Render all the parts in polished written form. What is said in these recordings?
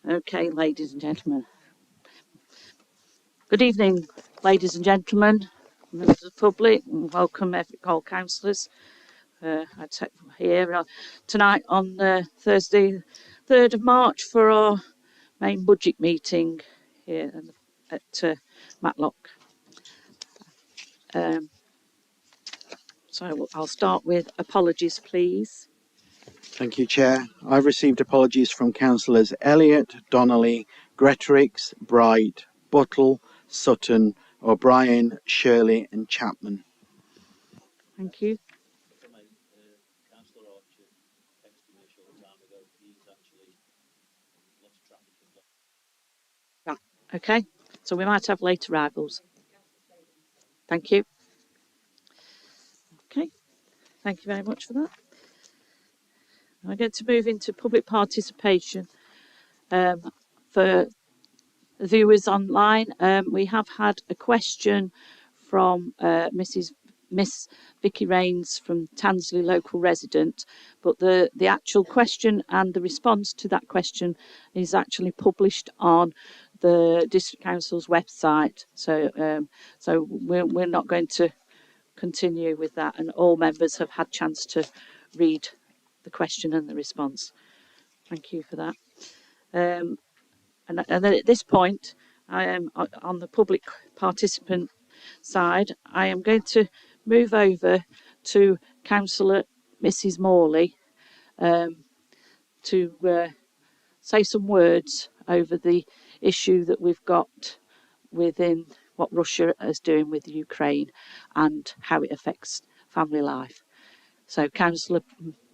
Okay, ladies and gentlemen. Good evening, ladies and gentlemen, members of the public, and welcome all councillors here tonight on Thursday, 3rd of March for our main budget meeting here at Matlock. So I'll start with apologies, please. Thank you, Chair. I've received apologies from councillors Elliott, Donnelly, Gretrix, Bright, Buttle, Sutton, O'Brien, Shirley and Chapman. Thank you. Councillor Orchard texted me a short time ago. He's actually lost traffic. Right. Okay, so we might have late arrivals. Thank you. Okay, thank you very much for that. I get to move into public participation. For the viewers online, we have had a question from Miss Vicky Rains from Tansley, local resident, but the actual question and the response to that question is actually published on the District Council's website. So we're not going to continue with that, and all members have had chance to read the question and the response. Thank you for that. And then at this point, I am on the public participant side. I am going to move over to Councillor Mrs. Morley to say some words over the issue that we've got within what Russia is doing with Ukraine and how it affects family life. So, Councillor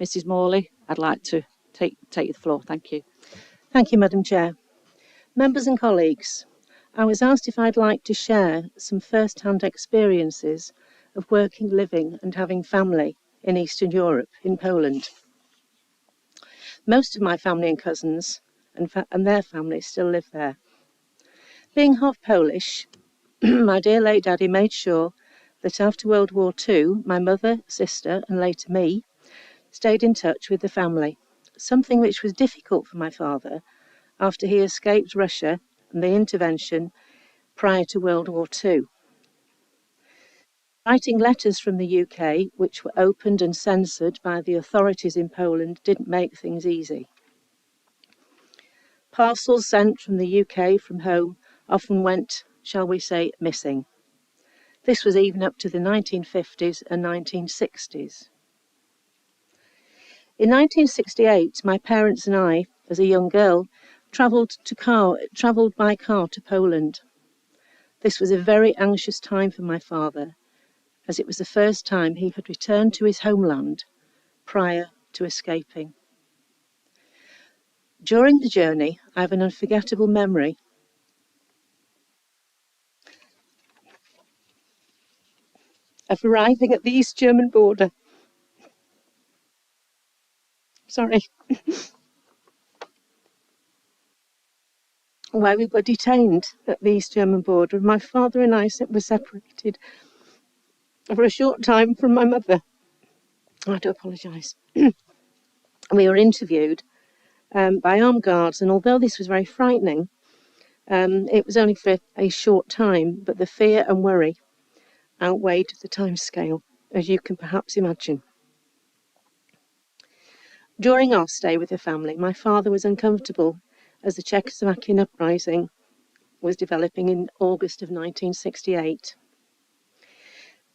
Mrs. Morley, I'd like to take the floor. Thank you. Thank you, Madam Chair. Members and colleagues, I was asked if I'd like to share some first-hand experiences of working, living and having family in Eastern Europe, in Poland. Most of my family and cousins and their families still live there. Being half Polish, my dear late daddy made sure that after World War II, my mother, sister and later me stayed in touch with the family, something which was difficult for my father after he escaped Russia and the intervention prior to World War II. Writing letters from the UK, which were opened and censored by the authorities in Poland, didn't make things easy. Parcels sent from the UK from home often went, shall we say, missing. This was even up to the 1950s and 1960s. In 1968, my parents and I, as a young girl, travelled by car to Poland. This was a very anxious time for my father, as it was the first time he had returned to his homeland prior to escaping. During the journey, I have an unforgettable memory of arriving at the East German border. Where we were detained at the East German border. My father and I were separated for a short time from my mother. I do apologise. We were interviewed by armed guards, and although this was very frightening, it was only for a short time, but the fear and worry outweighed the time scale, as you can perhaps imagine. During our stay with the family, my father was uncomfortable as the Czechoslovakian uprising was developing in August of 1968.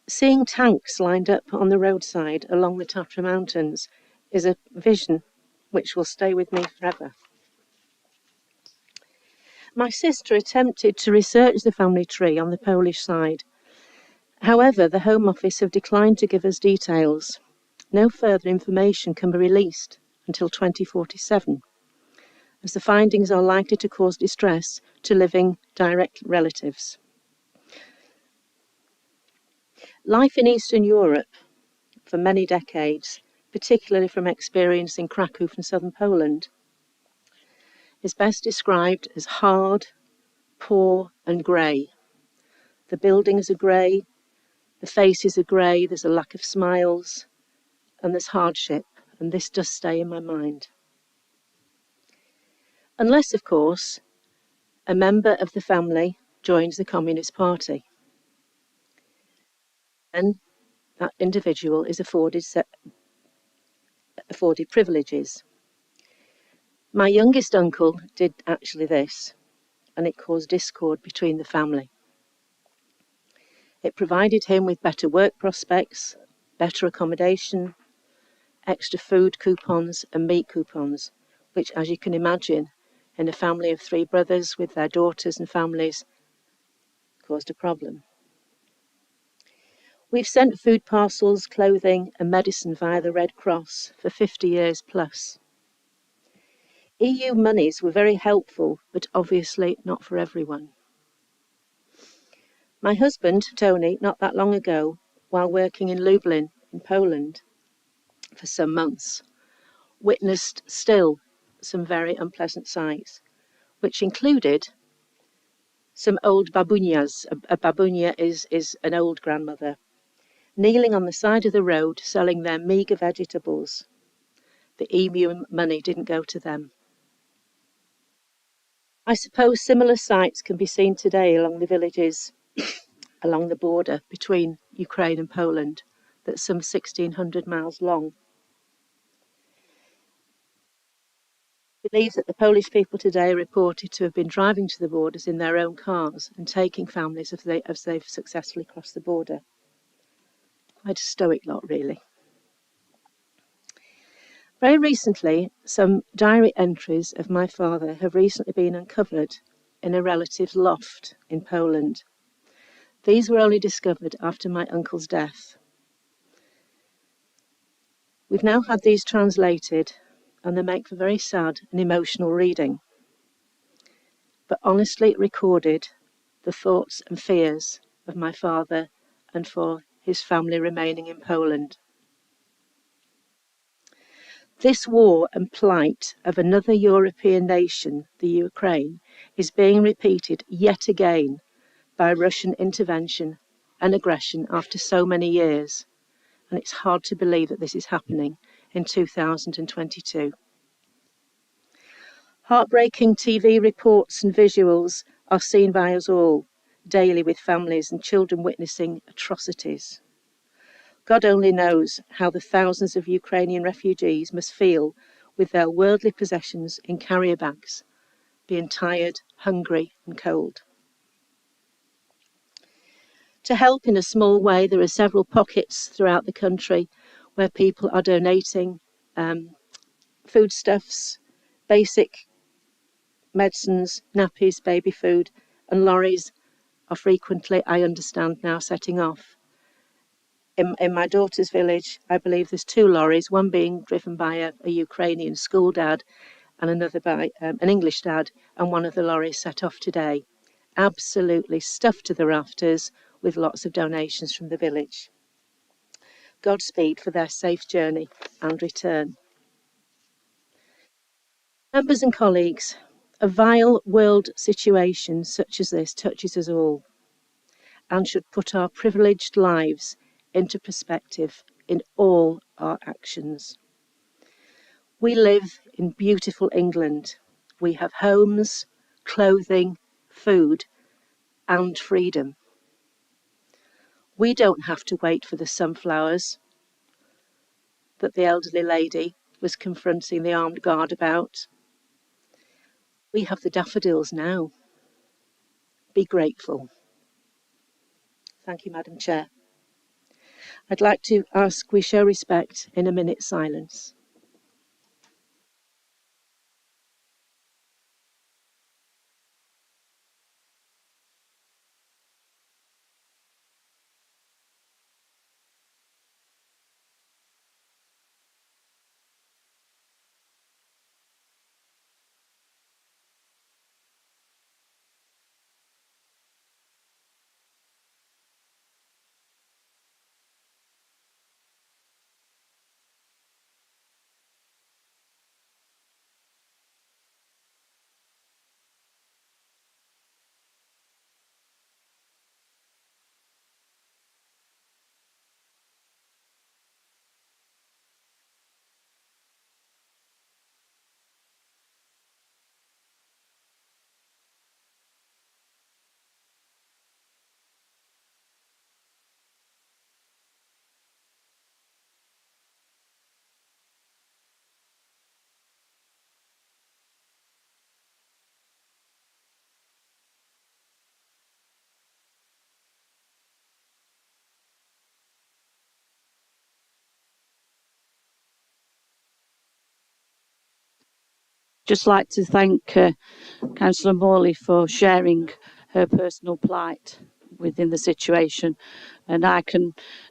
Seeing tanks lined up on the roadside along the Tatra Mountains is a vision which will stay with me forever. My sister attempted to research the family tree on the Polish side. However, the Home Office have declined to give us details. No further information can be released until 2047, as the findings are likely to cause distress to living direct relatives. Life in Eastern Europe for many decades, particularly from experience in Krakow and southern Poland, is best described as hard, poor and grey. The buildings are grey, the faces are grey, there's a lack of smiles and there's hardship, and this does stay in my mind. Unless, of course, a member of the family joins the Communist Party. Then that individual is afforded privileges. My youngest uncle did actually this, and it caused discord between the family. It provided him with better work prospects, better accommodation, extra food coupons and meat coupons, which, as you can imagine, in a family of 3 brothers with their daughters and families, caused a problem. We've sent food parcels, clothing and medicine via the Red Cross for 50 years plus. EU monies were very helpful, but obviously not for everyone. My husband, Tony, not that long ago, while working in Lublin in Poland for some months, witnessed still some very unpleasant sights, which included some old babunias. A babunia is an old grandmother, kneeling on the side of the road selling their meagre vegetables. The EU money didn't go to them. I suppose similar sights can be seen today along the villages along the border between Ukraine and Poland, that's some 1,600 miles long. It believes that the Polish people today are reported to have been driving to the borders in their own cars and taking families as they've successfully crossed the border. Quite a stoic lot, really. Very recently, some diary entries of my father have recently been uncovered in a relative's loft in Poland. These were only discovered after my uncle's death. We've now had these translated, and they make for very sad and emotional reading, but honestly recorded the thoughts and fears of my father and for his family remaining in Poland. This war and plight of another European nation, the Ukraine, is being repeated yet again by Russian intervention and aggression after so many years, and it's hard to believe that this is happening in 2022. Heartbreaking TV reports and visuals are seen by us all daily, with families and children witnessing atrocities. God only knows how the thousands of Ukrainian refugees must feel with their worldly possessions in carrier bags, being tired, hungry and cold. To help in a small way, there are several pockets throughout the country where people are donating foodstuffs, basic medicines, nappies, baby food, and lorries are frequently, I understand now, setting off. In my daughter's village, I believe there's 2 lorries, one being driven by a Ukrainian school dad and another by an English dad, and one of the lorries set off today, absolutely stuffed to the rafters with lots of donations from the village. Godspeed for their safe journey and return. Members and colleagues, a vile world situation such as this touches us all and should put our privileged lives into perspective in all our actions. We live in beautiful England. We have homes, clothing, food, and freedom. We don't have to wait for the sunflowers that the elderly lady was confronting the armed guard about. We have the daffodils now. Be grateful. Thank you, Madam Chair. I'd like to ask we show respect in a minute's silence. just like to thank Councillor Morley for sharing her personal plight within the situation. And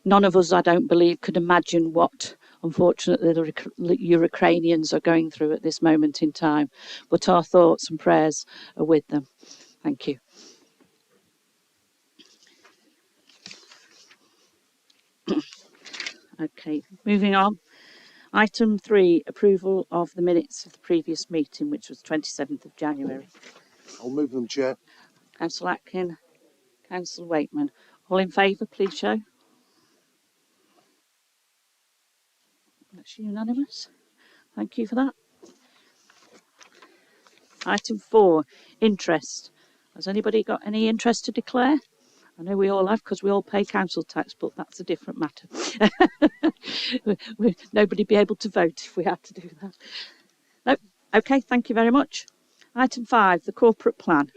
none of us, I don't believe, could imagine what, unfortunately, the Ukrainians are going through at this moment in time. But our thoughts and prayers are with them. Thank you. Okay, moving on. Item 3, approval of the minutes of the previous meeting, which was 27th of January. I'll move them, Chair. Councillor Atkin, Councillor Wakeman. All in favour, please show. That's unanimous. Thank you for that. Item 4, interest. Has anybody got any interest to declare? I know we all have, because we all pay council tax, but that's a different matter. Nobody be able to vote if we had to do that. No. Okay, thank you very much. Item 5, the corporate plan.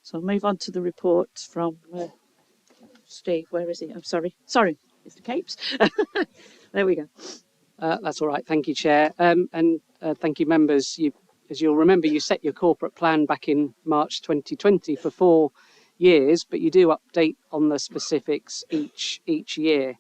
So I'll move on to the report from Steve. Where is he? I'm sorry, Mr. Capes. There we go. That's all right. Thank you, Chair. And thank you, members. As you'll remember, you set your corporate plan back in March 2020 for 4 years, but you do update on the specifics each year.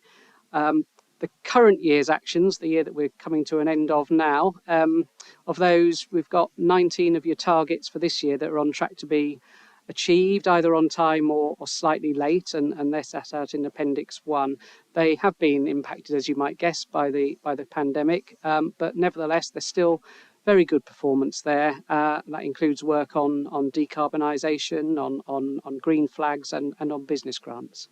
The current year's actions, the year that we're coming to an end of now, of those, we've got 19 of your targets for this year that are on track to be achieved, either on time or slightly late, and they're set out in Appendix 1. They have been impacted, as you might guess, by the pandemic, but nevertheless, there's still very good performance there. That includes work on decarbonisation, on green flags, and on business grants.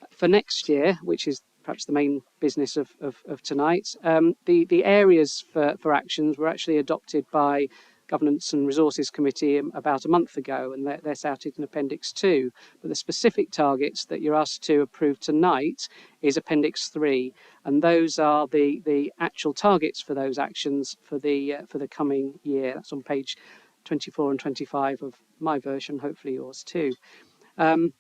For next year, which is perhaps the main business of tonight, the areas for actions were actually adopted by Governance and Resources Committee about a month ago, and they're set out in Appendix 2. But the specific targets that you're asked to approve tonight is Appendix 3, and those are the actual targets for those actions for the coming year. That's on page 24 and 25 of my version, hopefully yours too. And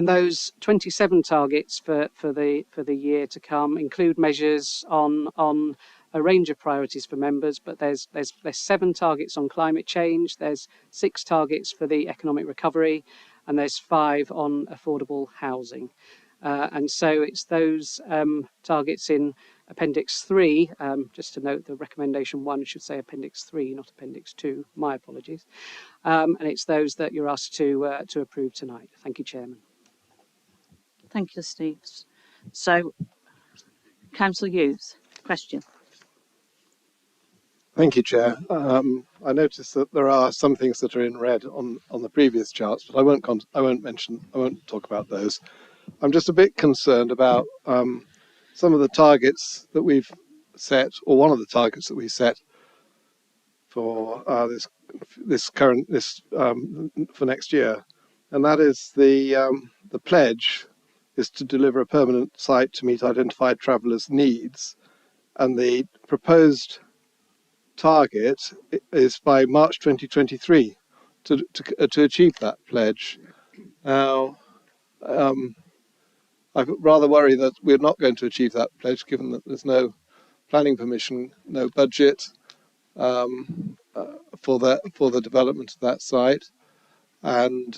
those 27 targets for the year to come include measures on a range of priorities for members, but there's 7 targets on climate change, there's 6 targets for the economic recovery, and there's 5 on affordable housing. And so it's those targets in Appendix 3, just to note the recommendation 1 should say Appendix 3, not Appendix 2, my apologies. And it's those that you're asked to approve tonight. Thank you, Chairman. Thank you, Steve. So, Councillor Hughes, question. Thank you, Chair. I noticed that there are some things that are in red on the previous charts, but I won't talk about those. I'm just a bit concerned about some of the targets that we've set, or one of the targets that we set for for next year, and that is the pledge is to deliver a permanent site to meet identified travellers' needs, and the proposed target is by March 2023 to achieve that pledge. Now, I rather worry that we're not going to achieve that pledge, given that there's no planning permission, no budget for the development of that site, and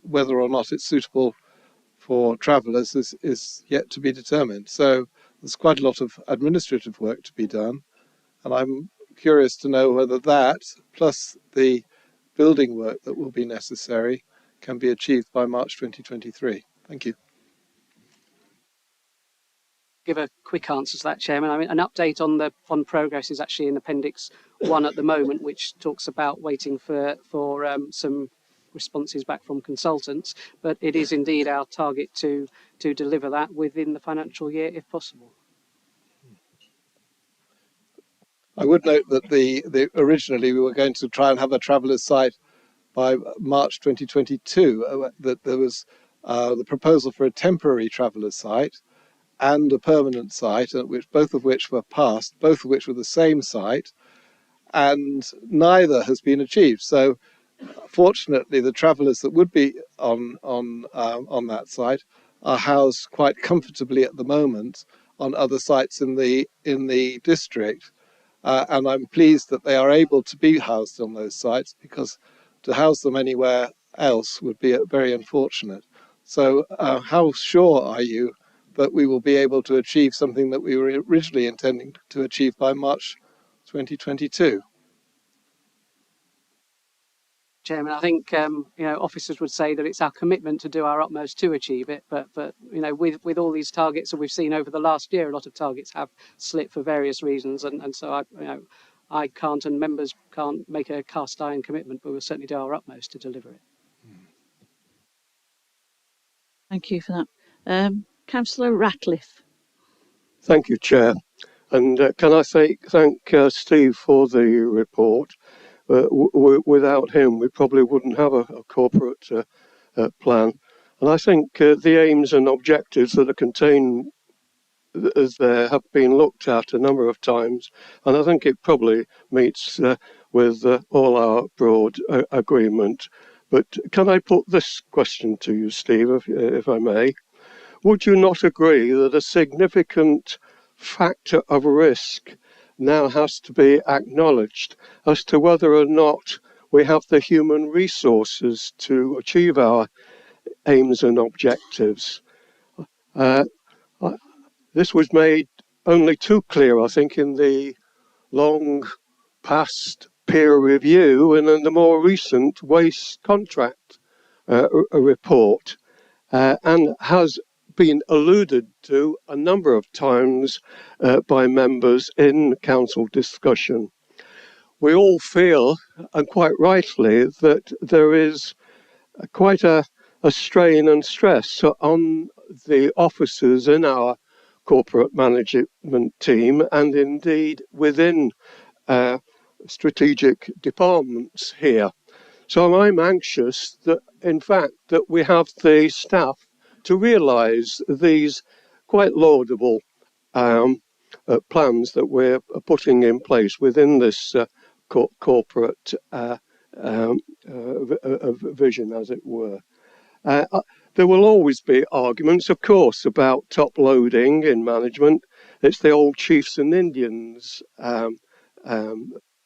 whether or not it's suitable for travellers is yet to be determined. So there's quite a lot of administrative work to be done, and I'm curious to know whether that, plus the building work that will be necessary, can be achieved by March 2023. Thank you. Give a quick answer to that, Chairman. I mean, an update on progress is actually in Appendix 1 at the moment, which talks about waiting for some responses back from consultants, but it is indeed our target to deliver that within the financial year if possible. I would note that originally we were going to try and have a travellers' site by March 2022, that there was the proposal for a temporary travellers' site and a permanent site, both of which were passed, both of which were the same site, and neither has been achieved. So fortunately, the travellers that would be on that site are housed quite comfortably at the moment on other sites in the district. And I'm pleased that they are able to be housed on those sites, because to house them anywhere else would be very unfortunate. So how sure are you that we will be able to achieve something that we were originally intending to achieve by March 2022? Chairman, I think officers would say that it's our commitment to do our utmost to achieve it. But with all these targets that we've seen over the last year, a lot of targets have slipped for various reasons, and so I can't, and members can't make a cast iron commitment, but we'll certainly do our utmost to deliver it. Thank you for that. Councillor Ratcliffe. Thank you, Chair. And can I thank Steve for the report? Without him, we probably wouldn't have a corporate plan. And I think the aims and objectives that are contained as there have been looked at a number of times, and I think it probably meets with all our broad agreement. But can I put this question to you, Steve, if I may? Would you not agree that a significant factor of risk now has to be acknowledged as to whether or not we have the human resources to achieve our aims and objectives? This was made only too clear, I think, in the long past peer review and in the more recent waste contract report, and has been alluded to a number of times by members in council discussion. We all feel, and quite rightly, that there is quite a strain and stress on the officers in our corporate management team, and indeed within strategic departments here. So I'm anxious that, in fact, that we have the staff to realise these quite laudable plans that we're putting in place within this corporate vision, as it were. There will always be arguments, of course, about top loading in management. It's the old chiefs and Indians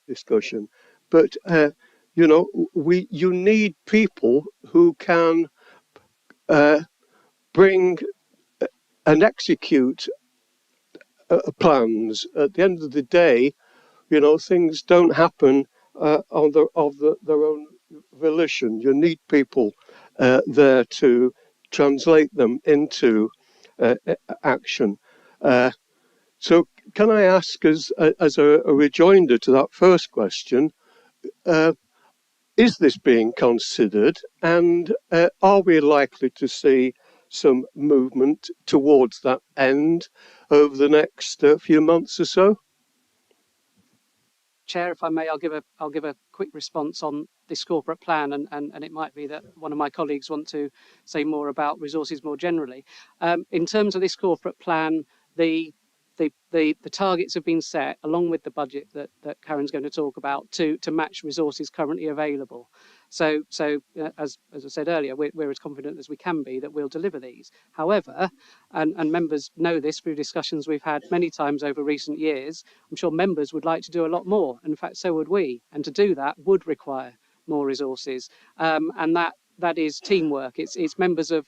discussion. But you need people who can bring and execute plans. At the end of the day, things don't happen of their own volition. You need people there to translate them into action. So can I ask, as a rejoinder to that first question, is this being considered, and are we likely to see some movement towards that end over the next few months or so? Chair, if I may, I'll give a quick response on this corporate plan, and it might be that one of my colleagues want to say more about resources more generally. In terms of this corporate plan, the targets have been set along with the budget that Karen's going to talk about to match resources currently available. So as I said earlier, we're as confident as we can be that we'll deliver these. However, and members know this through discussions we've had many times over recent years, I'm sure members would like to do a lot more. In fact, so would we. And to do that would require more resources. And that is teamwork. It's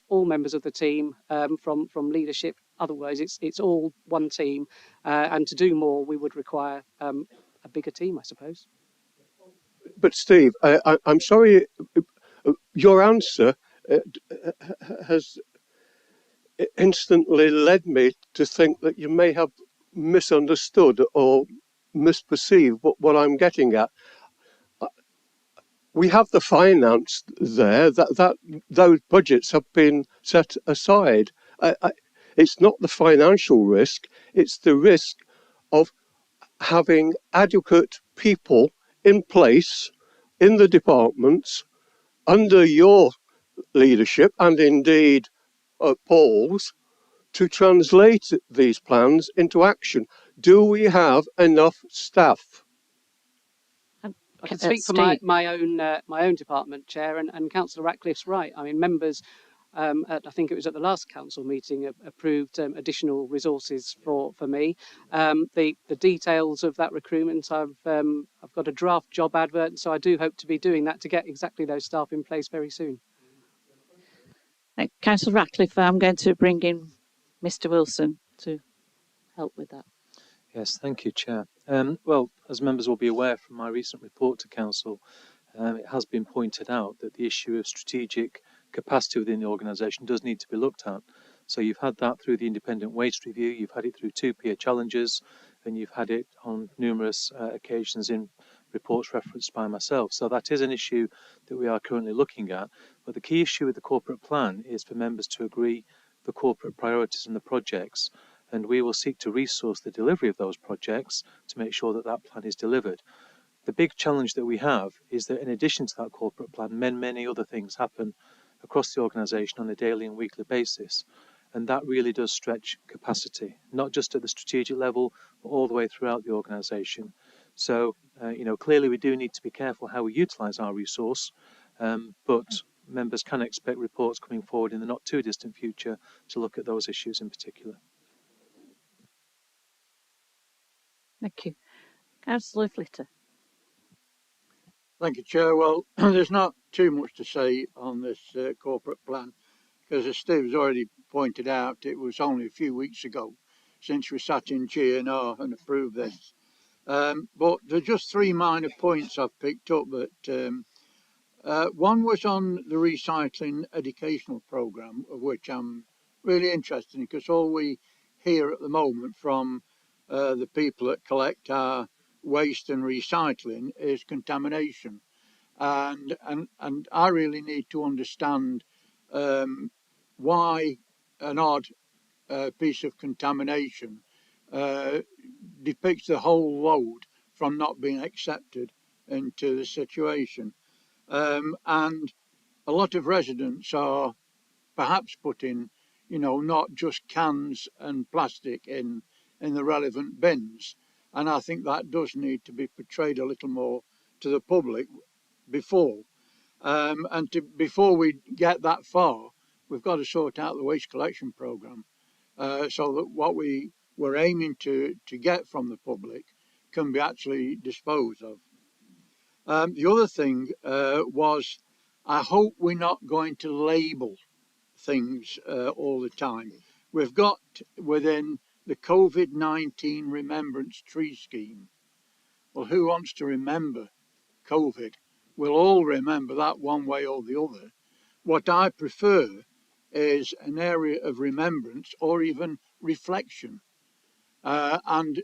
all members of the team, from leadership. Otherwise, it's all one team, and to do more, we would require a bigger team, I suppose. But Steve, I'm sorry, your answer has instantly led me to think that you may have misunderstood or misperceived what I'm getting at. We have the finance there, that those budgets have been set aside. It's not the financial risk, it's the risk of having adequate people in place in the departments under your leadership, and indeed Paul's, to translate these plans into action. Do we have enough staff? I can speak for my own department, Chair, and Councillor Ratcliffe's right. I mean, members I think it was at the last council meeting, approved additional resources for me. The details of that recruitment, I've got a draft job advert, so I do hope to be doing that to get exactly those staff in place very soon. Councillor Ratcliffe, I'm going to bring in Mr Wilson to help with that. Yes, thank you, Chair. Well, as members will be aware from my recent report to Council, it has been pointed out that the issue of strategic capacity within the organisation does need to be looked at. So you've had that through the independent waste review, you've had it through 2 peer challenges, and you've had it on numerous occasions in reports referenced by myself. So that is an issue that we are currently looking at. But the key issue with the corporate plan is for members to agree the corporate priorities and the projects, and we will seek to resource the delivery of those projects to make sure that that plan is delivered. The big challenge that we have is that in addition to that corporate plan, many other things happen across the organisation on a daily and weekly basis. And that really does stretch capacity, not just at the strategic level, but all the way throughout the organisation. So, clearly we do need to be careful how we utilise our resource, but members can expect reports coming forward in the not too distant future to look at those issues in particular. Thank you. Councillor Flitter. Thank you, Chair. Well, there's not too much to say on this corporate plan, because as Steve's already pointed out, it was only a few weeks ago since we sat in GNR and approved this. But there's just 3 minor points I've picked up. That one was on the recycling educational programme, of which I'm really interested in, because all we hear at the moment from the people that collect our waste and recycling is contamination. And I really need to understand why an odd piece of contamination depicts the whole load from not being accepted into the situation. And a lot of residents are perhaps putting, not just cans and plastic in the relevant bins. And I think that does need to be portrayed a little more to the public before. Before we get that far, we've got to sort out the waste collection programme so that what we were aiming to get from the public can be actually disposed of. The other thing was, I hope we're not going to label things all the time. We've got within the COVID-19 Remembrance Tree Scheme. Well, who wants to remember COVID? We'll all remember that one way or the other. What I prefer is an area of remembrance or even reflection. And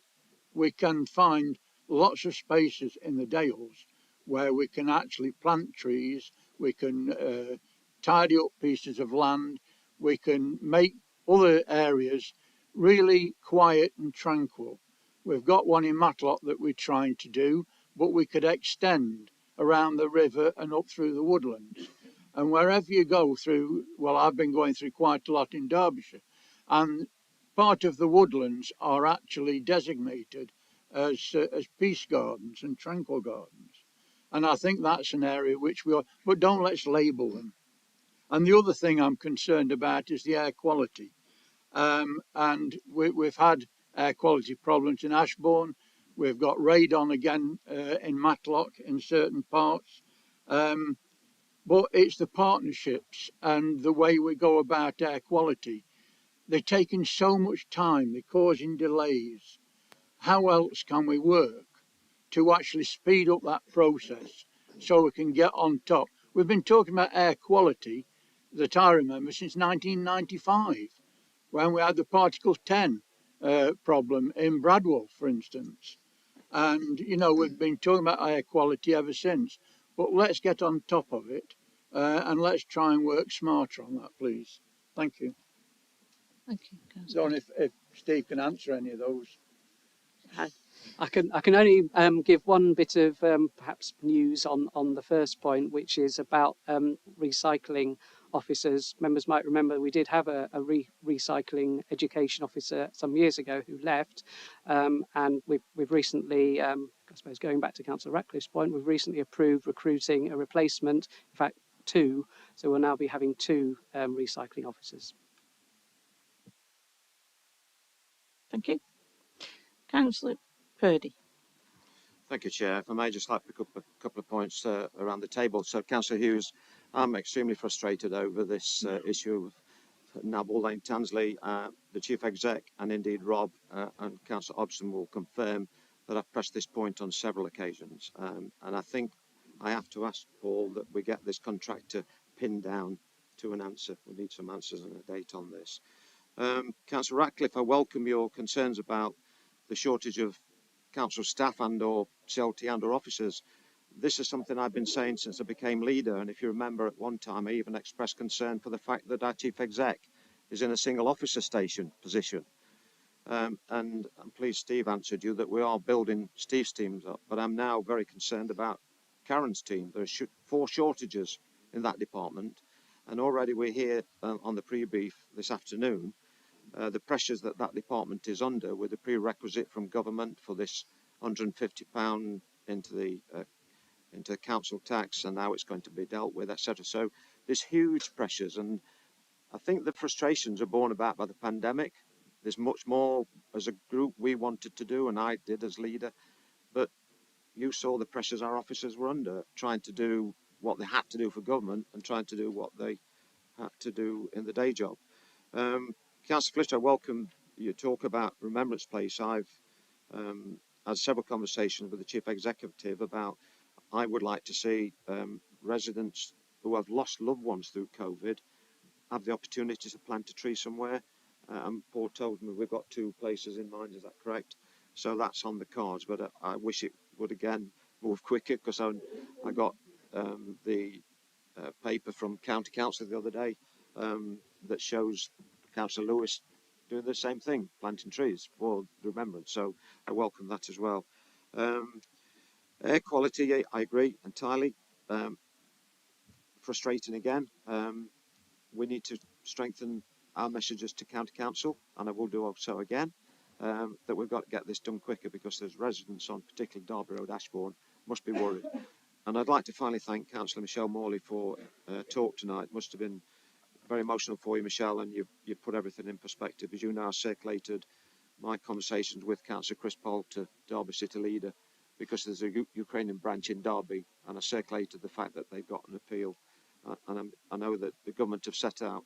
we can find lots of spaces in the Dales where we can actually plant trees, we can tidy up pieces of land, we can make other areas really quiet and tranquil. We've got one in Matlock that we're trying to do, but we could extend around the river and up through the woodlands. And wherever you go through, well, I've been going through quite a lot in Derbyshire, and part of the woodlands are actually designated as peace gardens and tranquil gardens. And I think that's an area which we are, but don't let's label them. And the other thing I'm concerned about is the air quality. And we've had air quality problems in Ashburn. We've got radon again in Matlock in certain parts. But it's the partnerships and the way we go about air quality. They're taking so much time, they're causing delays. How else can we work to actually speed up that process so we can get on top? We've been talking about air quality that I remember since 1995, when we had the Particle 10 problem in Bradwell, for instance. And, we've been talking about air quality ever since. But let's get on top of it and let's try and work smarter on that, please. Thank you. Thank you, Councillor. Don't know if Steve can answer any of those. I can only give one bit of perhaps news on the first point, which is about recycling officers. Members might remember we did have a recycling education officer some years ago who left, and we've recently, I suppose going back to Councillor Ratcliffe's point, we've recently approved recruiting a replacement. In fact, 2, so we'll now be having 2 recycling officers. Thank you. Councillor Purdy. Thank you, Chair. If I may just like to pick up a couple of points around the table. So, Councillor Hughes, I'm extremely frustrated over this issue of Nabil Lane Tansley. The Chief Exec and indeed Rob and Councillor Hobson will confirm that I've pressed this point on several occasions. And I think I have to ask Paul that we get this contractor pinned down to an answer. We need some answers and a date on this. Councillor Ratcliffe, I welcome your concerns about the shortage of council staff and or CLT and or officers. This is something I've been saying since I became leader, and if you remember at one time I even expressed concern for the fact that our chief exec is in a single officer station position. And I'm pleased Steve answered you that we are building Steve's teams up, but I'm now very concerned about Karen's team. There are 4 shortages in that department, and already we're here on the pre-brief this afternoon the pressures that that department is under with the prerequisite from government for this £150 into the council tax, and now it's going to be dealt with, etc. So there's huge pressures, and I think the frustrations are borne about by the pandemic. There's much more as a group we wanted to do, and I did as leader, but you saw the pressures our officers were under, trying to do what they had to do for government and trying to do what they had to do in the day job. Councillor Flitter, I welcome your talk about Remembrance Place. I've had several conversations with the Chief Executive about I would like to see residents who have lost loved ones through COVID have the opportunity to plant a tree somewhere. And Paul told me we've got 2 places in mind, is that correct? So that's on the cards, but I wish it would again move quicker, because I got the paper from County Council the other day that shows Councillor Lewis doing the same thing, planting trees for the remembrance. So I welcome that as well. Air quality, I agree entirely. Frustrating again. We need to strengthen our messages to County Council, and I will do so again, that we've got to get this done quicker, because there's residents on particularly Derby Road, Ashburn, must be worried. And I'd like to finally thank Councillor Michelle Morley for talk tonight. It must have been very emotional for you, Michelle, and you've put everything in perspective. As you now circulated my conversations with Councillor Chris Poll to Derby City Leader, because there's a Ukrainian branch in Derby, and I circulated the fact that they've got an appeal. And I know that the government have set out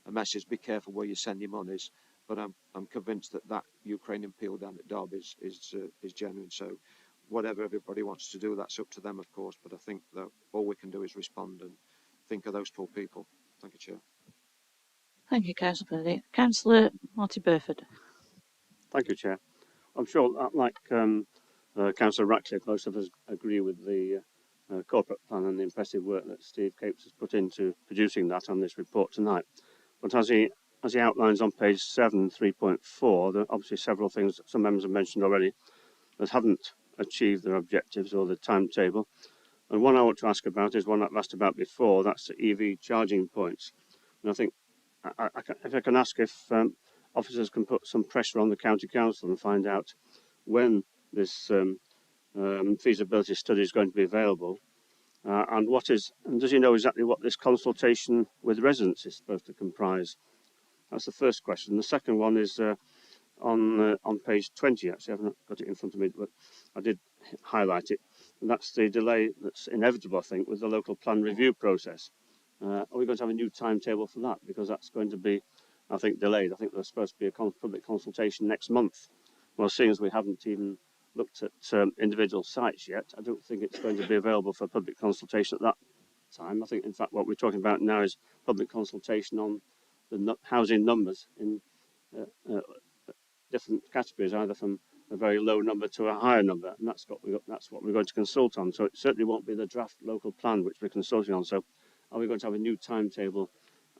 a message: be careful where you send your monies. But I'm convinced that that Ukrainian appeal down at Derby is genuine. So whatever everybody wants to do, that's up to them, of course. But I think that all we can do is respond and think of those poor people. Thank you, Chair. Thank you, Councillor Purdy. Councillor Marty Burford. Thank you, Chair. I'm sure, like Councillor Ratcliffe, most of us agree with the corporate plan and the impressive work that Steve Capes has put into producing that on this report tonight. But as he outlines on page 7, 3.4, there are obviously several things that some members have mentioned already that haven't achieved their objectives or the timetable. And one I want to ask about is one I've asked about before, that's the EV charging points. And I think, if I can ask if officers can put some pressure on the County Council and find out when this feasibility study is going to be available, and does he know exactly what this consultation with residents is supposed to comprise? That's the first question. The second one is on page 20. Actually, I haven't got it in front of me, but I did highlight it. And that's the delay that's inevitable, I think, with the local plan review process. Are we going to have a new timetable for that? Because that's going to be, I think, delayed. I think there's supposed to be a public consultation next month. Well, seeing as we haven't even looked at individual sites yet, I don't think it's going to be available for public consultation at that time. I think, in fact, what we're talking about now is public consultation on the housing numbers in different categories, either from a very low number to a higher number, and that's what we're going to consult on. So it certainly won't be the draft local plan which we're consulting on. So are we going to have a new timetable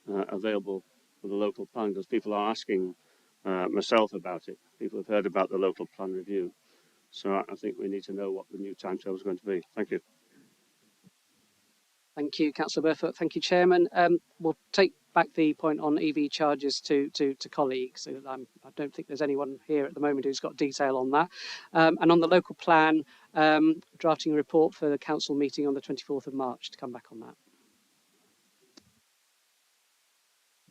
available for the local plan? Because people are asking myself about it. People have heard about the local plan review. So I think we need to know what the new timetable is going to be. Thank you. Thank you, Councillor Burford. Thank you, Chairman. We'll take back the point on EV charges to colleagues. I don't think there's anyone here at the moment who's got detail on that. And on the local plan, drafting a report for the council meeting on the 24th of March to come back on that.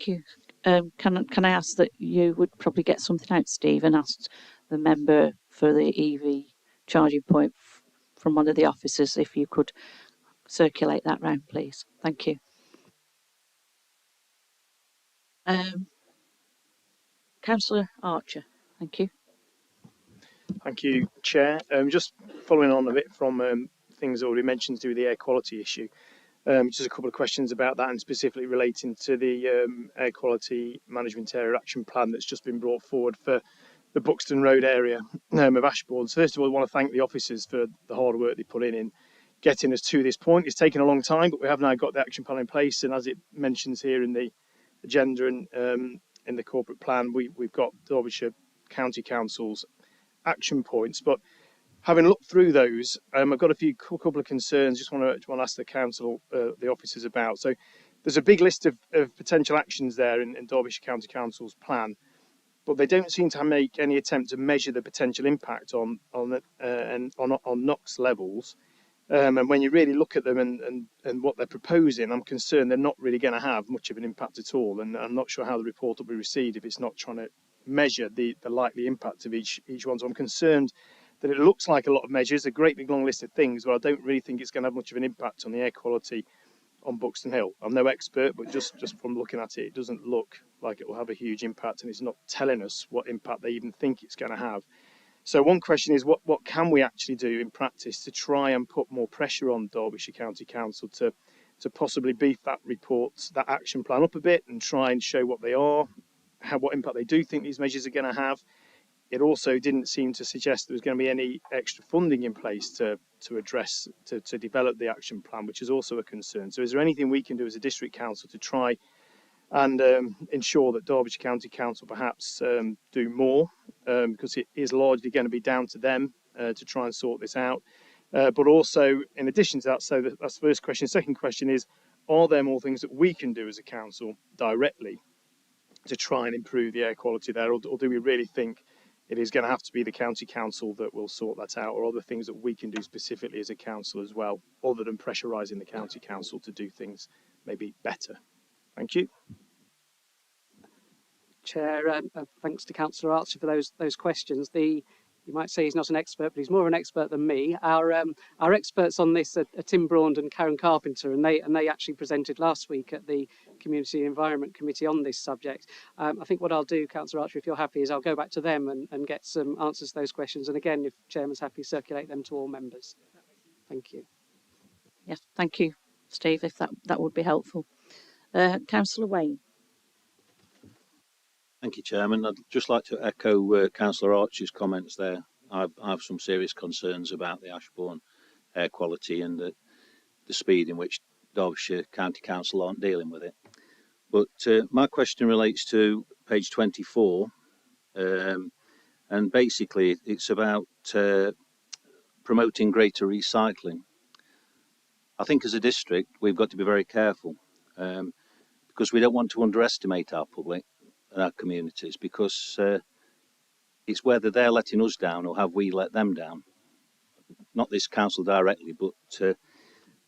Thank you. Can I ask that you would probably get something out, Steve, and ask the member for the EV charging point from one of the officers if you could circulate that round, please. Thank you. Councillor Archer, thank you. Thank you, Chair. Just following on a bit from things already mentioned to do with the air quality issue. Just a couple of questions about that, and specifically relating to the air quality management area action plan that's just been brought forward for the Buxton Road area of Ashbourne. So first of all, I want to thank the officers for the hard work they put in getting us to this point. It's taken a long time, but we have now got the action plan in place, and as it mentions here in the agenda and in the corporate plan, we've got Derbyshire County Council's action points. But having looked through those, I've got a couple of concerns. Just want to ask the council, the officers about. So there's a big list of potential actions there in Derbyshire County Council's plan, but they don't seem to make any attempt to measure the potential impact on NOx levels. And when you really look at them and what they're proposing, I'm concerned they're not really going to have much of an impact at all. And I'm not sure how the report will be received if it's not trying to measure the likely impact of each one. So I'm concerned that it looks like a lot of measures, a great big long list of things, but I don't really think it's going to have much of an impact on the air quality on Buxton Hill. I'm no expert, but just from looking at it, it doesn't look like it will have a huge impact, and it's not telling us what impact they even think it's going to have. So one question is, what can we actually do in practice to try and put more pressure on Derbyshire County Council to possibly beef that action plan up a bit and try and show what they are, what impact they do think these measures are going to have. It also didn't seem to suggest there was going to be any extra funding in place to develop the action plan, which is also a concern. So is there anything we can do as a district council to try and ensure that Derbyshire County Council perhaps do more, because it is largely going to be down to them to try and sort this out. But also, in addition to that, so that's the first question. Second question is, are there more things that we can do as a council directly to try and improve the air quality there, or do we really think it is going to have to be the county council that will sort that out, or other things that we can do specifically as a council as well, other than pressurising the county council to do things maybe better? Thank you. Chair, thanks to Councillor Archer for those questions. You might say he's not an expert, but he's more of an expert than me. Our experts on this are Tim Braund and Karen Carpenter, and they actually presented last week at the Community Environment Committee on this subject. I think what I'll do, Councillor Archer, if you're happy, is I'll go back to them and get some answers to those questions. And again, if Chairman's happy, circulate them to all members. Thank you. Yes, thank you, Steve, if that would be helpful. Councillor Wayne. Thank you, Chairman. I'd just like to echo Councillor Archer's comments there. I have some serious concerns about the Ashbourne air quality and the speed in which Derbyshire County Council aren't dealing with it. But my question relates to page 24, and basically it's about promoting greater recycling. I think as a district we've got to be very careful because we don't want to underestimate our public and our communities, because it's whether they're letting us down or have we let them down. Not this council directly, but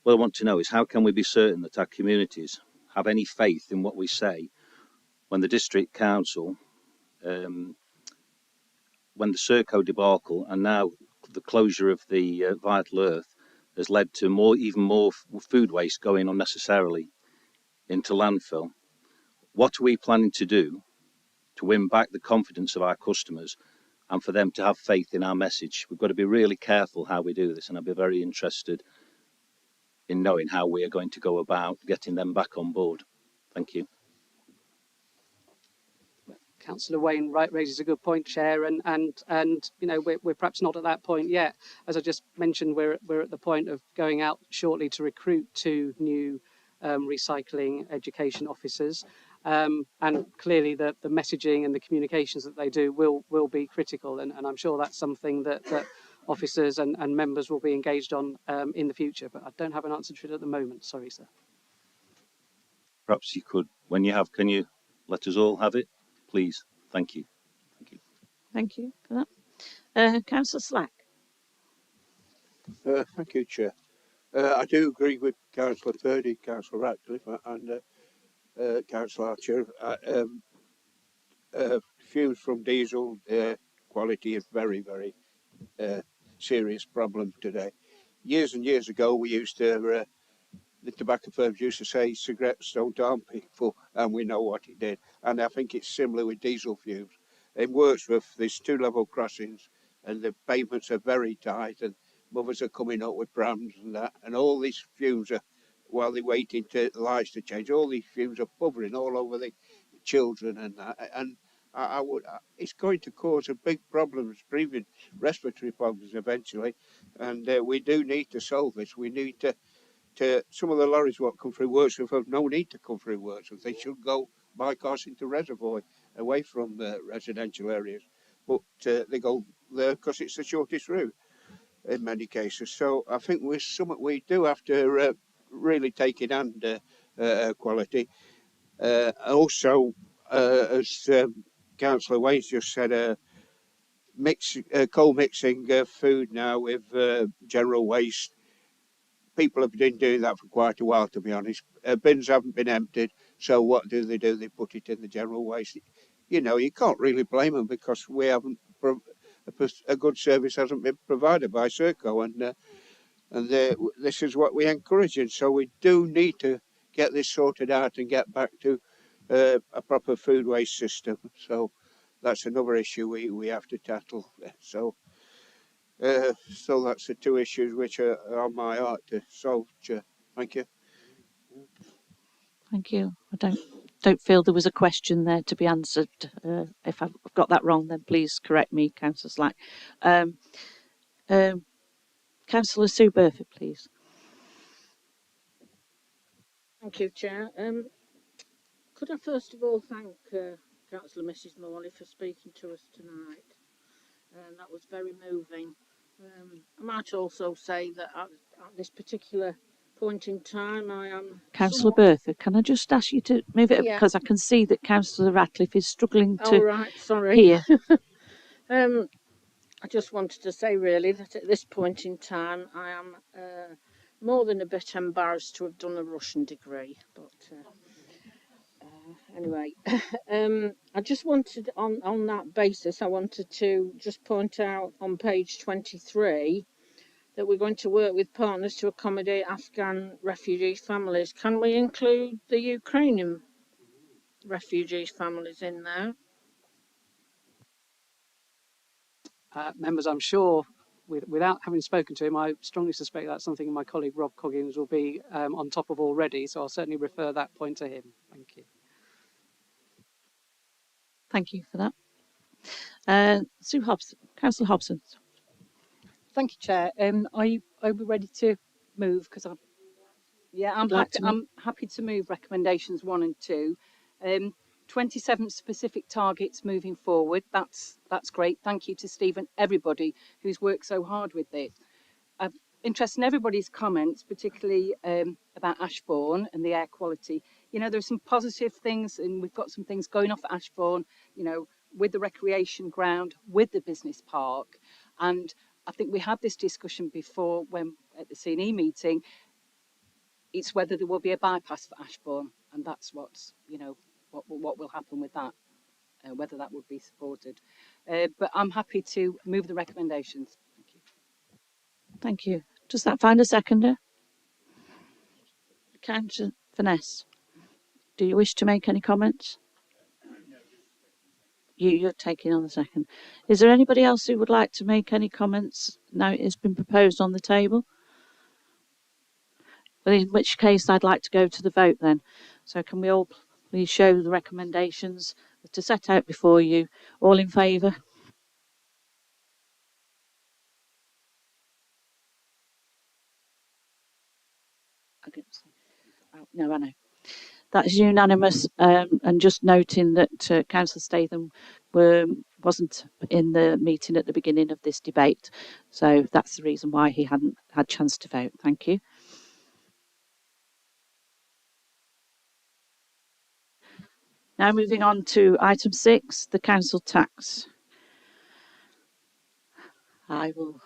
what I want to know is, how can we be certain that our communities have any faith in what we say when the district council, when the Serco debacle and now the closure of the Vital Earth has led to even more food waste going unnecessarily into landfill? What are we planning to do to win back the confidence of our customers and for them to have faith in our message? We've got to be really careful how we do this, and I'd be very interested in knowing how we are going to go about getting them back on board. Thank you. Councillor Wayne raises a good point, Chair, and you know, we're perhaps not at that point yet. As I just mentioned, we're at the point of going out shortly to recruit 2 new recycling education officers. And clearly the messaging and the communications that they do will be critical, and I'm sure that's something that officers and members will be engaged on in the future, but I don't have an answer to it at the moment. Sorry, sir. Perhaps you could, when you have, can you let us all have it, please? Thank you. Thank you. Thank you for that. Councillor Slack. Thank you, Chair. I do agree with Councillor Purdy, Councillor Ratcliffe, and Councillor Archer. Fumes from diesel quality is very, very serious problem today. Years and years ago, we used to, the tobacco firms used to say cigarettes don't harm people, and we know what it did. And I think it's similar with diesel fumes. In Wordsworth, there's 2-level crossings, and the pavements are very tight, and mothers are coming up with prams and that, and all these fumes are, while they're waiting to the lights to change, all these fumes are hovering all over the children and that. And it's going to cause a big problems, breathing, respiratory problems eventually, and we do need to solve this. We need to some of the lorries what come through Wordsworth have no need to come through Wordsworth. They should go bypass into Reservoir, away from residential areas, but they go there because it's the shortest route in many cases. So I think we're something we do have to really take in hand quality. Also, as Councillor Wayne's just said, co-mixing food now with general waste. People have been doing that for quite a while, to be honest. Bins haven't been emptied, so what do? They put it in the general waste. You know, you can't really blame them because we haven't a good service hasn't been provided by Serco, and this is what we encourage. And so we do need to get this sorted out and get back to a proper food waste system. So that's another issue we have to tackle. So that's the two issues which are on my heart to solve, Chair. Thank you. Thank you. I don't feel there was a question there to be answered. If I've got that wrong, then please correct me, Councillor Slack. Councillor Sue Burford, please. Thank you, Chair. Could I first of all thank Councillor Mrs Morley for speaking to us tonight? That was very moving. I might also say that at this particular point in time, I am... Councillor Burford, can I just ask you to move it up, because I can see that Councillor Ratcliffe is struggling to hear. I just wanted to say really that at this point in time, I am more than a bit embarrassed to have done a Russian degree, but anyway, I just wanted, on that basis, I wanted to just point out on page 23 that we're going to work with partners to accommodate Afghan refugee families. Can we include the Ukrainian refugee families in there? Members, I'm sure, without having spoken to him, I strongly suspect that's something my colleague Rob Coggins will be on top of already, so I'll certainly refer that point to him. Thank you. Thank you for that. Sue Hobson, Councillor Hobson. Thank you, Chair. Are you ready to move? Because I'm happy to move recommendations 1 and 2. 27 specific targets moving forward. That's great. Thank you to Steve and everybody who's worked so hard with this. I'm interested in everybody's comments, particularly about Ashburn and the air quality. You know, there's some positive things, and we've got some things going off at Ashburn, you know, with the recreation ground, with the business park. And I think we had this discussion before when at the C&E meeting. It's whether there will be a bypass for Ashburn, and that's what's, you know, what will happen with that, whether that would be supported. But I'm happy to move the recommendations. Thank you. Thank you. Does that find a seconder? Councillor Finesse, do you wish to make any comments? You're taking on the second. Is there anybody else who would like to make any comments now it has been proposed on the table? Well, in which case I'd like to go to the vote then. So can we all please show the recommendations to set out before you? All in favour? No, I know. That is unanimous, and just noting that Councillor Statham wasn't in the meeting at the beginning of this debate, so that's the reason why he hadn't had chance to vote. Thank you. Now moving on to item 6, the council tax. I will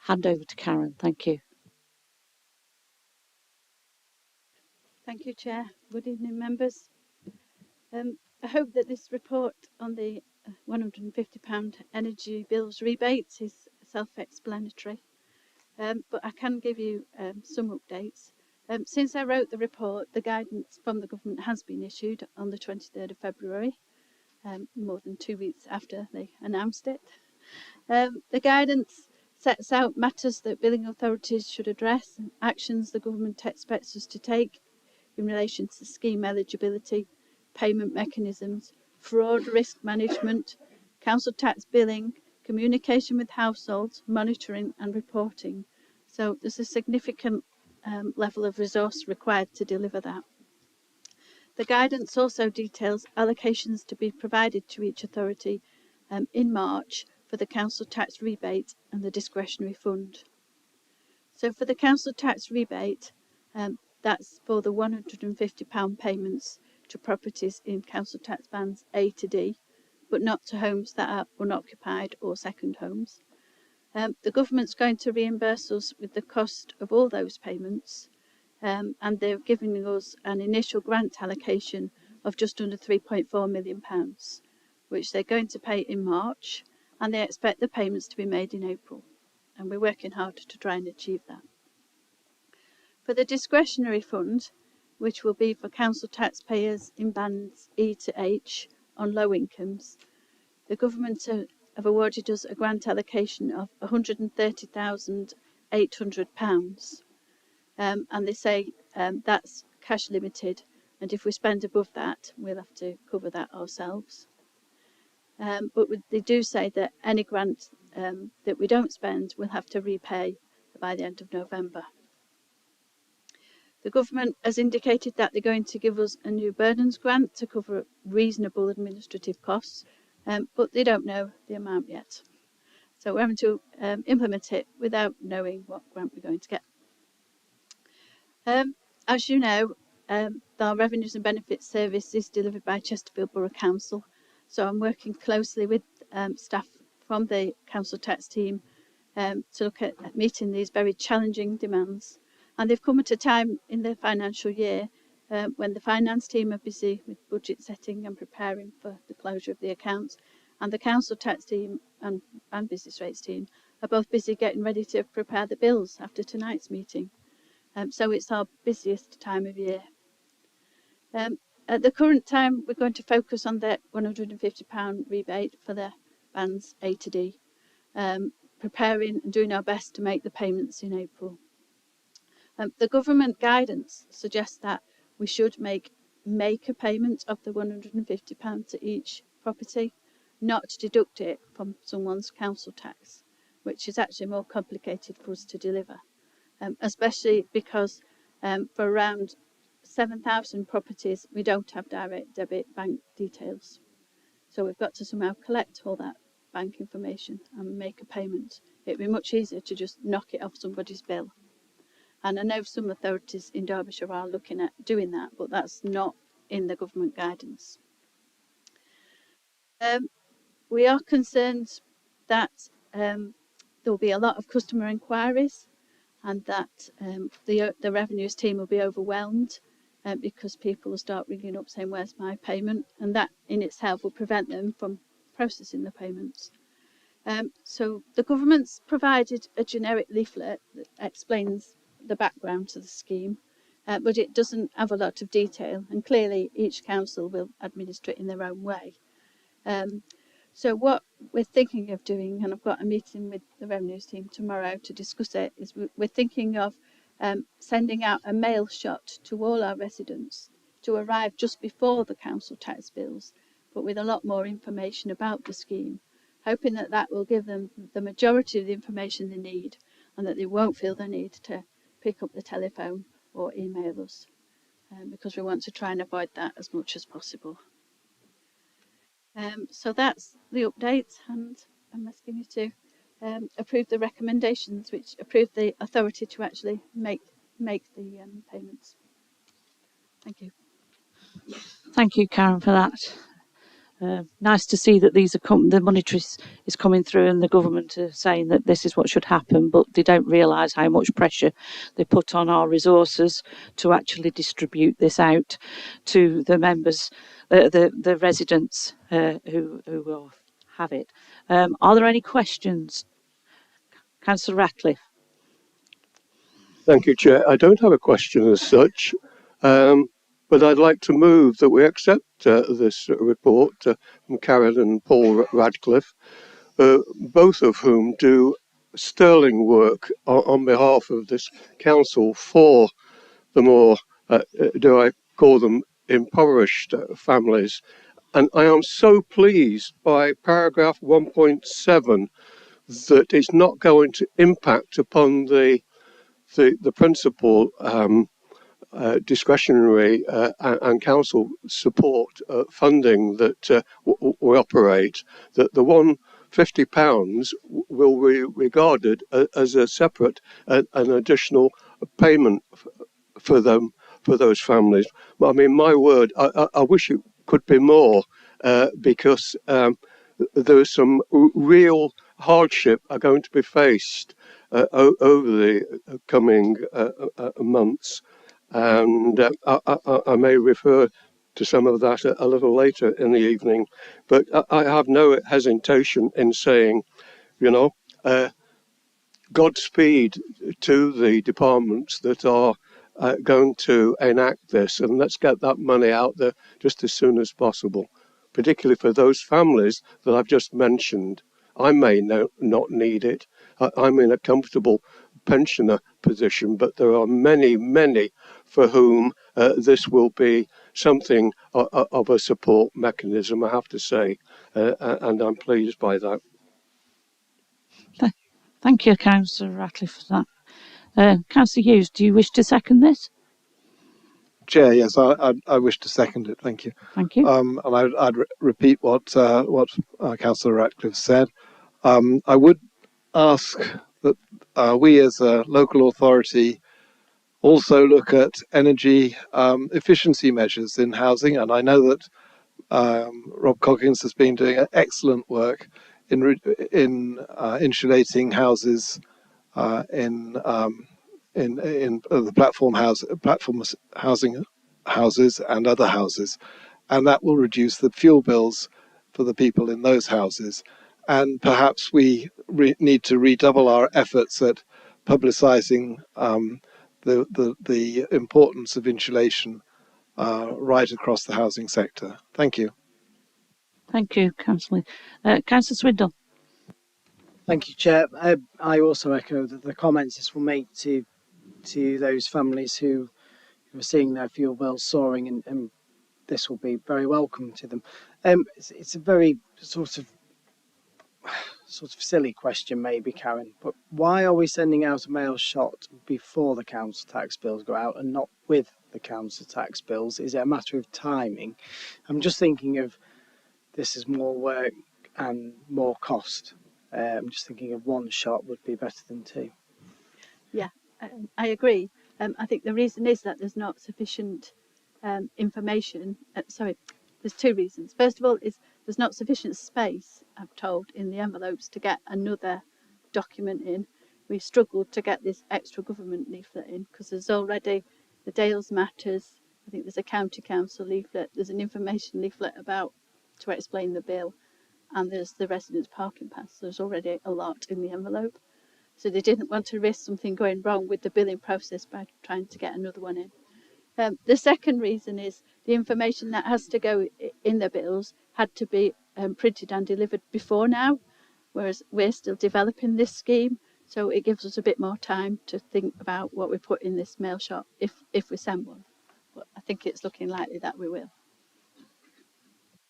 hand over to Karen. Thank you. Thank you, Chair. Good evening, members. I hope that this report on the £150 energy bills rebates is self-explanatory, but I can give you some updates. Since I wrote the report, the guidance from the government has been issued on the 23rd of February, more than 2 weeks after they announced it. The guidance sets out matters that billing authorities should address and actions the government expects us to take in relation to scheme eligibility, payment mechanisms, fraud risk management, council tax billing, communication with households, monitoring and reporting. So there's a significant level of resource required to deliver that. The guidance also details allocations to be provided to each authority in March for the council tax rebate and the discretionary fund. So for the council tax rebate, that's for the £150 payments to properties in council tax bands A to D, but not to homes that are unoccupied or second homes. The government's going to reimburse us with the cost of all those payments, and they're giving us an initial grant allocation of just under £3.4 million, which they're going to pay in March, and they expect the payments to be made in April. And we're working hard to try and achieve that. For the discretionary fund, which will be for council taxpayers in bands E to H on low incomes, the government have awarded us a grant allocation of £130,800. And they say that's cash limited, and if we spend above that, we'll have to cover that ourselves. But they do say that any grant that we don't spend, we'll have to repay by the end of November. The government has indicated that they're going to give us a new burdens grant to cover reasonable administrative costs, but they don't know the amount yet. So we're having to implement it without knowing what grant we're going to get. As you know, our Revenues and Benefits Service is delivered by Chesterfield Borough Council, so I'm working closely with staff from the council tax team to look at meeting these very challenging demands. And they've come at a time in the financial year when the finance team are busy with budget setting and preparing for the closure of the accounts, and the council tax team and business rates team are both busy getting ready to prepare the bills after tonight's meeting. So it's our busiest time of year. At the current time, we're going to focus on the £150 rebate for the bands A to D, preparing and doing our best to make the payments in April. The government guidance suggests that we should make a payment of the £150 to each property, not deduct it from someone's council tax, which is actually more complicated for us to deliver, especially because for around 7,000 properties, we don't have direct debit bank details. So we've got to somehow collect all that bank information and make a payment. It'd be much easier to just knock it off somebody's bill. And I know some authorities in Derbyshire are looking at doing that, but that's not in the government guidance. We are concerned that there will be a lot of customer inquiries, and that the revenues team will be overwhelmed because people will start ringing up saying, "Where's my payment?" And that in itself will prevent them from processing the payments. So the government's provided a generic leaflet that explains the background to the scheme, but it doesn't have a lot of detail, and clearly each council will administer it in their own way. So what we're thinking of doing, and I've got a meeting with the revenues team tomorrow to discuss it, is we're thinking of sending out a mail shot to all our residents to arrive just before the council tax bills, but with a lot more information about the scheme, hoping that that will give them the majority of the information they need, and that they won't feel the need to pick up the telephone or email us, because we want to try and avoid that as much as possible. So that's the update, and I'm asking you to approve the recommendations, which approve the authority to actually make the payments. Thank you. Thank you, Karen, for that. Nice to see that these are the monetary is coming through, and the government are saying that this is what should happen, but they don't realise how much pressure they put on our resources to actually distribute this out to the members, the residents who will have it. Are there any questions? Councillor Ratcliffe. Thank you, Chair. I don't have a question as such, but I'd like to move that we accept this report from Karen and Paul Radcliffe, both of whom do sterling work on behalf of this council for the more, do I call them, impoverished families. And I am so pleased by paragraph 1.7 that it's not going to impact upon the principal discretionary and council support funding that we operate, that the £150 will be regarded as a separate an additional payment for them, for those families. I mean, my word, I wish it could be more, because there is some real hardship are going to be faced over the coming months, and I may refer to some of that a little later in the evening, but I have no hesitation in saying, you know, Godspeed to the departments that are going to enact this, and let's get that money out there just as soon as possible, particularly for those families that I've just mentioned. I may not need it. I'm in a comfortable pensioner position, but there are many, many for whom this will be something of a support mechanism, I have to say, and I'm pleased by that. Thank you, Councillor Ratcliffe, for that. Councillor Hughes, do you wish to second this? Chair, yes, I wish to second it. Thank you. Thank you. And I'd repeat what Councillor Ratcliffe said. I would ask that we as a local authority also look at energy efficiency measures in housing, and I know that Rob Coggins has been doing excellent work in insulating houses in the platform housing houses and other houses, and that will reduce the fuel bills for the people in those houses. And perhaps we need to redouble our efforts at publicising the importance of insulation right across the housing sector. Thank you. Thank you, Councillor. Councillor Swindle. Thank you, Chair. I also echo the comments this will make to those families who are seeing their fuel bills soaring, and this will be very welcome to them. It's a very sort of silly question, maybe, Karen, but why are we sending out a mail shot before the council tax bills go out and not with the council tax bills? Is it a matter of timing? I'm just thinking of this as more work and more cost. I'm just thinking of one shot would be better than two. Yeah, I agree. I think the reason is that there's not sufficient information. There's two reasons. First of all, is there's not sufficient space, I'm told, in the envelopes to get another document in. We struggled to get this extra government leaflet in because there's already the Dales Matters. I think there's a county council leaflet. There's an information leaflet to explain the bill, and there's the residents' parking pass. There's already a lot in the envelope. So they didn't want to risk something going wrong with the billing process by trying to get another one in. The second reason is the information that has to go in the bills had to be printed and delivered before now, whereas we're still developing this scheme. So it gives us a bit more time to think about what we put in this mail shot if we send one. But I think it's looking likely that we will.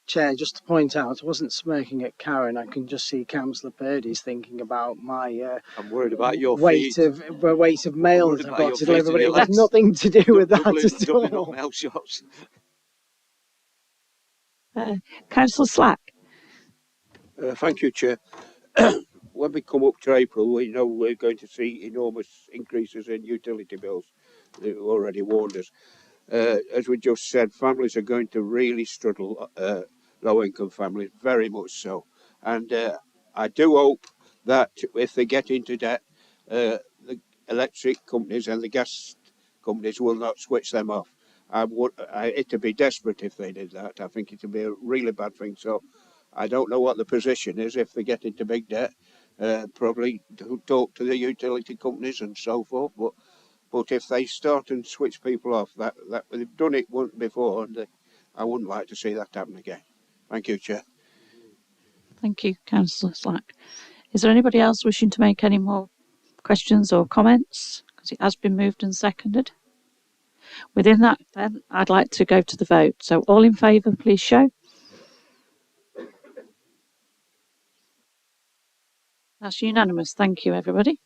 Chair, just to point out, I wasn't smirking at Karen. I can just see Councillor Purdy's thinking about my I'm worried about your weight of mail that I've got to deliver, but it has nothing to do with that at all. Mail shots. Councillor Slack. Thank you, Chair. When we come up to April, we know we're going to see enormous increases in utility bills. They've already warned us. As we just said, families are going to really struggle low-income families, very much so. And I do hope that if they get into debt, the electric companies and the gas companies will not switch them off. It'd be desperate if they did that. I think it'd be a really bad thing. So I don't know what the position is if they get into big debt. Probably talk to the utility companies and so forth. But if they start and switch people off, that they've done it once before, and I wouldn't like to see that happen again. Thank you, Chair. Thank you, Councillor Slack. Is there anybody else wishing to make any more questions or comments? Because it has been moved and seconded. Within that, then, I'd like to go to the vote. So all in favour, please show. That's unanimous. Thank you, everybody.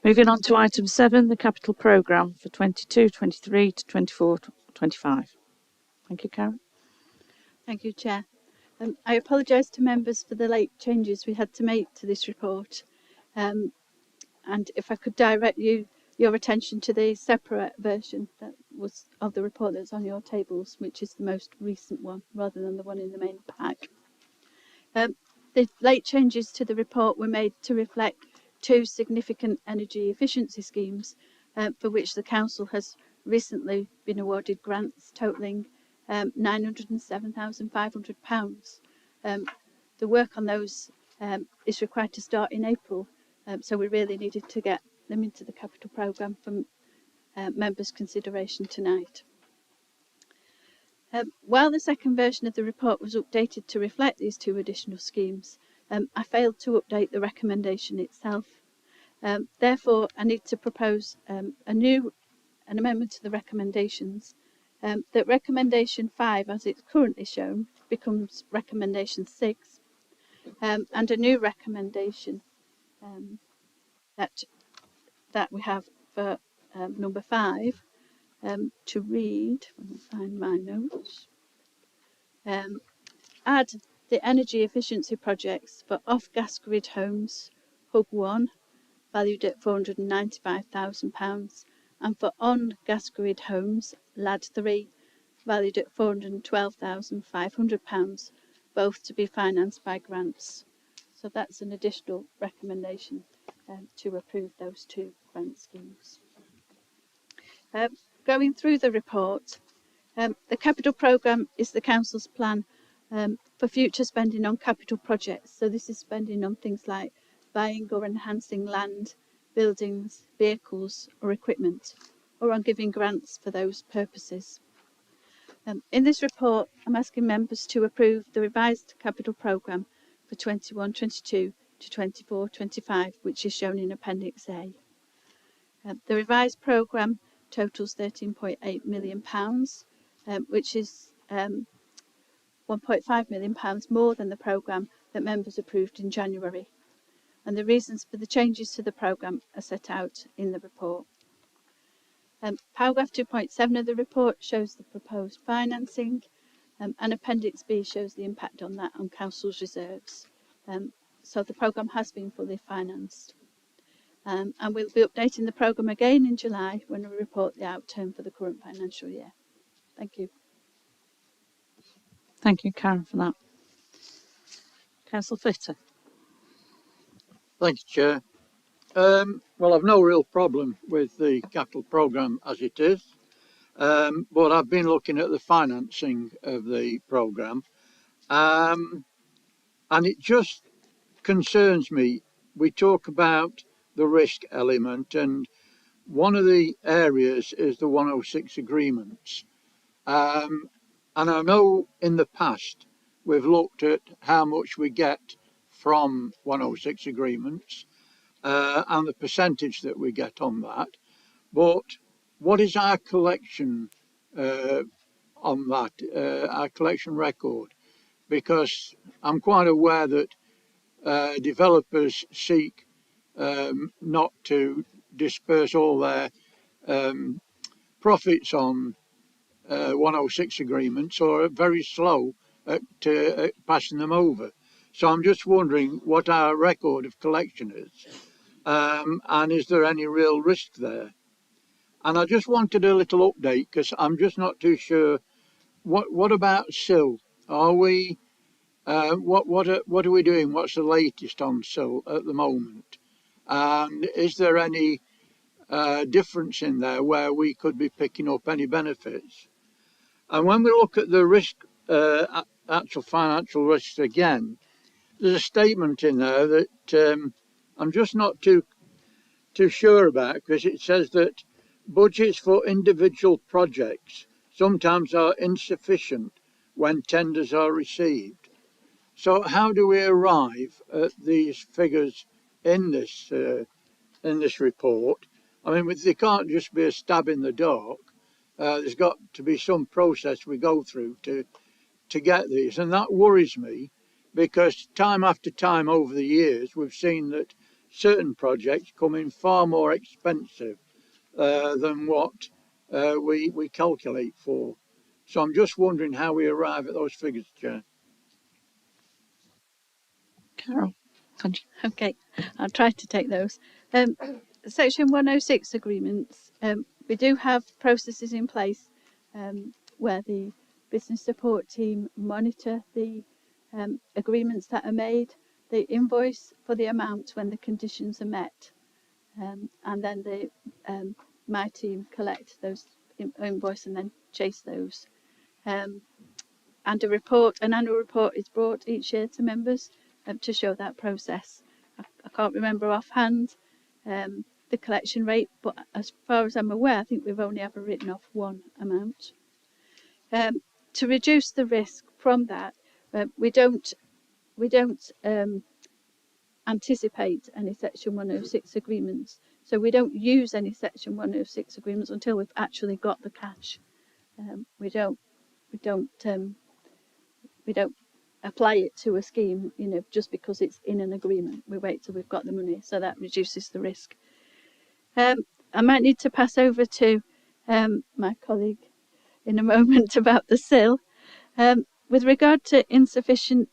Moving on to item 7, the capital programme for 22-23 to 24-25. Thank you, Karen. Thank you, Chair. I apologise to members for the late changes we had to make to this report. And if I could direct your attention to the separate version that was of the report that's on your tables, which is the most recent one, rather than the one in the main pack. The late changes to the report were made to reflect 2 significant energy efficiency schemes for which the Council has recently been awarded grants totalling £907,500. The work on those is required to start in April, so we really needed to get them into the capital programme for members' consideration tonight. While the second version of the report was updated to reflect these 2 additional schemes, I failed to update the recommendation itself. Therefore, I need to propose an amendment to the recommendations, that recommendation 5, as it's currently shown, becomes recommendation 6, and a new recommendation that we have for number 5 to read. Let me find my notes. Add the energy efficiency projects for off-gas grid homes, Hub 1, valued at £495,000, and for on-gas grid homes, LAD 3, valued at £412,500, both to be financed by grants. So that's an additional recommendation to approve those 2 grant schemes. Going through the report, the capital programme is the Council's plan for future spending on capital projects. So this is spending on things like buying or enhancing land, buildings, vehicles or equipment, or on giving grants for those purposes. In this report, I'm asking members to approve the revised capital programme for 21-22 to 24-25, which is shown in Appendix A. The revised programme totals £13.8 million, which is £1.5 million more than the programme that members approved in January. And the reasons for the changes to the programme are set out in the report. Paragraph 2.7 of the report shows the proposed financing, and Appendix B shows the impact on that on Council's reserves. So the programme has been fully financed. And we'll be updating the programme again in July when we report the outturn for the current financial year. Thank you. Thank you, Karen, for that. Councillor Flitter. Thank you, Chair. Well, I've no real problem with the capital programme as it is, but I've been looking at the financing of the programme, and it just concerns me. We talk about the risk element, and one of the areas is the 106 agreements. And I know in the past we've looked at how much we get from 106 agreements and the percentage that we get on that. But what is our collection on that, our collection record? Because I'm quite aware that developers seek not to disperse all their profits on 106 agreements, or are very slow at passing them over. So I'm just wondering what our record of collection is, and is there any real risk there? And I just wanted a little update, because I'm just not too sure what about Sill? Are we what are we doing? What's the latest on Sill at the moment? And is there any difference in there where we could be picking up any benefits? And when we look at the risk, actual financial risks again, there's a statement in there that I'm just not too sure about, because it says that budgets for individual projects sometimes are insufficient when tenders are received. So how do we arrive at these figures in this report? I mean, they can't just be a stab in the dark. There's got to be some process we go through to get these, and that worries me, because time after time over the years we've seen that certain projects come in far more expensive than what we calculate for. So I'm just wondering how we arrive at those figures, Chair. Carol. Okay, I'll try to take those. Section 106 agreements. We do have processes in place where the business support team monitor the agreements that are made. They invoice for the amount when the conditions are met, and then my team collect those invoice and then chase those. And an annual report is brought each year to members to show that process. I can't remember offhand the collection rate, but as far as I'm aware, I think we've only ever written off one amount. To reduce the risk from that, we don't anticipate any Section 106 agreements. So we don't use any Section 106 agreements until we've actually got the cash. We don't apply it to a scheme, just because it's in an agreement. We wait till we've got the money, so that reduces the risk. I might need to pass over to my colleague in a moment about the SIL. With regard to insufficient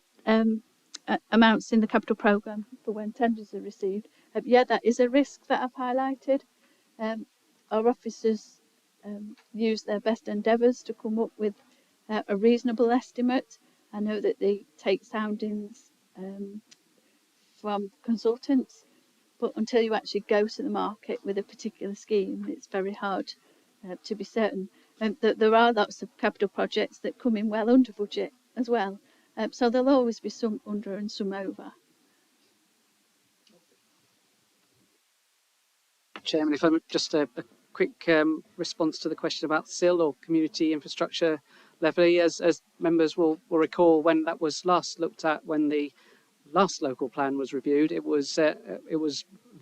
amounts in the capital programme for when tenders are received, yeah, that is a risk that I've highlighted. Our officers use their best endeavours to come up with a reasonable estimate. I know that they take soundings from consultants, but until you actually go to the market with a particular scheme, it's very hard to be certain. There are lots of capital projects that come in well under budget as well, so there'll always be some under and some over. Chairman, if I'm just a quick response to the question about SIL or community infrastructure levy, as members will recall, when that was last looked at, when the last local plan was reviewed, it was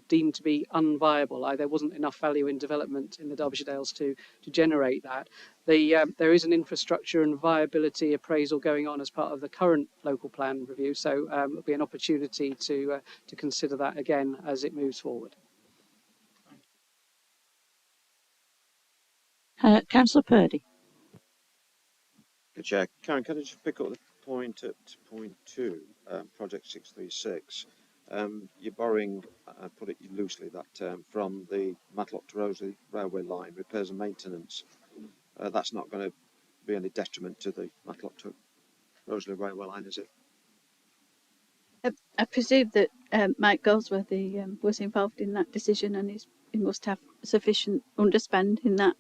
deemed to be unviable. There wasn't enough value in development in the Derbyshire Dales to generate that. There is an infrastructure and viability appraisal going on as part of the current local plan review, so there'll be an opportunity to consider that again as it moves forward. Councillor Purdy. Good Chair. Karen, can I just pick up the point at point 2, project 636? You're borrowing, I put it loosely, that term from the Matlock to Roseley railway line, repairs and maintenance. That's not going to be any detriment to the Matlock to Roseley railway line, is it? I presume that Mike Goldsworthy was involved in that decision, and he must have sufficient underspend in that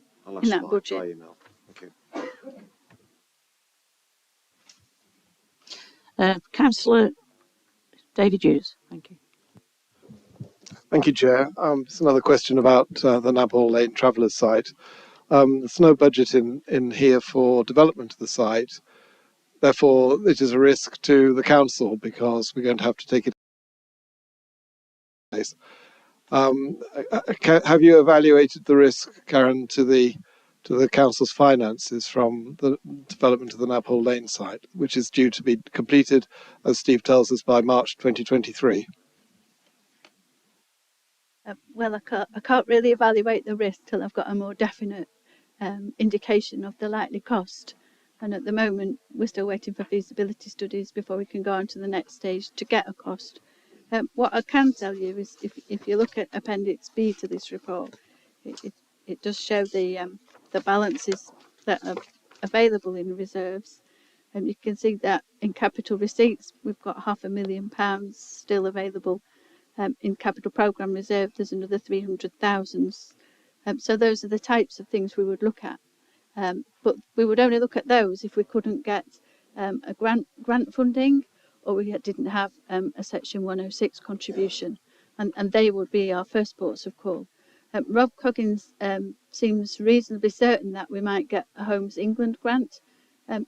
budget. Email. Thank you. Councillor David Hughes. Thank you. Thank you, Chair. It's another question about the Nabhall Lane Travellers site. There's no budget in here for development of the site. Therefore, it is a risk to the council because we're going to have to take it. Have you evaluated the risk, Karen, to the council's finances from the development of the Nabhall Lane site, which is due to be completed, as Steve tells us, by March 2023? Well, I can't really evaluate the risk till I've got a more definite indication of the likely cost. And at the moment, we're still waiting for feasibility studies before we can go on to the next stage to get a cost. What I can tell you is, if you look at Appendix B to this report, it does show the balances that available in reserves. You can see that in capital receipts, we've got £500,000 still available. In capital programme reserve, there's another 300,000. So those are the types of things we would look at. But we would only look at those if we couldn't get a grant funding, or we didn't have a Section 106 contribution, and they would be our first ports of call. Rob Coggins seems reasonably certain that we might get a Homes England grant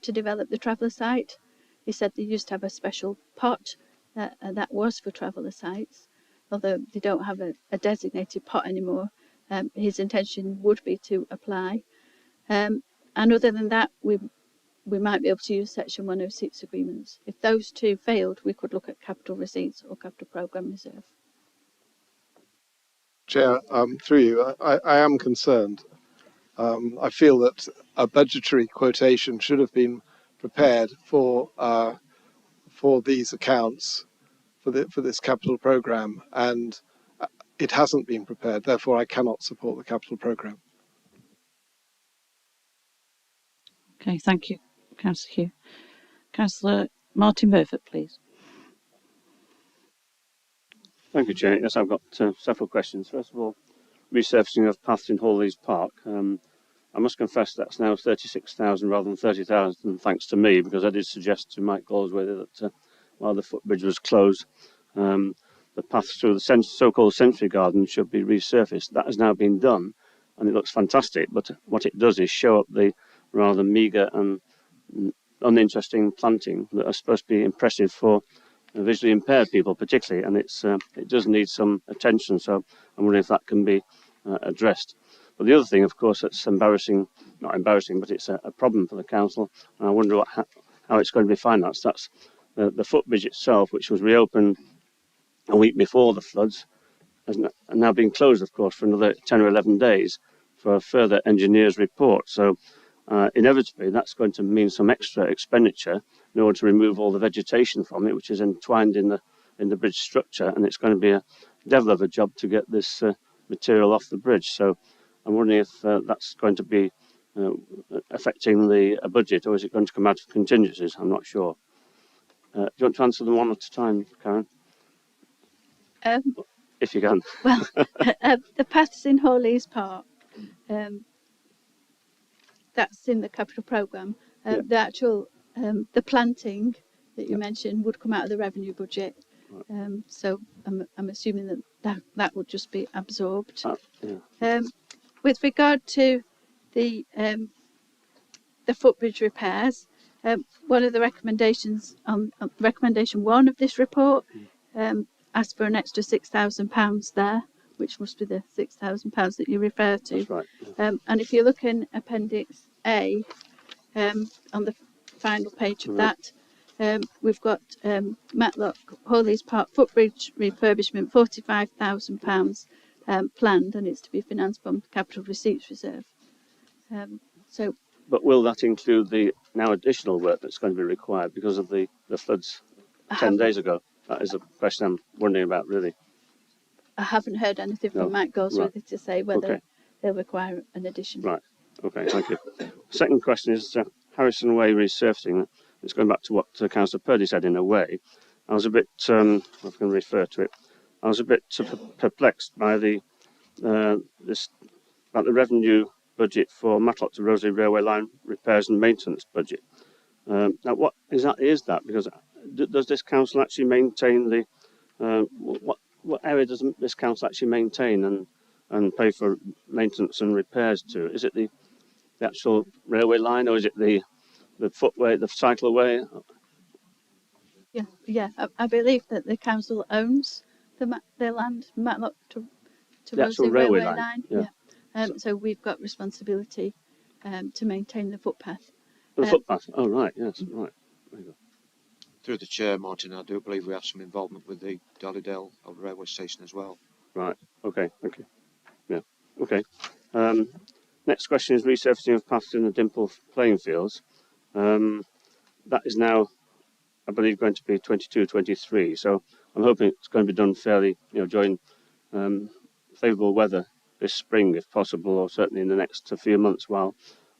to develop the traveller site. He said they used to have a special pot that was for traveller sites, although they don't have a designated pot anymore. His intention would be to apply. And other than that, we might be able to use Section 106 agreements. If those two failed, we could look at capital receipts or capital programme reserve. Chair, through you, I am concerned. I feel that a budgetary quotation should have been prepared for these accounts for this capital programme, and it hasn't been prepared. Therefore, I cannot support the capital programme. Okay, thank you, Councillor Hugh. Councillor Martin Murphy, please. Thank you, Chair. Yes, I've got several questions. First of all, resurfacing of paths in Hawley's Park. I must confess that's now 36,000 rather than 30,000, thanks to me, because I did suggest to Mike Galsworthy that while the footbridge was closed, the paths through the so-called Century Garden should be resurfaced. That has now been done, and it looks fantastic, but what it does is show up the rather meagre and uninteresting planting that are supposed to be impressive for visually impaired people particularly, and it does need some attention, so I'm wondering if that can be addressed. But the other thing, of course, that's embarrassing, not embarrassing, but it's a problem for the council, and I wonder how it's going to be financed. That's the footbridge itself, which was reopened a week before the floods, has now been closed, of course, for another 10 or 11 days for a further engineer's report. So inevitably, that's going to mean some extra expenditure in order to remove all the vegetation from it, which is entwined in the bridge structure, and it's going to be a devil of a job to get this material off the bridge. So I'm wondering if that's going to be affecting the budget, or is it going to come out of contingencies? I'm not sure. Do you want to answer them one at a time, Karen? If you can. Well, the paths in Hawley's Park, that's in the capital programme. The actual the planting that you mentioned would come out of the revenue budget. So I'm assuming that would just be absorbed. With regard to the footbridge repairs, one of the recommendations on recommendation 1 of this report asked for an extra £6,000 there, which must be the £6,000 that you refer to. That's right. And if you look in Appendix A, on the final page of that, we've got Matlock Hawley's Park footbridge refurbishment, £45,000 planned, and it's to be financed from capital receipts reserve. But will that include the now additional work that's going to be required because of the floods 10 days ago? That is a question I'm wondering about, really. I haven't heard anything from Mike Goldsworthy to say whether they'll require an addition. Right. Okay, thank you. Second question is Harrison Way resurfacing. It's going back to what Councillor Purdy said in a way. I was a bit, I can refer to it, I was a bit perplexed by about the revenue budget for Matlock to Roseley Railway Line repairs and maintenance budget. Now, what exactly is that? Because does this council actually maintain the, what area does this council actually maintain and pay for maintenance and repairs to? Is it the actual railway line, or is it the footway, the cycleway? Yeah. I believe that the council owns the land Matlock to the Roseley railway line. Yeah. So we've got responsibility to maintain the footpath. The footpath. Oh right, yes, right. Very good. Through the chair, Martin, I do believe we have some involvement with the Dollydale railway station as well. Right. Okay. Thank you. Yeah. Okay. Next question is resurfacing of paths in the Dimple playing fields. That is now, I believe, going to be 22-23. So I'm hoping it's going to be done fairly, during favourable weather this spring, if possible, or certainly in the next few months while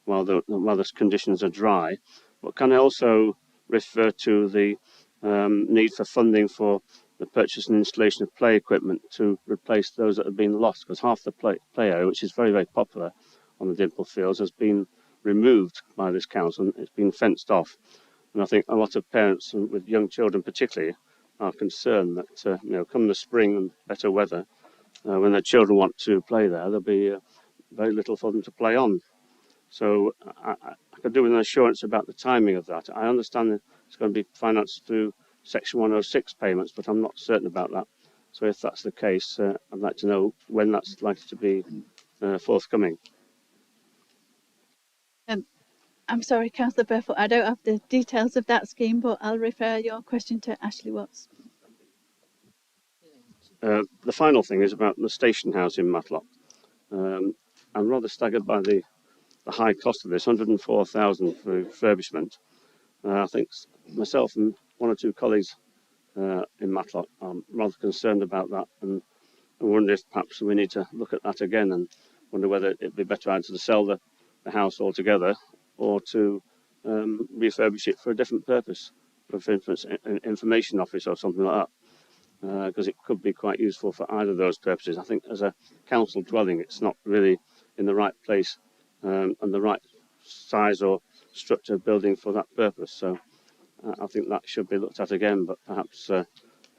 while the conditions are dry. But can I also refer to the need for funding for the purchase and installation of play equipment to replace those that have been lost? Because half the play area, which is very, very popular on the Dimple fields, has been removed by this council and it's been fenced off. And I think a lot of parents, with young children particularly, are concerned that come the spring and better weather, when their children want to play there, there'll be very little for them to play on. So I could do with an assurance about the timing of that. I understand that it's going to be financed through Section 106 payments, but I'm not certain about that. So if that's the case, I'd like to know when that's likely to be forthcoming. I'm sorry, Councillor Barefoot, I don't have the details of that scheme, but I'll refer your question to Ashley Watts. The final thing is about the station house in Matlock. I'm rather staggered by the high cost of this, 104,000 for refurbishment. I think myself and one or two colleagues in Matlock are rather concerned about that, and I wonder if perhaps we need to look at that again and wonder whether it'd be better either to sell the house altogether or to refurbish it for a different purpose, for instance, an information office or something like that, because it could be quite useful for either of those purposes. I think as a council dwelling, it's not really in the right place and the right size or structure of building for that purpose. So I think that should be looked at again, but perhaps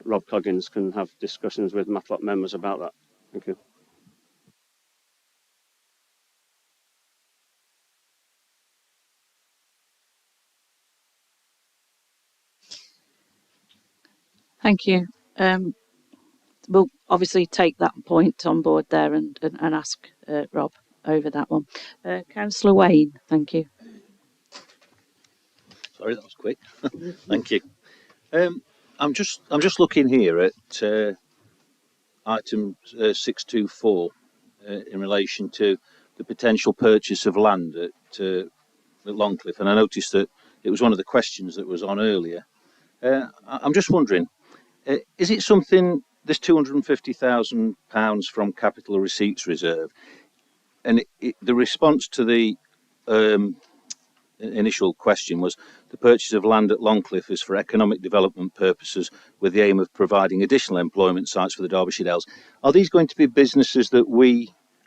Rob Coggins can have discussions with Matlock members about that. Thank you. Thank you. We'll obviously take that point on board there and ask Rob over that one. Councillor Wayne, thank you. Sorry, that was quick. Thank you. I'm just looking here at item 624 in relation to the potential purchase of land at Longcliffe, and I noticed that it was one of the questions that was on earlier. I'm just wondering, is it something, this £250,000 from Capital Receipts Reserve, and the response to the initial question was the purchase of land at Longcliffe is for economic development purposes with the aim of providing additional employment sites for the Derbyshire Dales. Are these going to be businesses that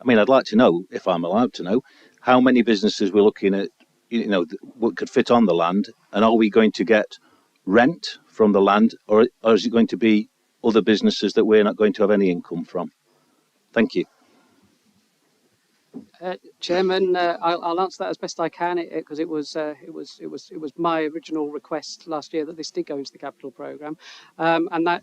I'd like to know, if I'm allowed to know, how many businesses we're looking at, what could fit on the land, and are we going to get rent from the land, or is it going to be other businesses that we're not going to have any income from? Thank you. Chairman, I'll answer that as best I can because it was my original request last year that this did go into the capital programme, and that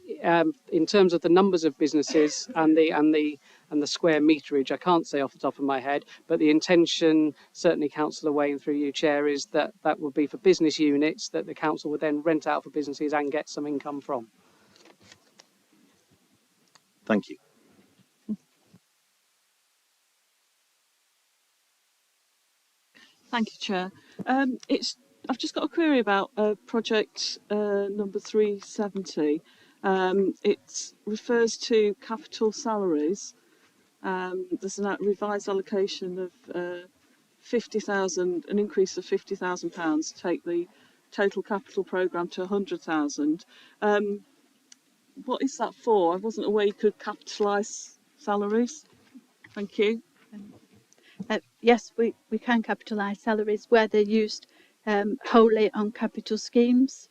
in terms of the numbers of businesses and the square meterage, I can't say off the top of my head, but the intention, certainly Councillor Wayne through you, Chair, is that would be for business units that the council would then rent out for businesses and get some income from. Thank you. Thank you, Chair. I've just got a query about project number 370. It refers to capital salaries. There's a revised allocation of 50,000, an increase of £50,000 to take the total capital programme to 100,000. What is that for? I wasn't aware you could capitalise salaries. Thank you. Yes, we can capitalise salaries where they're used wholly on capital schemes.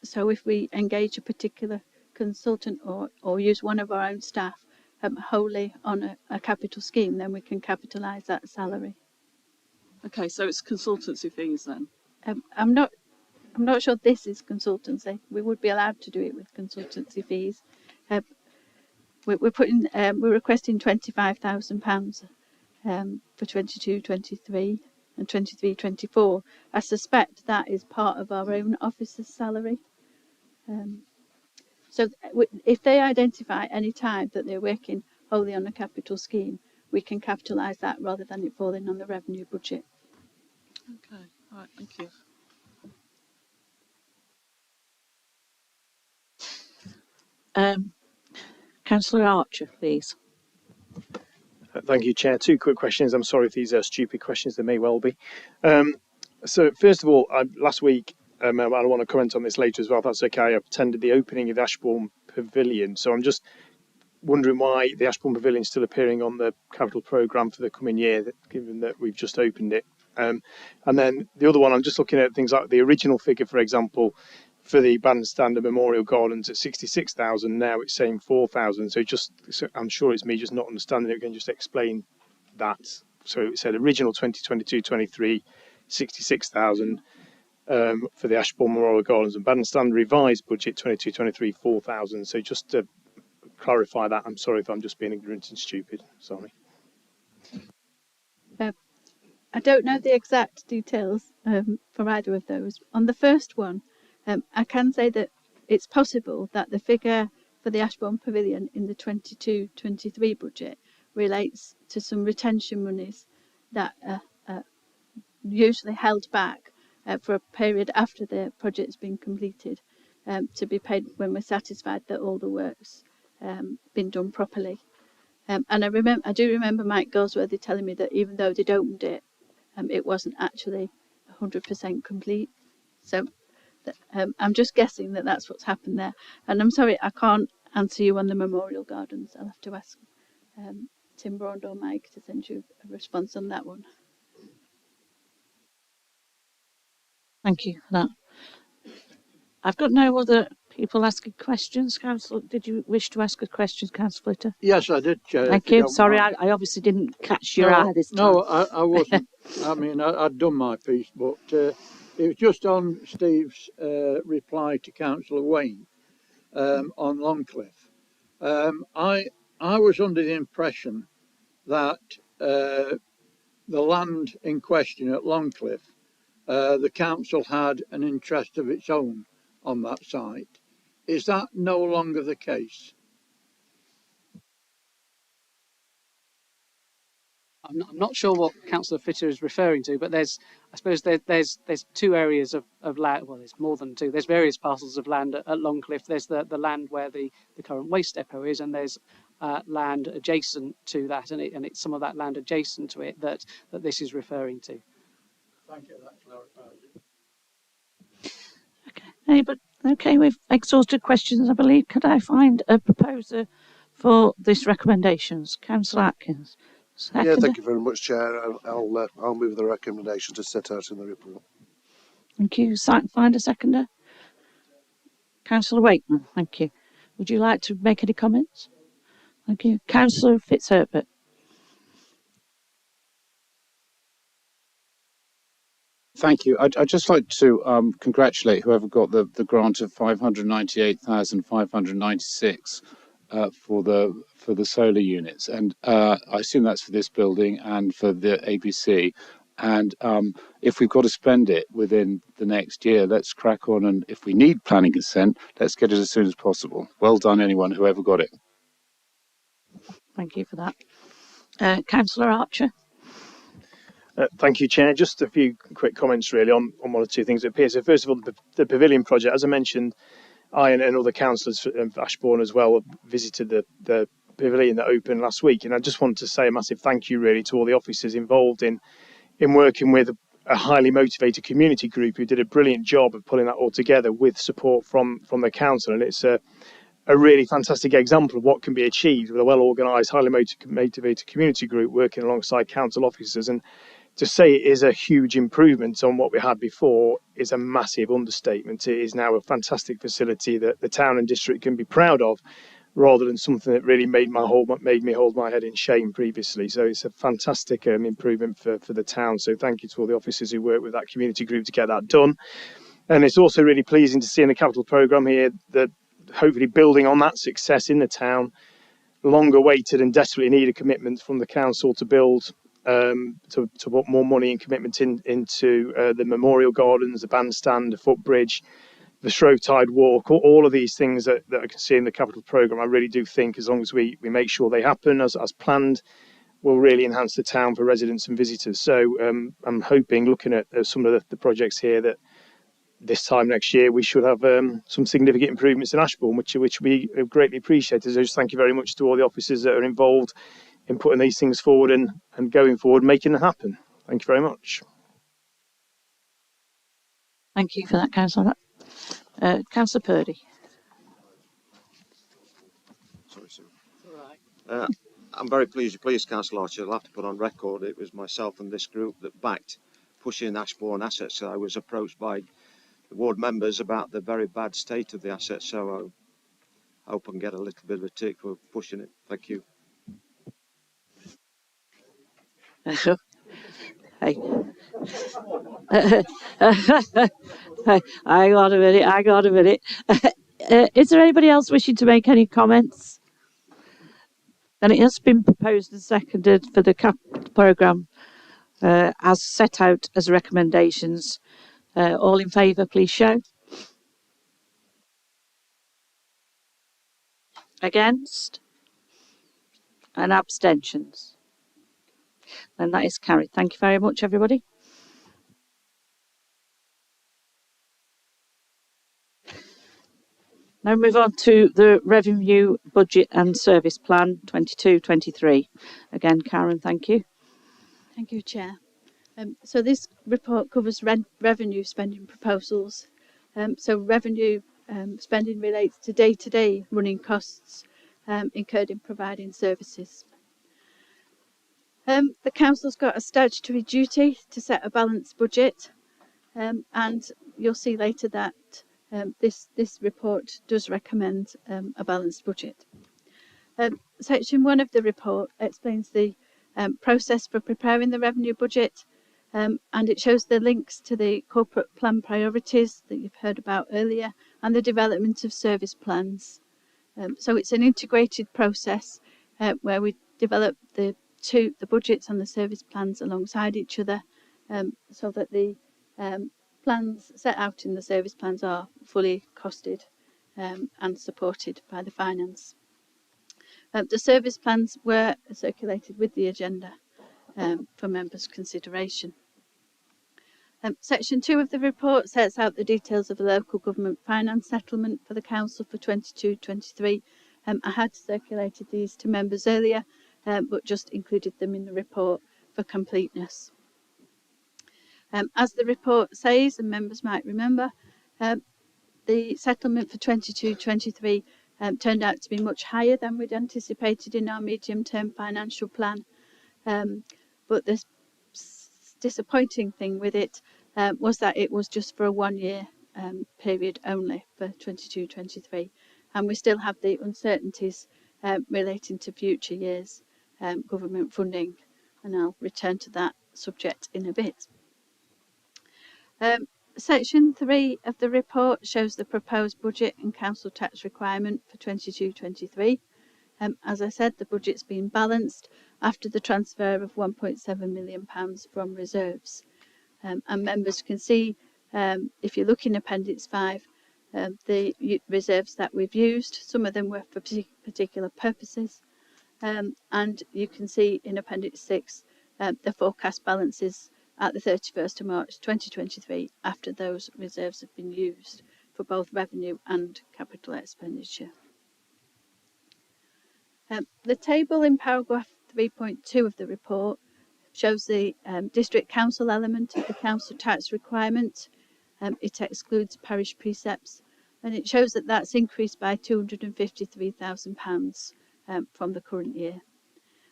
So if we engage a particular consultant or use one of our own staff wholly on a capital scheme, then we can capitalise that salary. Okay, so it's consultancy fees then? I'm not sure this is consultancy. We would be allowed to do it with consultancy fees. We're requesting £25,000 for 22-23 and 23-24. I suspect that is part of our own officer's salary. So if they identify any time that they're working wholly on a capital scheme, we can capitalise that rather than it falling on the revenue budget. Okay, all right, thank you. Councillor Archer, please. Thank you, Chair. Two quick questions. I'm sorry if these are stupid questions, they may well be. So first of all, last week, I want to comment on this later as well, if that's okay. I attended the opening of the Ashburn Pavilion. So I'm just wondering why the Ashburn Pavilion is still appearing on the capital programme for the coming year, given that we've just opened it. And then the other one, I'm just looking at things like the original figure, for example, for the bandstand and Memorial Gardens at 66,000. Now it's saying 4,000. So I'm sure it's me just not understanding it. Can you just explain that? So it said original 2022-23, 66,000 for the Ashburn Memorial Gardens, and bandstand revised budget 22-23, 4,000. So just to clarify that, I'm sorry if I'm just being ignorant and stupid. Sorry. I don't know the exact details for either of those. On the first one, I can say that it's possible that the figure for the Ashburn Pavilion in the 22-23 budget relates to some retention monies that are usually held back for a period after the project's been completed, to be paid when we're satisfied that all the work's been done properly. And I do remember Mike Goldsworthy telling me that even though they'd opened it, it wasn't actually 100% complete. So I'm just guessing that that's what's happened there. And I'm sorry, I can't answer you on the Memorial Gardens. I'll have to ask Tim Brond or Mike to send you a response on that one. Thank you for that. I've got no other people asking questions. Councillor, did you wish to ask a question, Councillor Flitter? Yes, I did, Chair. Thank you. Sorry, I obviously didn't catch your eye this time. No, I wasn't. I mean, I'd done my piece, but it was just on Steve's reply to Councillor Wayne on Longcliffe. I was under the impression that the land in question at Longcliffe, the council had an interest of its own on that site. Is that no longer the case? I'm not sure what Councillor Fitter is referring to, but I suppose there's two areas of land. Well, there's more than two. There's various parcels of land at Longcliffe. There's the land where the current waste depot is, and there's land adjacent to that, and it's some of that land adjacent to it that this is referring to. Thank you. That clarifies it. Okay, we've exhausted questions, I believe. Could I find a proposer for this recommendations? Councillor Atkins. Second. Yeah, thank you very much, Chair. I'll move the recommendations as set out in the report. Thank you. Find a seconder. Councillor Wakeman, thank you. Would you like to make any comments? Thank you. Councillor Fitzherbert. Thank you. I'd just like to congratulate whoever got the grant of 598,596 for the solar units, and I assume that's for this building and for the ABC. And if we've got to spend it within the next year, let's crack on. And if we need planning consent, let's get it as soon as possible. Well done, whoever got it. Thank you for that. Councillor Archer. Thank you, Chair. Just a few quick comments really on one or two things that appear. So first of all, the Pavilion Project, as I mentioned, I and other councillors of Ashburn as well visited the pavilion that opened last week, and I just wanted to say a massive thank you really to all the officers involved in working with a highly motivated community group who did a brilliant job of pulling that all together with support from the council. And it's a really fantastic example of what can be achieved with a well-organised, highly motivated community group working alongside council officers. And to say it is a huge improvement on what we had before is a massive understatement. It is now a fantastic facility that the town and district can be proud of, rather than something that really made me hold my head in shame previously. So it's a fantastic improvement for the town. So thank you to all the officers who worked with that community group to get that done. And it's also really pleasing to see in the capital programme here that hopefully building on that success in the town, long awaited and desperately needed commitments from the council to build to put more money and commitment into the Memorial Gardens, the bandstand, the footbridge, the Shrovetide Walk, all of these things that I can see in the capital programme. I really do think as long as we make sure they happen as planned, will really enhance the town for residents and visitors. So I'm hoping, looking at some of the projects here, that this time next year we should have some significant improvements in Ashburn, which we greatly appreciate. So just thank you very much to all the officers that are involved in putting these things forward and going forward, making them happen. Thank you very much. Thank you for that, Councillor. Councillor Purdy. Sorry, Sue. I'm very pleased, Councillor Archer. I'll have to put on record it was myself and this group that backed pushing Ashbourne assets. I was approached by the ward members about the very bad state of the assets, so I hope I can get a little bit of a tick for pushing it. Thank you. Hey. I got a minute. Is there anybody else wishing to make any comments? Then it has been proposed and seconded for the capital programme as set out as recommendations. All in favour, please show. Against? And abstentions? Then that is carried. Thank you very much, everybody. Now move on to the Revenue Budget and Service Plan 22-23. Again, Karen, thank you. Thank you, Chair. So this report covers revenue spending proposals. So revenue spending relates to day-to-day running costs incurred in providing services. The Council's got a statutory duty to set a balanced budget, and you'll see later that this report does recommend a balanced budget. Section 1 of the report explains the process for preparing the revenue budget, and it shows the links to the corporate plan priorities that you've heard about earlier and the development of service plans. So it's an integrated process where we develop the budgets and the service plans alongside each other, so that the plans set out in the service plans are fully costed and supported by the finance. The service plans were circulated with the agenda for members' consideration. Section 2 of the report sets out the details of the local government finance settlement for the council for 22-23. I had circulated these to members earlier, but just included them in the report for completeness. As the report says, and members might remember, the settlement for 22-23 turned out to be much higher than we'd anticipated in our medium-term financial plan. But the disappointing thing with it was that it was just for a one-year period only for 22-23, and we still have the uncertainties relating to future years' government funding, and I'll return to that subject in a bit. Section 3 of the report shows the proposed budget and council tax requirement for 22-23. As I said, the budget's been balanced after the transfer of £1.7 million from reserves. And members can see, if you look in Appendix 5, the reserves that we've used. Some of them were for particular purposes. And you can see in Appendix 6 the forecast balances at the 31st of March 2023 after those reserves have been used for both revenue and capital expenditure. The table in paragraph 3.2 of the report shows the district council element of the council tax requirement. It excludes parish precepts, and it shows that that's increased by £253,000 from the current year.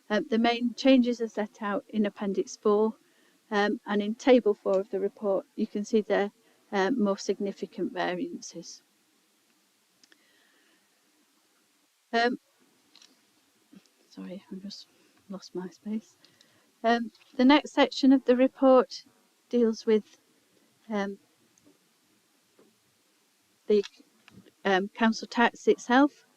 The main changes are set out in Appendix 4, and in Table 4 of the report you can see the more significant variances. Sorry, I just lost my space. The next section of the report deals with the council tax itself,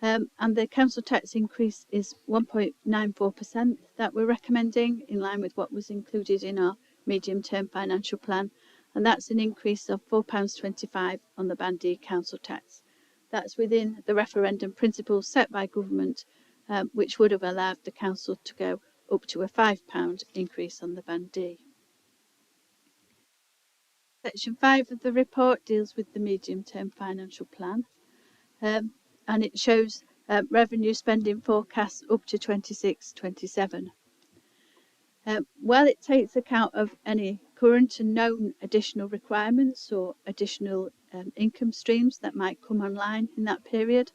and the council tax increase is 1.94% that we're recommending, in line with what was included in our medium-term financial plan, and that's an increase of £4.25 on the Band D council tax. That's within the referendum principles set by government, which would have allowed the council to go up to a £5 increase on the Band D. Section 5 of the report deals with the medium-term financial plan, and it shows revenue spending forecasts up to 26-27. While it takes account of any current and known additional requirements or additional income streams that might come online in that period,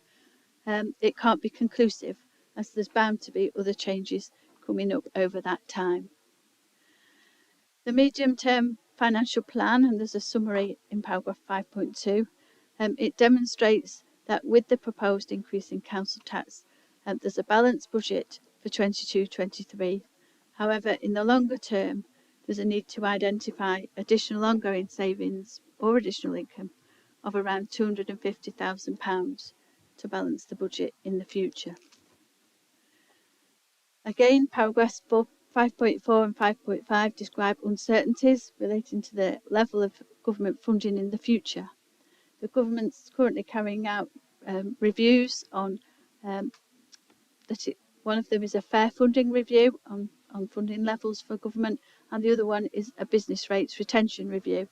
it can't be conclusive, as there's bound to be other changes coming up over that time. The medium-term financial plan, and there's a summary in paragraph 5.2, it demonstrates that with the proposed increase in council tax, there's a balanced budget for 22-23. However, in the longer term, there's a need to identify additional ongoing savings or additional income of around £250,000 to balance the budget in the future. Again, paragraphs 5.4 and 5.5 describe uncertainties relating to the level of government funding in the future. The government's currently carrying out reviews on one of them is a fair funding review on funding levels for government, and the other one is a business rates retention review,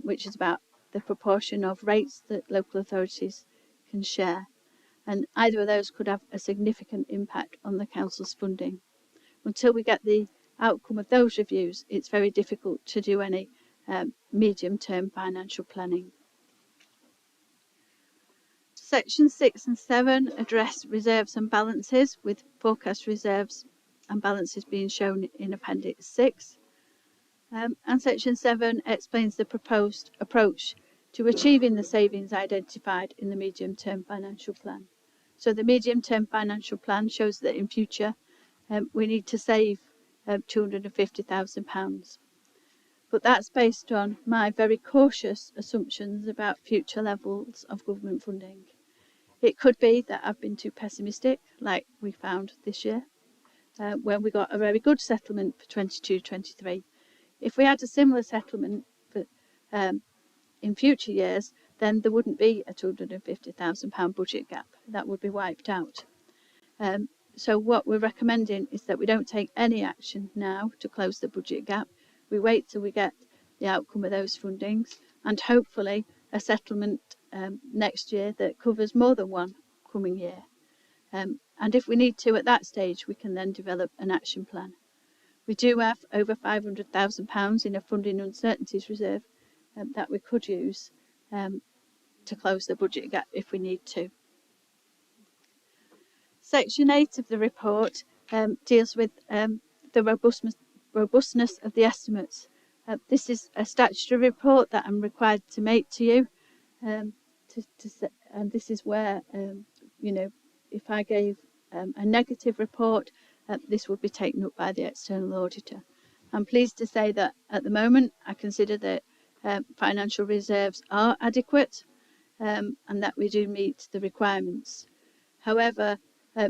which is about the proportion of rates that local authorities can share. And either of those could have a significant impact on the council's funding. Until we get the outcome of those reviews, it's very difficult to do any medium-term financial planning. Section 6 and 7 address reserves and balances, with forecast reserves and balances being shown in Appendix 6. And Section 7 explains the proposed approach to achieving the savings identified in the medium-term financial plan. So the medium-term financial plan shows that in future we need to save £250,000. But that's based on my very cautious assumptions about future levels of government funding. It could be that I've been too pessimistic, like we found this year, when we got a very good settlement for 22-23. If we had a similar settlement for, in future years, then there wouldn't be a £250,000 budget gap. That would be wiped out. So what we're recommending is that we don't take any action now to close the budget gap. We wait till we get the outcome of those fundings, and hopefully a settlement next year that covers more than one coming year. And if we need to at that stage, we can then develop an action plan. We do have over £500,000 in a funding uncertainties reserve that we could use to close the budget gap if we need to. Section 8 of the report deals with the robustness of the estimates. This is a statutory report that I'm required to make to you, and this is where, you know, if I gave a negative report, this would be taken up by the external auditor. I'm pleased to say that at the moment I consider that financial reserves are adequate and that we do meet the requirements. However,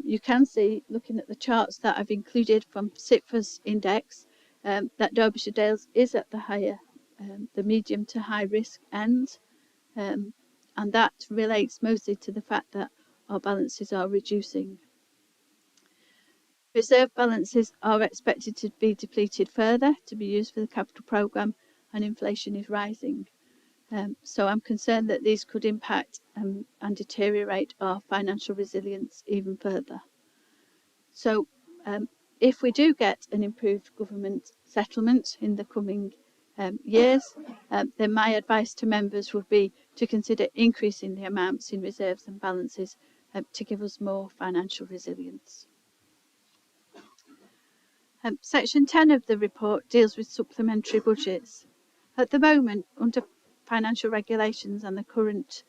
you can see, looking at the charts that I've included from CIFRA's index, that Derbyshire Dales is at the higher, the medium to high risk end, and that relates mostly to the fact that our balances are reducing. Reserve balances are expected to be depleted further to be used for the capital programme, and inflation is rising. So I'm concerned that these could impact and deteriorate our financial resilience even further. So if we do get an improved government settlement in the coming years, then my advice to members would be to consider increasing the amounts in reserves and balances to give us more financial resilience. Section 10 of the report deals with supplementary budgets. At the moment, under financial regulations and the current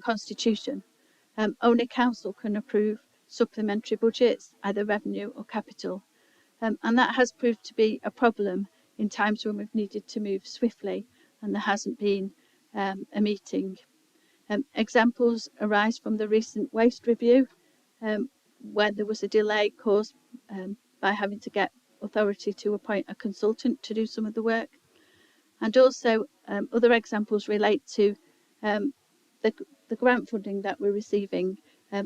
constitution, only council can approve supplementary budgets, either revenue or capital, and that has proved to be a problem in times when we've needed to move swiftly and there hasn't been a meeting. Examples arise from the recent waste review, where there was a delay caused by having to get authority to appoint a consultant to do some of the work. And also other examples relate to the grant funding that we're receiving.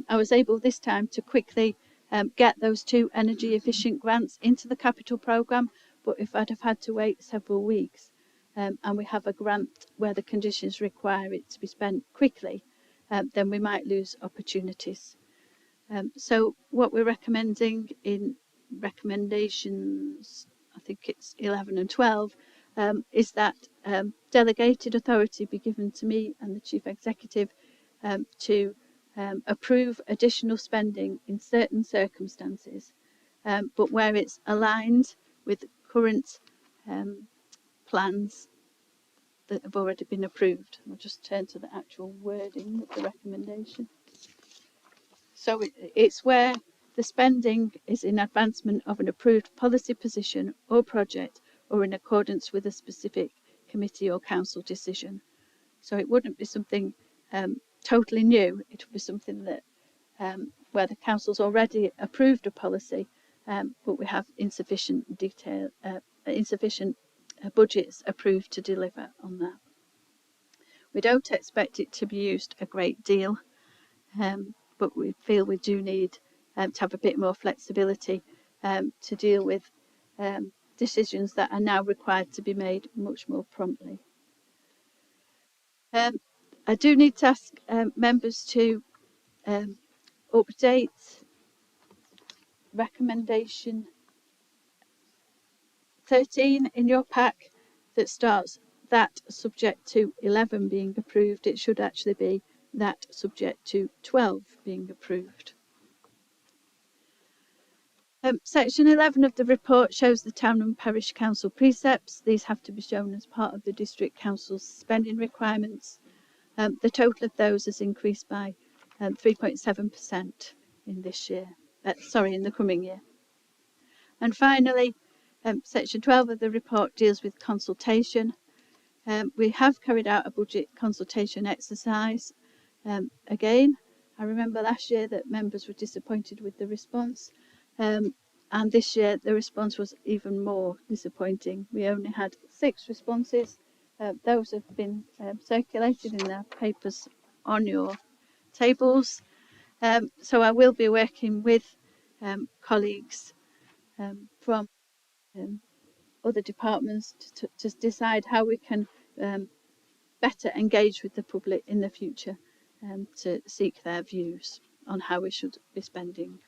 I was able this time to quickly get those 2 energy efficient grants into the capital programme, but if I'd have had to wait several weeks and we have a grant where the conditions require it to be spent quickly, then we might lose opportunities. So what we're recommending in recommendations, I think it's 11 and 12, is that delegated authority be given to me and the Chief Executive to approve additional spending in certain circumstances, but where it's aligned with current plans that have already been approved. I'll just turn to the actual wording of the recommendation. So it's where the spending is in advancement of an approved policy position or project or in accordance with a specific committee or council decision. So it wouldn't be something totally new. It would be something that where the council's already approved a policy, but we have insufficient detail, insufficient budgets approved to deliver on that. We don't expect it to be used a great deal, but we feel we do need to have a bit more flexibility to deal with decisions that are now required to be made much more promptly. I do need to ask members to update recommendation 13 in your pack that starts that subject to 11 being approved. It should actually be that subject to 12 being approved. Section 11 of the report shows the town and parish council precepts. These have to be shown as part of the district council's spending requirements. The total of those has increased by 3.7% in this year. In the coming year. And finally, section 12 of the report deals with consultation. We have carried out a budget consultation exercise. Again, I remember last year that members were disappointed with the response. And this year the response was even more disappointing. We only had 6 responses. Those have been circulated in the papers on your tables. So I will be working with colleagues from other departments to decide how we can better engage with the public in the future to seek their views on how we should be spending.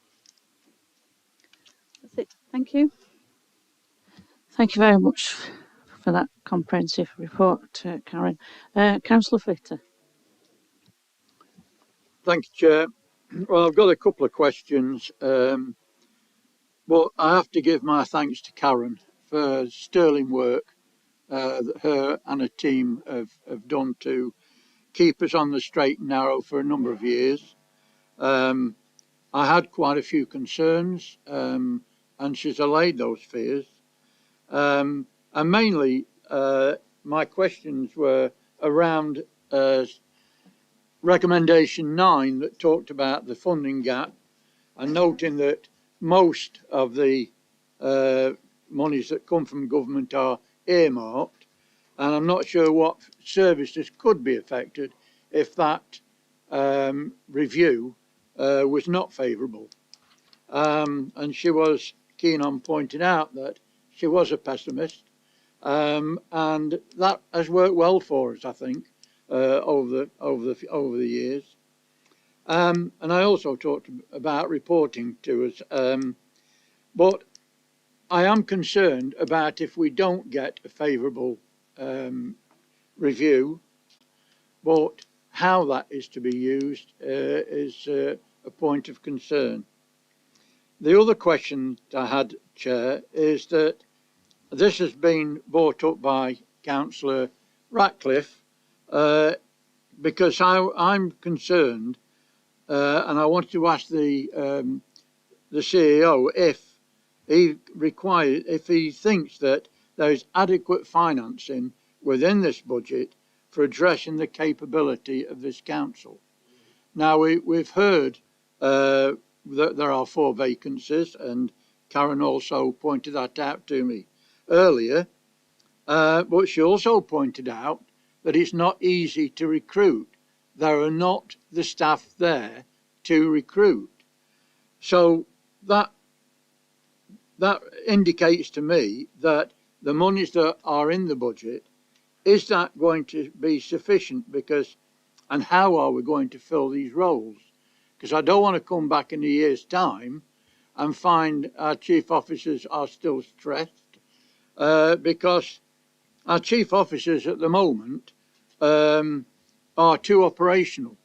That's it. Thank you. Thank you very much for that comprehensive report, Karen. Councillor Flitter. Thank you, Chair. Well, I've got a couple of questions, but I have to give my thanks to Karen for sterling work that her and her team have done to keep us on the straight and narrow for a number of years. I had quite a few concerns, and she's allayed those fears. And mainly, my questions were around recommendation 9 that talked about the funding gap, and noting that most of the monies that come from government are earmarked, and I'm not sure what services could be affected if that review was not favourable. And she was keen on pointing out that she was a pessimist, and that has worked well for us, I think, over the years. And I also talked about reporting to us, but I am concerned about if we don't get a favourable review, but how that is to be used is a point of concern. The other question I had, Chair, is that this has been brought up by Councillor Ratcliffe, because I'm concerned, and I want to ask the CEO if he thinks that there is adequate financing within this budget for addressing the capability of this council. Now we've heard that there are 4 vacancies, and Karen also pointed that out to me earlier, but she also pointed out that it's not easy to recruit. There are not the staff there to recruit. So that indicates to me that the monies that are in the budget, is that going to be sufficient? Because and how are we going to fill these roles? Because I don't want to come back in a year's time and find our chief officers are still stressed, because our chief officers at the moment are too operational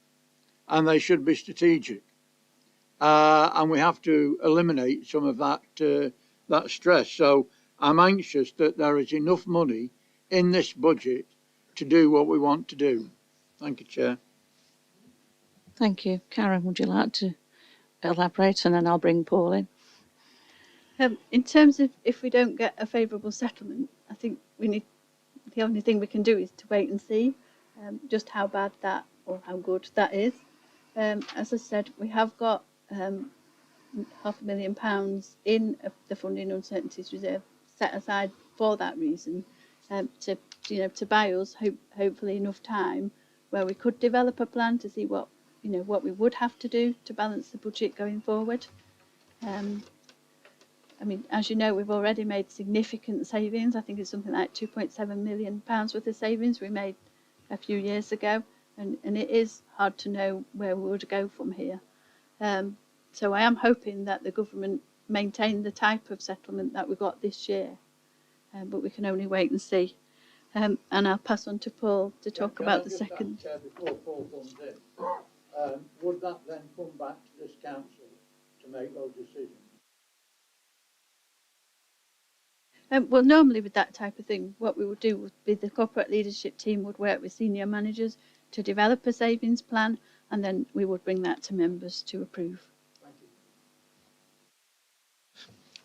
and they should be strategic. And we have to eliminate some of that stress. So I'm anxious that there is enough money in this budget to do what we want to do. Thank you, Chair. Thank you. Karen, would you like to elaborate, and then I'll bring Paul in? In terms of if we don't get a favourable settlement, I think the only thing we can do is to wait and see just how bad that or how good that is. As I said, we have got £500,000 in the funding uncertainties reserve set aside for that reason, to buy us hopefully enough time where we could develop a plan to see what we would have to do to balance the budget going forward. I mean, as you know, we've already made significant savings. I think it's something like £2.7 million worth of savings we made a few years ago, and it is hard to know where we would go from here. So I am hoping that the government maintain the type of settlement that we got this year, but we can only wait and see. And I'll pass on to Paul to talk about the second. Before Paul comes in, would that then come back to this council to make those decisions? Well, normally with that type of thing, what we would do would be the corporate leadership team would work with senior managers to develop a savings plan, and then we would bring that to members to approve.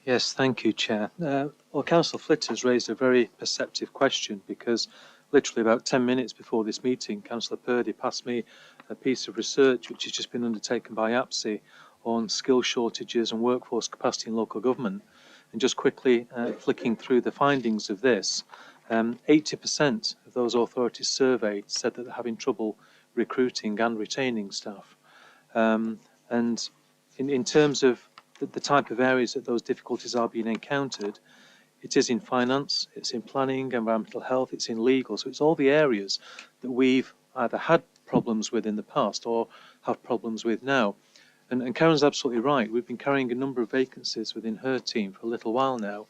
Yes, thank you, Chair. Well, Councillor Flitter's raised a very perceptive question, because literally about 10 minutes before this meeting, Councillor Purdy passed me a piece of research which has just been undertaken by APSI on skill shortages and workforce capacity in local government. And just quickly flicking through the findings of this, 80% of those authorities surveyed said that they're having trouble recruiting and retaining staff. And in terms of the type of areas that those difficulties are being encountered, it is in finance, it's in planning, environmental health, it's in legal. So it's all the areas that we've either had problems with in the past or have problems with now. And Karen's absolutely right. We've been carrying a number of vacancies within her team for a little while now.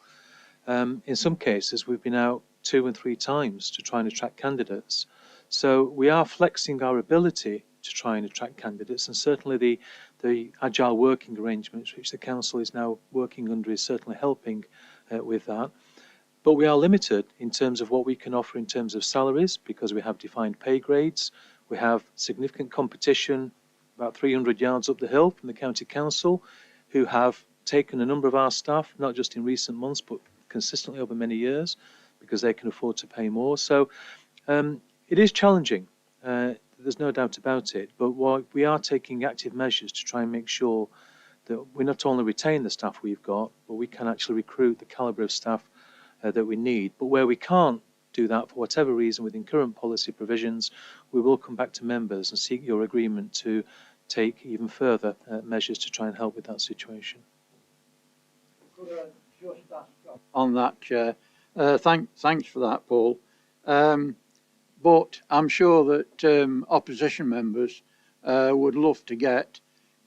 In some cases, we've been out 2 and 3 times to try and attract candidates. So we are flexing our ability to try and attract candidates, and certainly the agile working arrangements which the council is now working under is certainly helping with that. But we are limited in terms of what we can offer in terms of salaries, because we have defined pay grades. We have significant competition about 300 yards up the hill from the county council, who have taken a number of our staff, not just in recent months, but consistently over many years, because they can afford to pay more. So it is challenging. There's no doubt about it. But we are taking active measures to try and make sure that we not only retain the staff we've got, but we can actually recruit the calibre of staff that we need. But where we can't do that for whatever reason within current policy provisions, we will come back to members and seek your agreement to take even further measures to try and help with that situation. Could I just ask on that, Chair? Thanks for that, Paul. But I'm sure that opposition members would love to get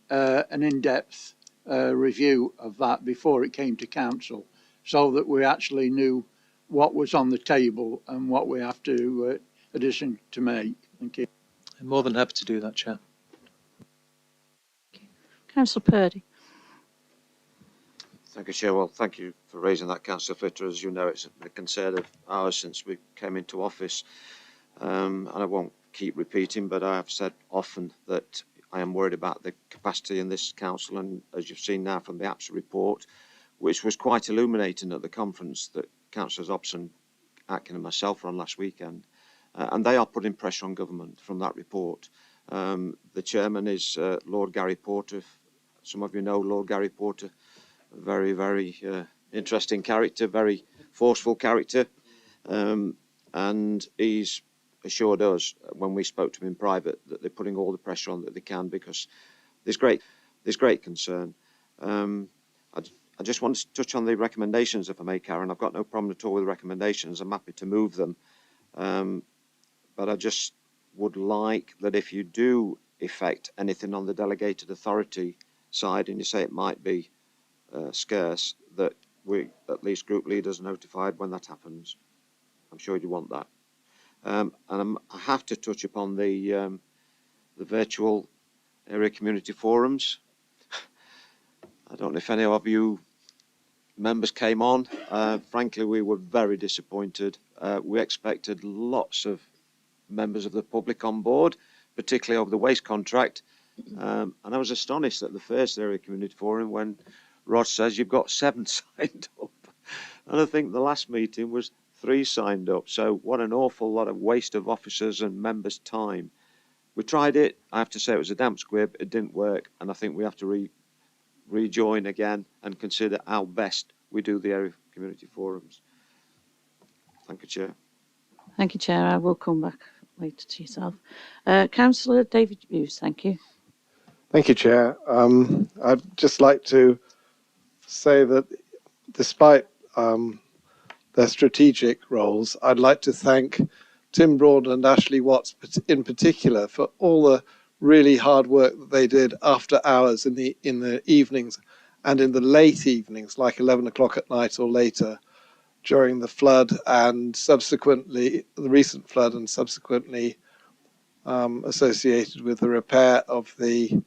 an in-depth review of that before it came to council, so that we actually knew what was on the table and what we have to addition to make. Thank you. I'm more than happy to do that, Chair. Councillor Purdy. Thank you, Chair. Well, thank you for raising that, Councillor Flitter. As you know, it's a concern of ours since we came into office. And I won't keep repeating, but I have said often that I am worried about the capacity in this council, and as you've seen now from the APSA report, which was quite illuminating at the conference that Councillors Hobson, Atkin and myself were on last weekend, and they are putting pressure on government from that report. The chairman is Lord Gary Porter. Some of you know Lord Gary Porter, a very, very interesting character, very forceful character, and he's assured us when we spoke to him in private that they're putting all the pressure on that they can, because there's great concern. I just want to touch on the recommendations, if I may, Karen. I've got no problem at all with recommendations. I'm happy to move them. But I just would like that if you do effect anything on the delegated authority side and you say it might be scarce, that we, at least group leaders, are notified when that happens. I'm sure you want that. And I have to touch upon the virtual area community forums. I don't know if any of you members came on. Frankly, we were very disappointed. We expected lots of members of the public on board, particularly over the waste contract. And I was astonished at the first area community forum when Rod says you've got 7 signed up. And I think the last meeting was 3 signed up. So what an awful lot of waste of officers and members' time. We tried it. I have to say it was a damp squib. It didn't work. And I think we have to rejoin again and consider how best we do the area community forums. Thank you, Chair. Thank you, Chair. I will come back later to yourself. Councillor David Hughes, thank you. Thank you, Chair. I'd just like to say that despite their strategic roles, I'd like to thank Tim Broad and Ashley Watts in particular for all the really hard work that they did after hours in the evenings and in the late evenings, like 11 o'clock at night or later, during the flood and subsequently the recent flood and subsequently associated with the repair of the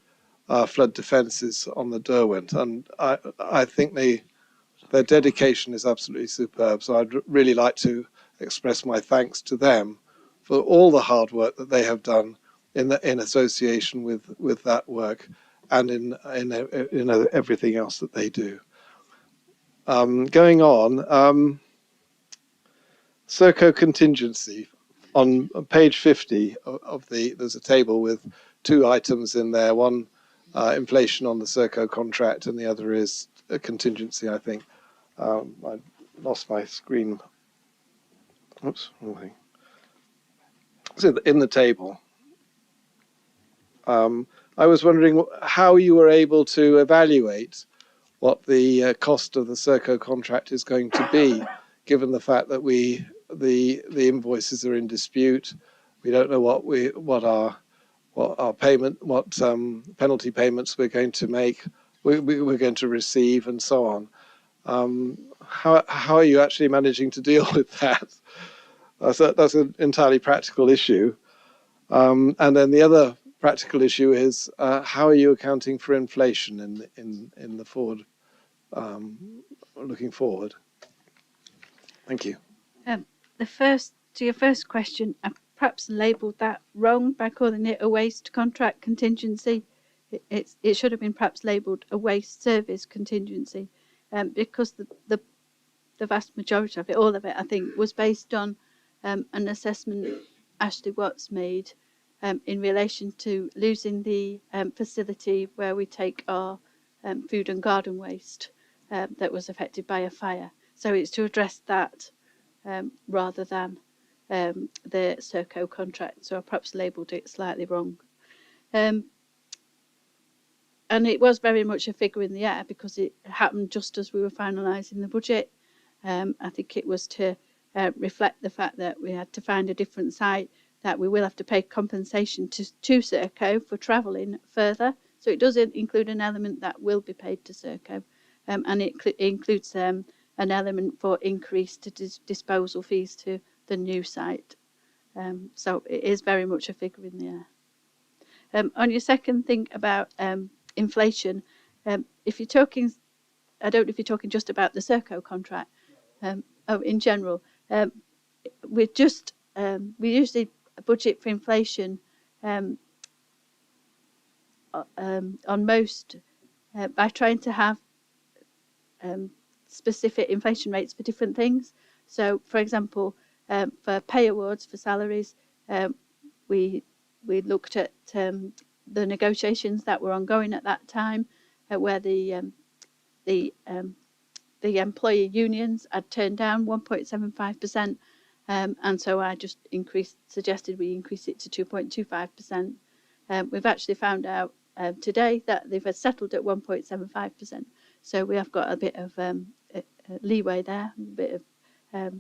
flood defences on the Derwent. And I think their dedication is absolutely superb. So I'd really like to express my thanks to them for all the hard work that they have done in association with that work and in everything else that they do. Going on, Serco contingency. On page 50 of there's a table with 2 items in there. One, inflation on the Serco contract, and the other is a contingency, I think. I lost my screen. Oops, it's in the table. I was wondering how you were able to evaluate what the cost of the Serco contract is going to be, given the fact that the invoices are in dispute. We don't know what our penalty payments we're going to make, we're going to receive, and so on. How are you actually managing to deal with that? That's an entirely practical issue. And then the other practical issue is how are you accounting for inflation in the forward, looking forward? Thank you. To your first question, I perhaps labelled that wrong by calling it a waste contract contingency. It should have been perhaps labelled a waste service contingency, because the vast majority of it, all of it, I think, was based on an assessment Ashley Watts made in relation to losing the facility where we take our food and garden waste that was affected by a fire. So it's to address that rather than the Serco contract. So I perhaps labelled it slightly wrong. And it was very much a figure in the air because it happened just as we were finalising the budget. I think it was to reflect the fact that we had to find a different site, that we will have to pay compensation to Serco for travelling further. So it does include an element that will be paid to Serco, and it includes an element for increased disposal fees to the new site. So it is very much a figure in the air. On your second thing about inflation, if you're talking, I don't know if you're talking just about the Serco contract, in general, we usually budget for inflation on most by trying to have specific inflation rates for different things. So, for example, for pay awards for salaries, we looked at the negotiations that were ongoing at that time, where the employer unions had turned down 1.75%, and so I just suggested we increase it to 2.25%. We've actually found out today that they've settled at 1.75%, so we have got a bit of leeway there, a bit of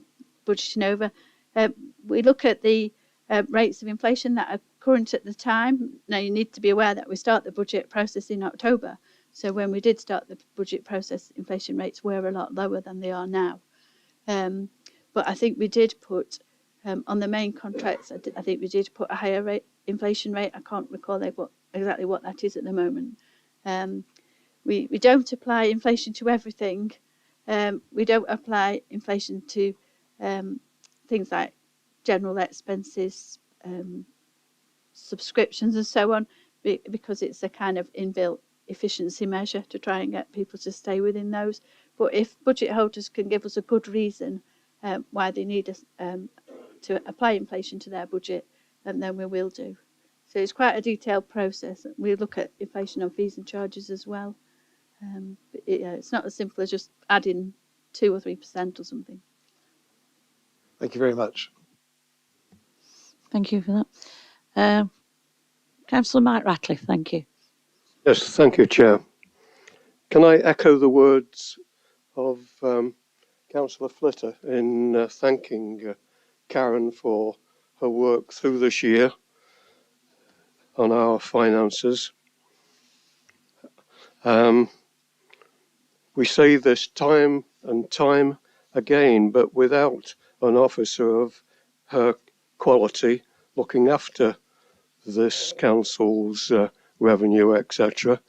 budgeting over. We look at the rates of inflation that are current at the time. Now, you need to be aware that we start the budget process in October. So when we did start the budget process, inflation rates were a lot lower than they are now. But I think we did put, on the main contracts, I think we did put a higher inflation rate. I can't recall exactly what that is at the moment. We don't apply inflation to everything. We don't apply inflation to things like general expenses, subscriptions and so on, because it's a kind of inbuilt efficiency measure to try and get people to stay within those. But if budget holders can give us a good reason why they need us to apply inflation to their budget, then we will do. So it's quite a detailed process. We look at inflation on fees and charges as well. But it's not as simple as just adding 2 or 3% or something. Thank you very much. Thank you for that. Councillor Mike Ratcliffe, thank you. Yes, thank you, Chair. Can I echo the words of Councillor Flitter in thanking Karen for her work through this year on our finances. We say this time and time again, but without an officer of her quality looking after this council's revenue, etc.,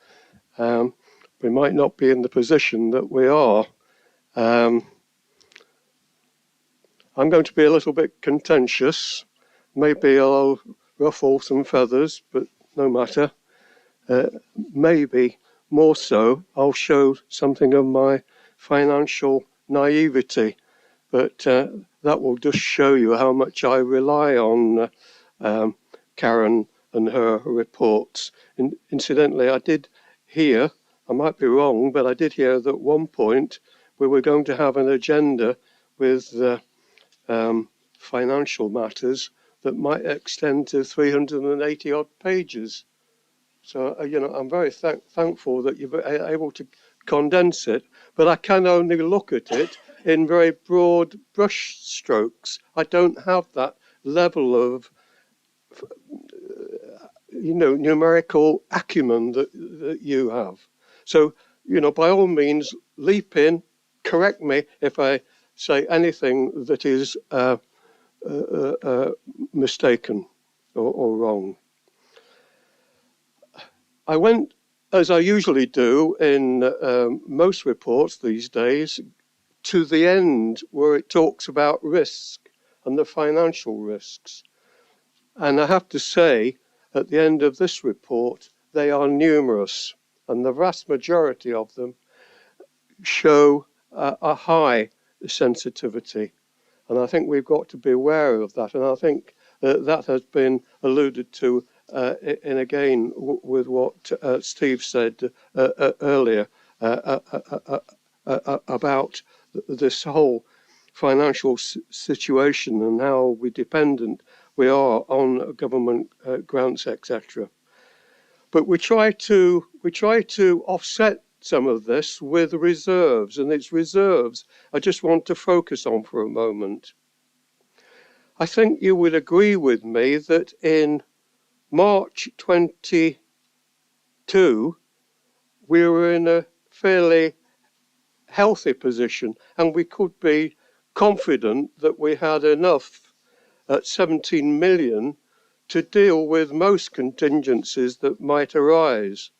we might not be in the position that we are. I'm going to be a little bit contentious. Maybe I'll ruffle some feathers, but no matter. Maybe more so, I'll show something of my financial naivety, but that will just show you how much I rely on Karen and her reports. Incidentally, I did hear, I might be wrong, but I did hear that at one point we were going to have an agenda with financial matters that might extend to 380 odd pages. So, I'm very thankful that you're able to condense it, but I can only look at it in very broad brush strokes. I don't have that level of, numerical acumen that you have. So, by all means, leap in, correct me if I say anything that is mistaken or wrong. I went, as I usually do in most reports these days, to the end where it talks about risk and the financial risks. And I have to say, at the end of this report, they are numerous, and the vast majority of them show a high sensitivity. And I think we've got to be aware of that. And I think that has been alluded to in again with what Steve said earlier about this whole financial situation and how dependent we are on government grants, etc. But we try to offset some of this with reserves, and it's reserves I just want to focus on for a moment. I think you would agree with me that in March 22 we were in a fairly healthy position, and we could be confident that we had enough at 17 million to deal with most contingencies that might arise.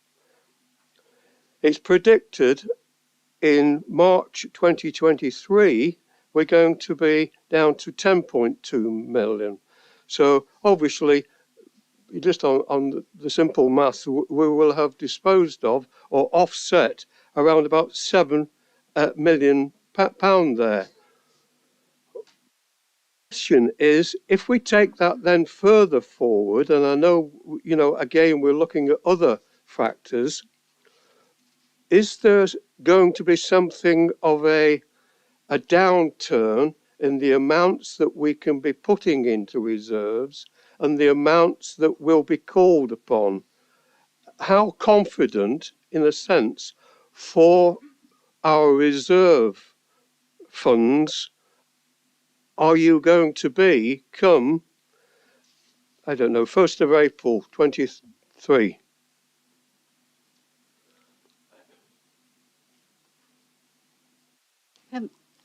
It's predicted in March 2023 we're going to be down to 10.2 million. So obviously, just on the simple maths, we will have disposed of or offset around about £7 million there. The question is, if we take that then further forward, and I know, again, we're looking at other factors, is there going to be something of a downturn in the amounts that we can be putting into reserves and the amounts that will be called upon? How confident, in a sense, for our reserve funds are you going to be come I don't know, 1st of April 23.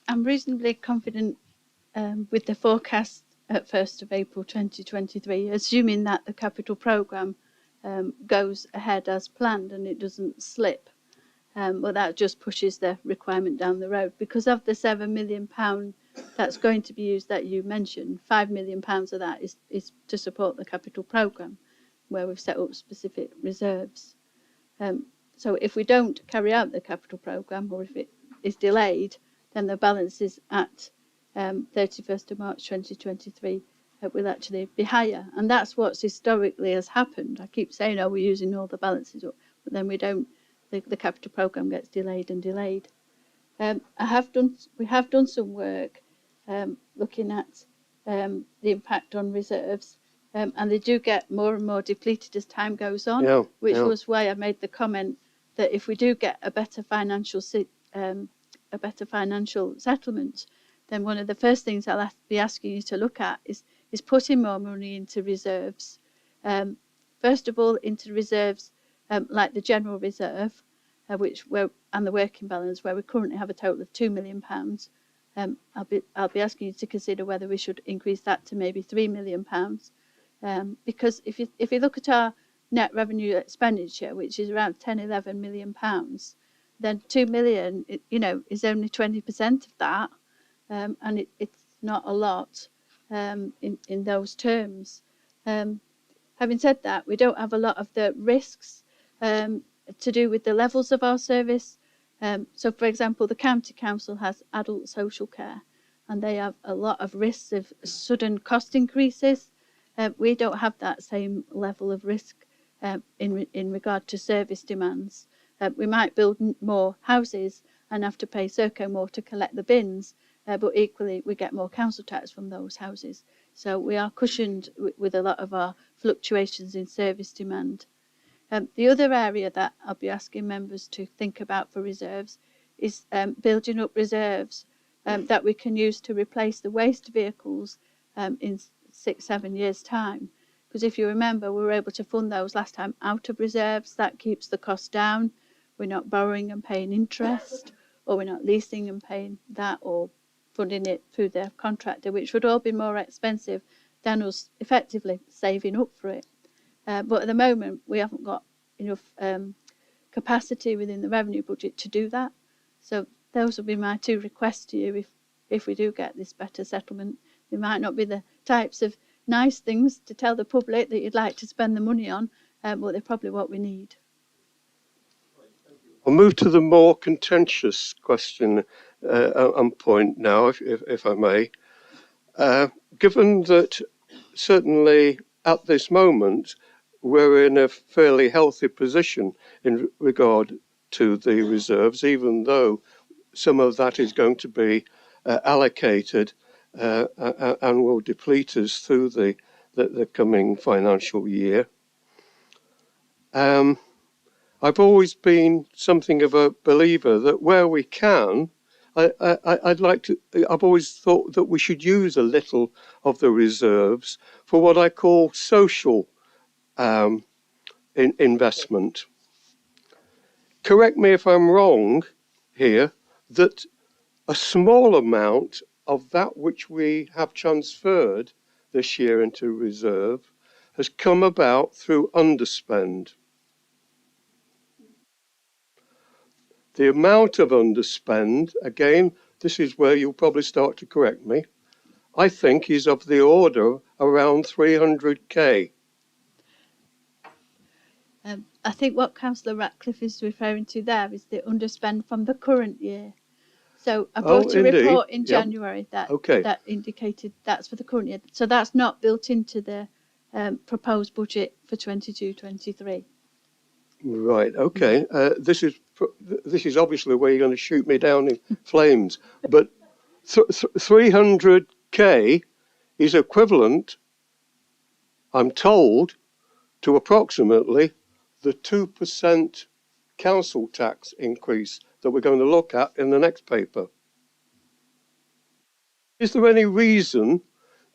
I'm reasonably confident with the forecast at 1st of April 2023, assuming that the capital programme goes ahead as planned and it doesn't slip. But that just pushes the requirement down the road. Because of the £7 million that's going to be used that you mentioned, £5 million of that is to support the capital programme, where we've set up specific reserves. So if we don't carry out the capital programme, or if it is delayed, then the balance is at 31st of March 2023 will actually be higher. And that's what's historically has happened. I keep saying, oh, we're using all the balances up, but then we don't. The capital programme gets delayed and delayed. We have done some work looking at the impact on reserves, and they do get more and more depleted as time goes on, which was why I made the comment that if we do get a better financial settlement, then one of the first things I'll be asking you to look at is putting more money into reserves. First of all, into reserves like the general reserve, and the working balance, where we currently have a total of £2 million. I'll be asking you to consider whether we should increase that to maybe £3 million, because if you look at our net revenue expenditure, which is around £11 million, then £2 million, is only 20% of that, and it's not a lot in those terms. Having said that, we don't have a lot of the risks to do with the levels of our service. So, for example, the county council has adult social care, and they have a lot of risks of sudden cost increases. We don't have that same level of risk in regard to service demands. We might build more houses and have to pay Serco more to collect the bins, but equally we get more council tax from those houses. So we are cushioned with a lot of our fluctuations in service demand. The other area that I'll be asking members to think about for reserves is building up reserves that we can use to replace the waste vehicles in 6-7 years' time. Because if you remember, we were able to fund those last time out of reserves. That keeps the cost down. We're not borrowing and paying interest, or we're not leasing and paying that, or funding it through their contractor, which would all be more expensive than us effectively saving up for it. But at the moment, we haven't got enough capacity within the revenue budget to do that. So those will be my two requests to you if we do get this better settlement. They might not be the types of nice things to tell the public that you'd like to spend the money on, but they're probably what we need. I'll move to the more contentious question and point now, if I may. Given that certainly at this moment we're in a fairly healthy position in regard to the reserves, even though some of that is going to be allocated and will deplete us through the coming financial year. I've always been something of a believer that where we can, I've always thought that we should use a little of the reserves for what I call social investment. Correct me if I'm wrong here, that a small amount of that which we have transferred this year into reserve has come about through underspend. The amount of underspend, again, this is where you'll probably start to correct me, I think is of the order around 300k. I think what Councillor Ratcliffe is referring to there is the underspend from the current year. So I brought a report in January that indicated that's for the current year. So that's not built into the proposed budget for 22-23. Right, okay. This is obviously where you're going to shoot me down in flames. But 300k is equivalent, I'm told, to approximately the 2% council tax increase that we're going to look at in the next paper. Is there any reason,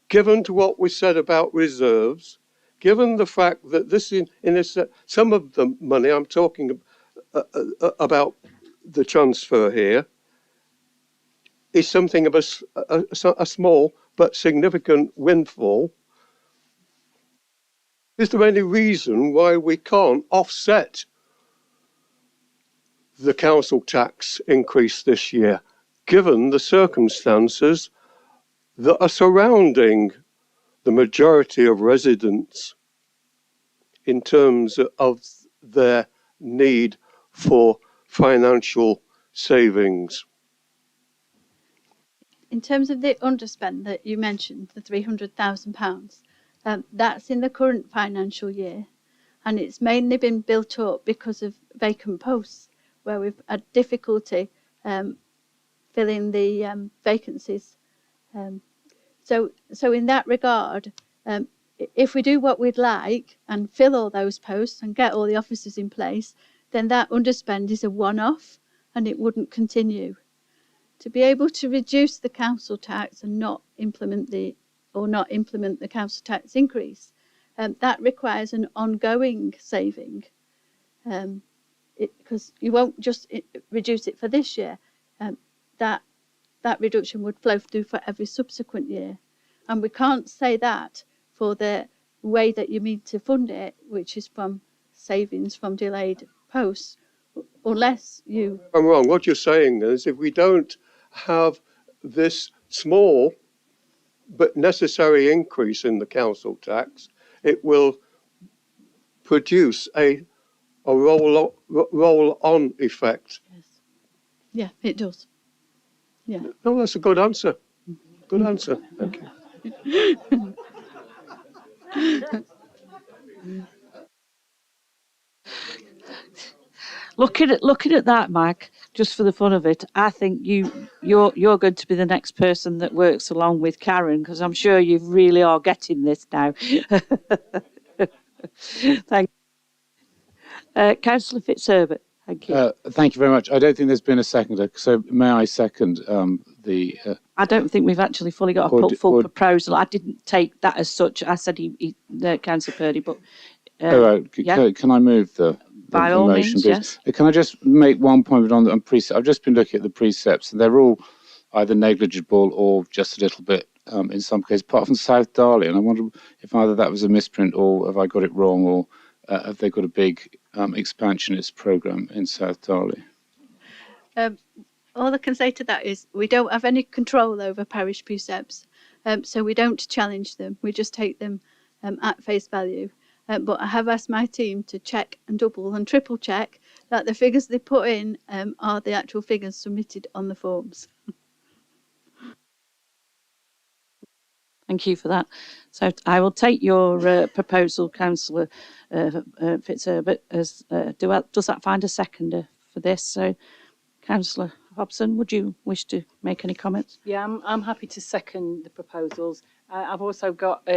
given to what we said about reserves, given the fact that this in this, some of the money I'm talking about the transfer here is something of a small but significant windfall. Is there any reason why we can't offset the council tax increase this year, given the circumstances that are surrounding the majority of residents in terms of their need for financial savings? In terms of the underspend that you mentioned, the £300,000, that's in the current financial year, and it's mainly been built up because of vacant posts, where we've had difficulty filling the vacancies. So in that regard, if we do what we'd like and fill all those posts and get all the officers in place, then that underspend is a one-off and it wouldn't continue. To be able to reduce the council tax and not implement the council tax increase, that requires an ongoing saving, because you won't just reduce it for this year. That reduction would flow through for every subsequent year, and we can't say that for the way that you mean to fund it, which is from savings from delayed posts, unless you... I'm wrong. What you're saying is if we don't have this small but necessary increase in the council tax, it will produce a roll-on effect. Yes. Yeah, it does. Yeah. No, that's a good answer. Good answer. Thank you. Looking at that, Mike, just for the fun of it, I think you're going to be the next person that works along with Karen, because I'm sure you really are getting this now. Thank you. Councillor Fitzherbert, thank you. Thank you very much. I don't think there's been a seconder, so may I second the... I don't think we've actually fully got a full proposal. I didn't take that as such. I said Councillor Purdy, but... Can I move the By all motion, means, please? yes. Can I just make one point on precepts? I've just been looking at the precepts, and they're all either negligible or just a little bit, in some cases, apart from South Darley. And I wonder if either that was a misprint or have I got it wrong, or have they got a big expansionist programme in South Darley? All I can say to that is we don't have any control over parish precepts, so we don't challenge them. We just take them at face value. But I have asked my team to check and double and triple check that the figures they put in are the actual figures submitted on the forms. Thank you for that. So I will take your proposal, Councillor Fitzherbert. Does that find a seconder for this? So, Councillor Hobson, would you wish to make any comments? Yeah, I'm happy to second the proposals. I've also got...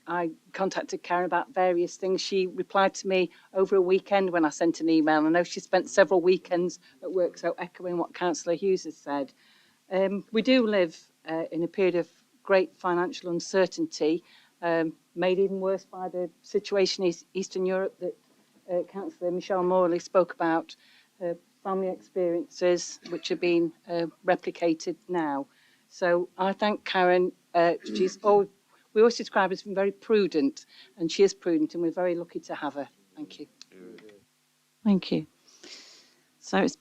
I contacted Karen about various things. She replied to me over a weekend when I sent an email. I know she spent several weekends at work, so echoing what Councillor Hughes has said. We do live in a period of great financial uncertainty, made even worse by the situation in Eastern Europe that Councillor Michelle Morley spoke about, family experiences which are being replicated now. So I thank Karen. We always describe her as being very prudent, and she is prudent, and we're very lucky to have her. Thank you. Thank you. So it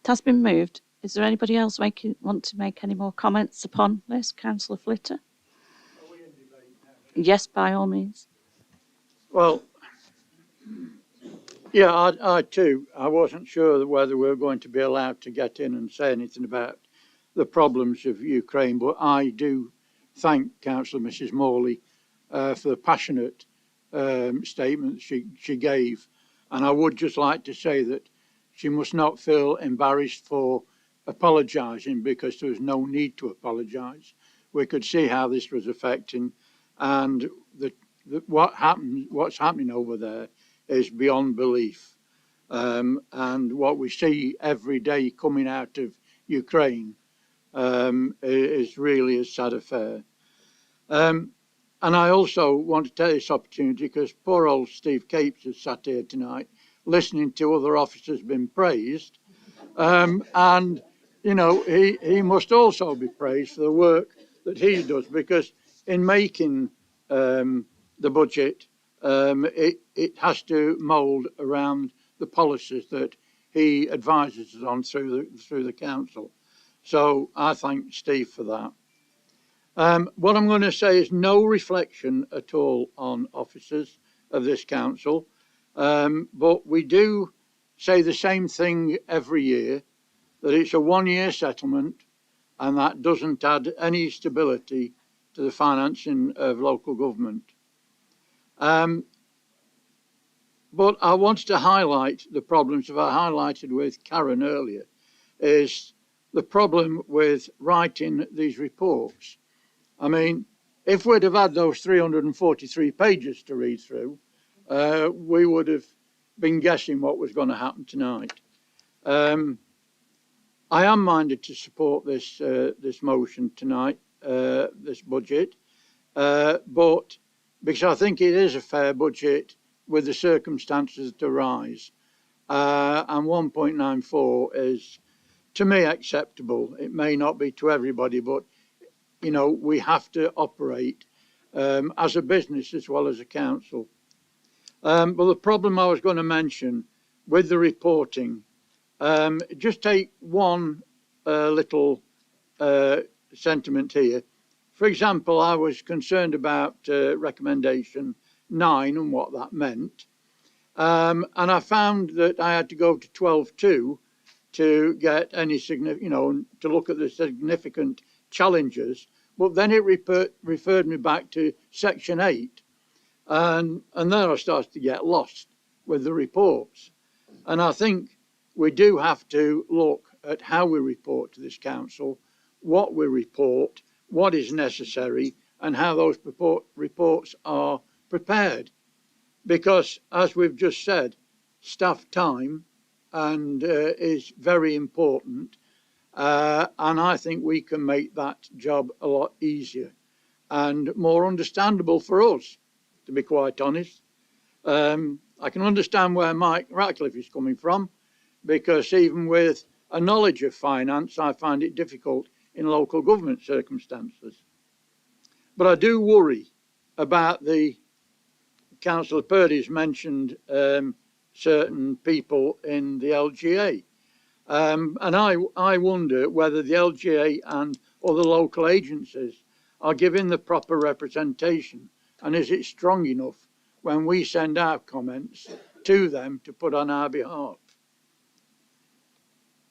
has been moved. Is there anybody else want to make any more comments upon this? Councillor Flitter? Yes, by all means. Well, yeah, I too. I wasn't sure whether we were going to be allowed to get in and say anything about the problems of Ukraine, but I do thank Councillor Mrs. Morley for the passionate statement she gave. And I would just like to say that she must not feel embarrassed for apologising, because there was no need to apologise. We could see how this was affecting, and what's happening over there is beyond belief. And what we see every day coming out of Ukraine is really a sad affair. And I also want to take this opportunity, because poor old Steve Capes has sat here tonight listening to other officers being praised. And, you know, he must also be praised for the work that he does, because in making the budget, it has to mould around the policies that he advises us on through the council. So I thank Steve for that. What I'm going to say is no reflection at all on officers of this council, but we do say the same thing every year, that it's a one-year settlement, and that doesn't add any stability to the financing of local government. But I wanted to highlight the problems that I highlighted with Karen earlier, is the problem with writing these reports. I mean, if we'd have had those 343 pages to read through, we would have been guessing what was going to happen tonight. I am minded to support this motion tonight, this budget, but because I think it is a fair budget with the circumstances that arise, and 1.94 is, to me, acceptable. It may not be to everybody, but you know, we have to operate as a business as well as a council. But the problem I was going to mention with the reporting, just take one little sentiment here. For example, I was concerned about recommendation 9 and what that meant. And I found that I had to go to 12.2 to get any significant, you know, to look at the significant challenges. But then it referred me back to section 8. And then I started to get lost with the reports. And I think we do have to look at how we report to this council, what we report, what is necessary, and how those reports are prepared. Because, as we've just said, staff time and is very important. And I think we can make that job a lot easier and more understandable for us, to be quite honest. I can understand where Mike Ratcliffe is coming from, because even with a knowledge of finance, I find it difficult in local government circumstances. But I do worry about Councillor Purdy's mentioned certain people in the LGA. And I wonder whether the LGA and other local agencies are giving the proper representation, and is it strong enough when we send our comments to them to put on our behalf.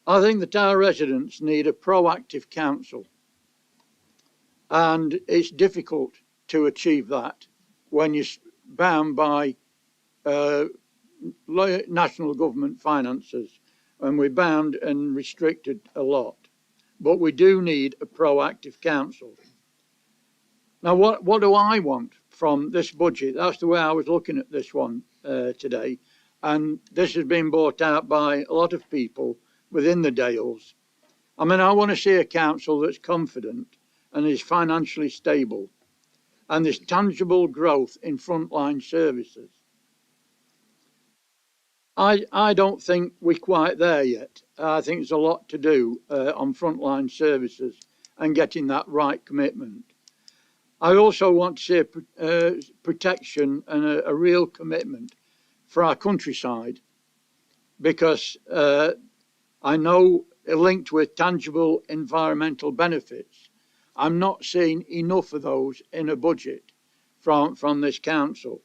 I think that our residents need a proactive council, and it's difficult to achieve that when you're bound by national government finances, and we're bound and restricted a lot. But we do need a proactive council. Now, what do I want from this budget? That's the way I was looking at this one today. And this has been brought out by a lot of people within the Dales. I mean, I want to see a council that's confident and is financially stable, and there's tangible growth in frontline services. I don't think we're quite there yet. I think there's a lot to do on frontline services and getting that right commitment. I also want to see protection and a real commitment for our countryside, because I know linked with tangible environmental benefits, I'm not seeing enough of those in a budget from this council.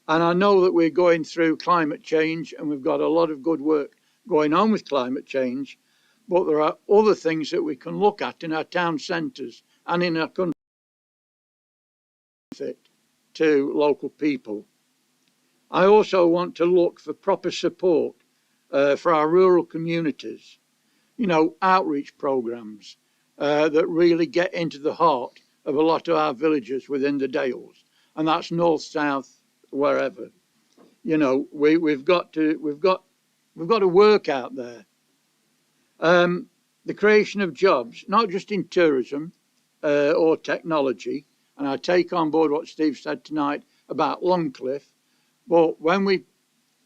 And I know that we're going through climate change, and we've got a lot of good work going on with climate change, but there are other things that we can look at in our town centres and in our country to local people. I also want to look for proper support for our rural communities, you know, outreach programs that really get into the heart of a lot of our villages within the Dales, and that's north, south, wherever. You know, we've got to work out there. The creation of jobs, not just in tourism or technology, and I take on board what Steve said tonight about Longcliffe. But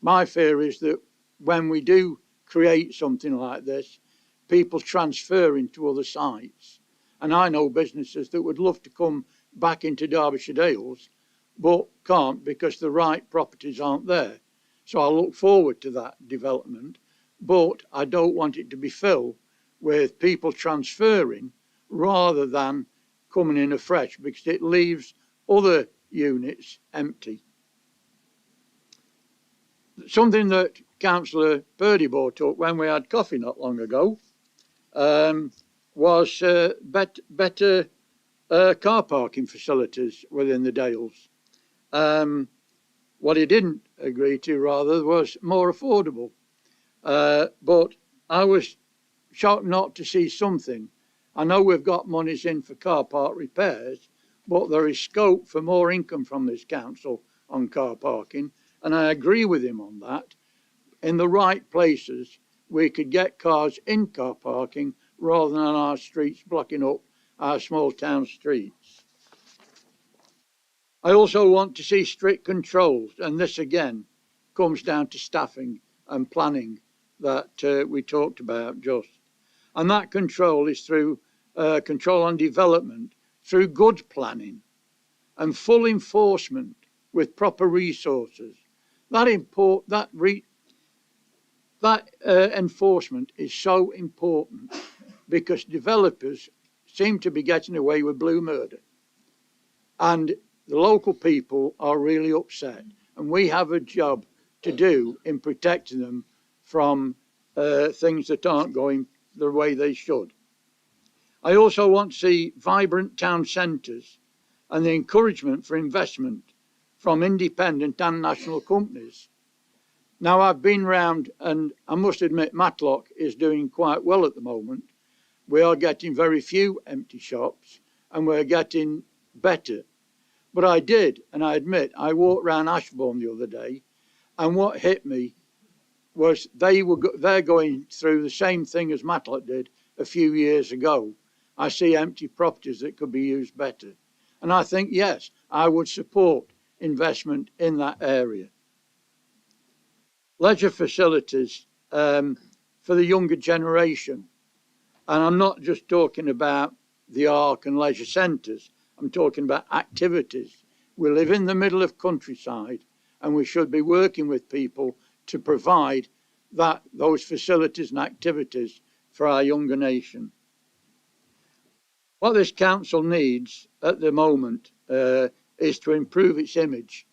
my fear is that when we do create something like this, people transfer into other sites. And I know businesses that would love to come back into Derbyshire Dales, but can't because the right properties aren't there. So I look forward to that development, but I don't want it to be filled with people transferring rather than coming in afresh, because it leaves other units empty. Something that Councillor Purdy brought up when we had coffee not long ago was better car parking facilities within the Dales. What he didn't agree to, rather, was more affordable. But I was shocked not to see something. I know we've got monies in for car park repairs, but there is scope for more income from this council on car parking, and I agree with him on that. In the right places, we could get cars in car parking rather than on our streets blocking up our small town streets. I also want to see strict controls, and this again comes down to staffing and planning that we talked about just. And that control is through control on development, through good planning and full enforcement with proper resources. That enforcement is so important because developers seem to be getting away with blue murder. And the local people are really upset. And we have a job to do in protecting them from things that aren't going the way they should. I also want to see vibrant town centres and the encouragement for investment from independent and national companies. Now, I've been round, and I must admit Matlock is doing quite well at the moment. We are getting very few empty shops, and we're getting better. But I did, and I admit, I walked round Ashburn the other day, and what hit me was they're going through the same thing as Matlock did a few years ago. I see empty properties that could be used better. And I think, yes, I would support investment in that area. Leisure facilities for the younger generation. And I'm not just talking about the Arc and leisure centres. I'm talking about activities. We live in the middle of countryside, and we should be working with people to provide those facilities and activities for our younger nation. What this council needs at the moment is to improve its image,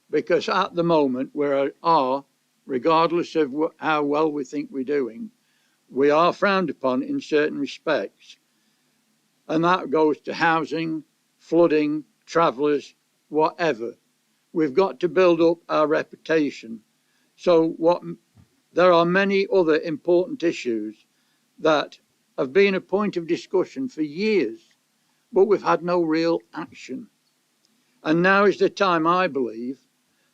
because at the moment we are, regardless of how well we think we're doing, we are frowned upon in certain respects. And that goes to housing, flooding, travellers, whatever. We've got to build up our reputation. So there are many other important issues that have been a point of discussion for years, but we've had no real action. And now is the time, I believe,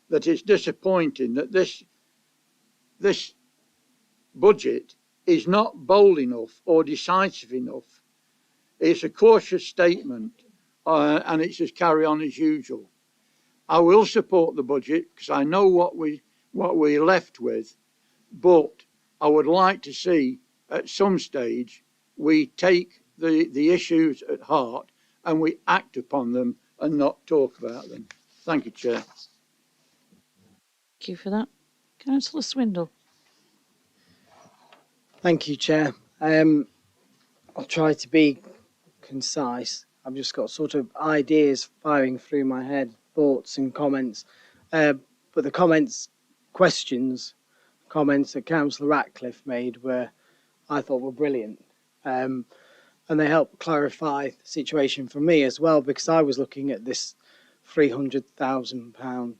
that it's disappointing that this budget is not bold enough or decisive enough. It's a cautious statement, and it's just carry on as usual. I will support the budget because I know what we're left with, but I would like to see at some stage we take the issues at heart and we act upon them and not talk about them. Thank you, Chair. Thank you for that. Councillor Swindle. Thank you, Chair. I'll try to be concise. I've just got sort of ideas firing through my head, thoughts and comments. But the comments that Councillor Ratcliffe made I thought were brilliant. And they helped clarify the situation for me as well, because I was looking at this £300,000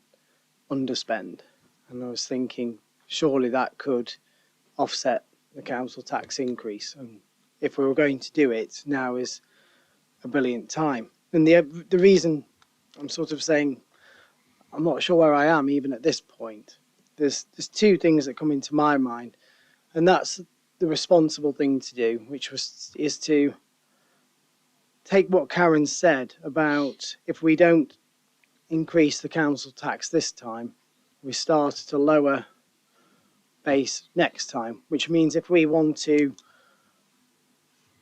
underspend, and I was thinking surely that could offset the council tax increase, and if we were going to do it, now is a brilliant time. And the reason I'm sort of saying I'm not sure where I am even at this point, there's two things that come into my mind, and that's the responsible thing to do, which is to take what Karen said about if we don't increase the council tax this time, we start at a lower base next time, which means if we want to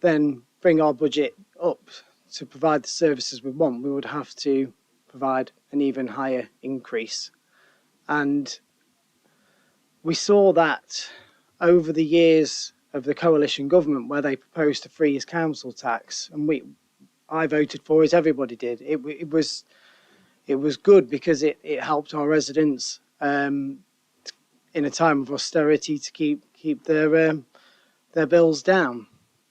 then bring our budget up to provide the services we want, we would have to provide an even higher increase. And we saw that over the years of the coalition government where they proposed to freeze council tax, and I voted for it, everybody did. It was good because it helped our residents in a time of austerity to keep their bills down,